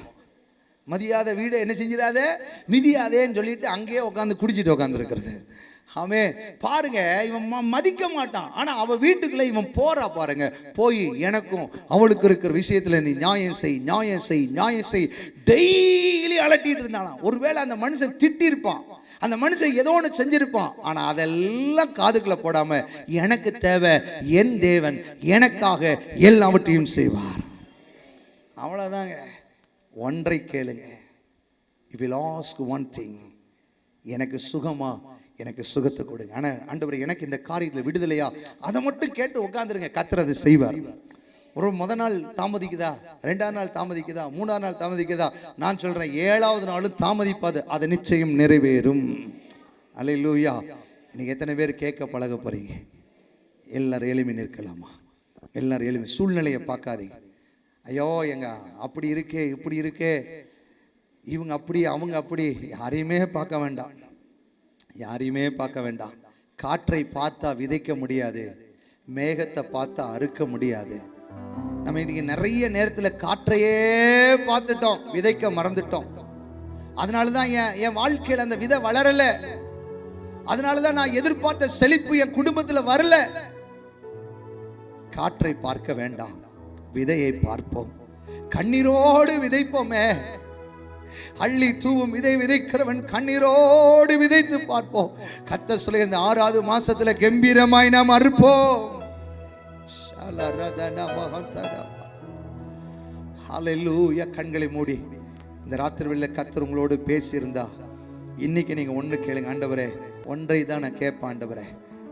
மதியாத வீடை என்ன செஞ்சிடாதே, மிதியாதேன்னு சொல்லிட்டு அங்கேயே உட்காந்து குடிச்சிட்டு உட்காந்துருக்கிறது. அவன் பாருங்க, இவன் மதிக்க மாட்டான். ஆனா அவ வீட்டுக்குள்ள இவன் போறா பாருங்க, போய் எனக்கும் அவளுக்கு இருக்கிற விஷயத்துல நீ நியாயம் செய், நியாயம் செய், நியாயம் செய், டெய்லி அலட்டிட்டு இருந்தானா. ஒருவேளை அந்த மனுஷன் திட்டிருப்பான், அந்த மனுஷன் ஏதோ ஒன்று செஞ்சிருப்பான். ஆனா அதெல்லாம் காதுக்குள்ள போடாம, எனக்கு தேவை என் தேவன் எனக்காக எல்லாவற்றையும் செய்வார். அவ்வளவுதாங்க. ஒன்றை கேளுங்க, if you ask one thing, எனக்கு சுகமா, எனக்கு சுகத்தை கொடுங்க. ஆனா ஆண்டவரே எனக்கு இந்த காரியத்தில் விடுதலையா, அதை மட்டும் கேட்டு உட்காந்துருங்க, கர்த்தர் அதை செய்வார். ஒரு முதல் நாள் தாமதிக்குதா, ரெண்டாவது நாள் தாமதிக்குதா, மூணாவது நாள் தாமதிக்குதா, நான் சொல்றேன் 7வது நாளும் தாமதிப்பாது, அது நிச்சயம் நிறைவேறும். அல்லேலூயா. இன்னைக்கு எத்தனை பேர் கேட்க பழக போறீங்க? எல்லாரும் எளிமை நிற்கலாமா? எல்லாரும் எளிமை. சூழ்நிலையை பார்க்காதீங்க. ஐயோ எங்க அப்படி இருக்கே, இப்படி இருக்கே, இவங்க அப்படி, அவங்க அப்படி, யாரையுமே பார்க்க வேண்டாம், யாரையுமே பார்க்க வேண்டாம். காற்றை பார்த்தா விதைக்க முடியாது, மேகத்தை பார்த்தா அறுக்க முடியாது. நம்ம இன்னைக்கு நிறைய நேரத்தில் காற்றையே பார்த்துட்டோம், விதைக்க மறந்துட்டோம். அதனாலதான் என் வாழ்க்கையில் அந்த விதை வளரல, அதனாலதான் நான் எதிர்பார்த்த செழிப்பு என் குடும்பத்தில் வரல. காற்றை பார்க்க வேண்டாம், விதையை பார்ப்போம். கண்ணீரோடு விதைப்போமே. அள்ளி தூவும் விதை விதைக்கிறவன் கண்ணீரோடு விதைத்து பார்ப்போம். கர்த்தர் சொல்லி இந்த 6வது மாசத்துல கம்பீரமாய் நாம் அறுப்போம். ஹல்லேலூயா. கண்களை மூடி இந்த ராத்திரி வேளையில கர்த்தர் உங்களோடு பேசியிருந்தா, இன்னைக்கு நீங்க ஒண்ணு கேளுங்க. ஆண்டவரே, ஒன்றை தான் நான் கேட்பேன் ஆண்டவரே,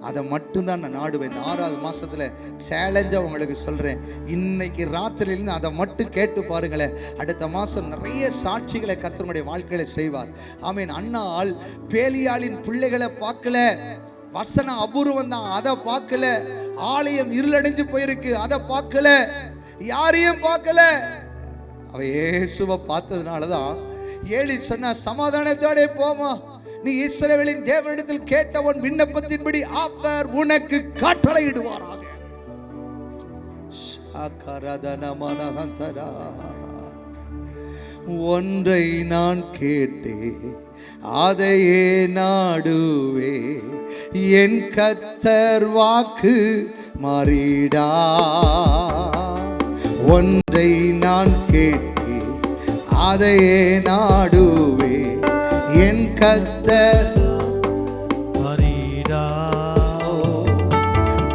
அதை மட்டும்தான் நான் நாடுவேன். இந்த 6வது மாசத்துல சேலஞ்சா உங்களுக்கு சொல்றேன், இன்னைக்கு ராத்திரியிலிருந்து அதை மட்டும் கேட்டு பாருங்களேன். அடுத்த மாசம் நிறைய சாட்சிகளை கர்த்தருடைய வாழ்க்கையில செய்வார். ஆமீன். அண்ணாள் பேலியாளின் பிள்ளைகளை பார்க்கல, வசனம் அபூர்வம் தான், அதை பார்க்கல. ஆலயம் இருளடைஞ்சு போயிருக்கு, அதை பார்க்கல. யாரையும் பார்க்கல. அவ இயேசுவை பார்த்ததுனாலதான் ஏலி சொன்னா, சமாதானத்தோட போமா, நீ இஸ்ரவேலின் தேவனிடத்தில் கேட்டவன் விண்ணப்பத்தின்படி அவர் உனக்கு கட்டளையிடுவாராக. ஒன்றை நான் கேட்டேன், அதையே நாடுவே, என் கர்த்தர் வாக்கு மாறிடா. ஒன்றை நான் கேட்டேன், அதையே நாடுவே, என் கர்த்தர்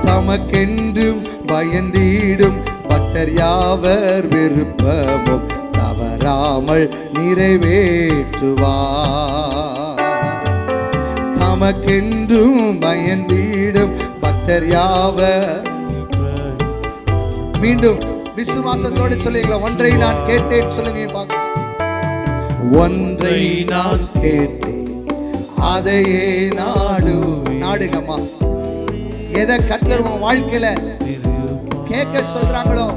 தமக்கென்றும் பயந்திடும் பக்தர் யாவர் விருப்பமும் தவறாமல் நிறைவேற்றுவார். தமக்கென்றும் பயந்திடும் பக்தர் யாவர். மீண்டும் விசுவாசத்தோடு சொல்லுங்களா, ஒன்றை நான் கேட்டேன் சொல்லுங்க. ஒன்றை நான் கேட்டேன், அதையே நாடுங்கம்மா. எதை கர்த்தர் உன் வாழ்க்கையில கேட்க சொல்றாங்களோ,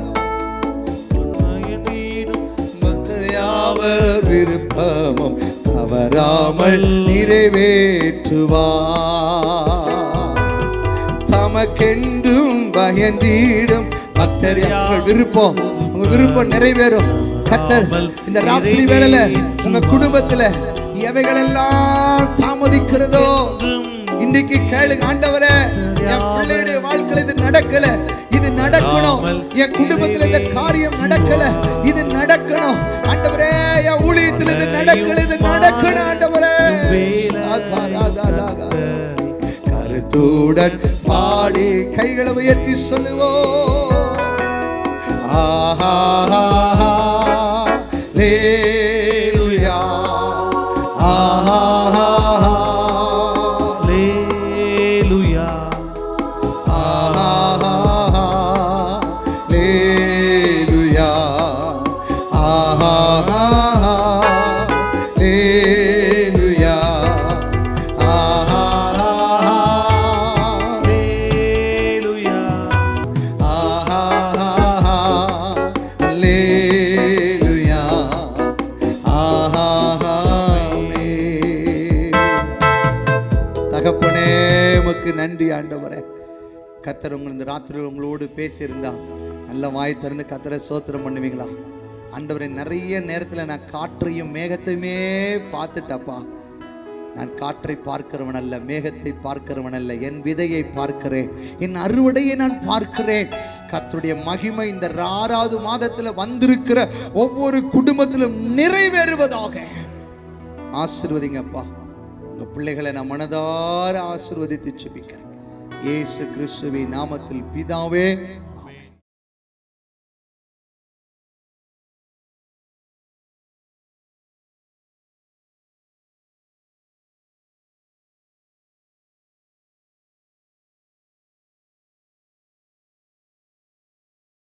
யாவர் விருப்பமும் தவறாமல் நிறைவேற்றுவார். தமக்கென்றும் பயந்திடும் பக்தர் விருப்பம், உங்க விருப்பம் நிறைவேறும். கர்த்தர் இந்த ராத்திரி வேளையில உங்க குடும்பத்துல எவைகளெல்லாம் தாமதிக்கிறதோ இன்றைக்கு கேளுங்க. ஆண்டவரே, என் பிள்ளையுடைய வாழ்க்கையில இது நடக்கல, இது நடக்கணும். என் குடும்பத்துல இந்த காரியம் நடக்கல, இது நடக்கணும். ஆண்டவரே, என் ஊழியத்துல இது நடக்கல, இது நடக்கணும். ஆண்டவரே, கருத்துடன் பாடி கைகளை உயர்த்தி சொல்லுவோம். ஆஹா Hallelujah. Hallelujah. Hallelujah. Hallelujah. தகப்பனே, உமக்கு நன்றி ஆண்டவரே. கர்த்தர் உங்கள் இந்த ராத்திரி உங்களோடு பேசியிருந்தா நல்ல வாய் திறந்து கர்த்தரை ஸ்தோத்திரம் பண்ணுவீங்களா? ஆண்டவரே, நிறைய நேரத்தில் நான் காற்றையும் மேகத்தையுமே பார்த்துட்டப்பா. நான் காற்றை பார்க்கிறவன் அல்ல, மேகத்தை பார்க்கிறவன் அல்ல, என் விதையை பார்க்கிறேன், என் அறுவடையை நான் பார்க்கிறேன். கர்த்தருடைய மகிமை இந்த 6வது மாதத்தில் வந்திருக்கிற ஒவ்வொரு குடும்பத்திலும் நிறைவேறுவதாக. ஆசீர்வதிங்கப்பா. உங்க பிள்ளைகளை நான் மனதார ஆசீர்வதித்து ஜெபிக்கிறேன். இயேசு கிறிஸ்துவின் நாமத்தில் பிதாவே.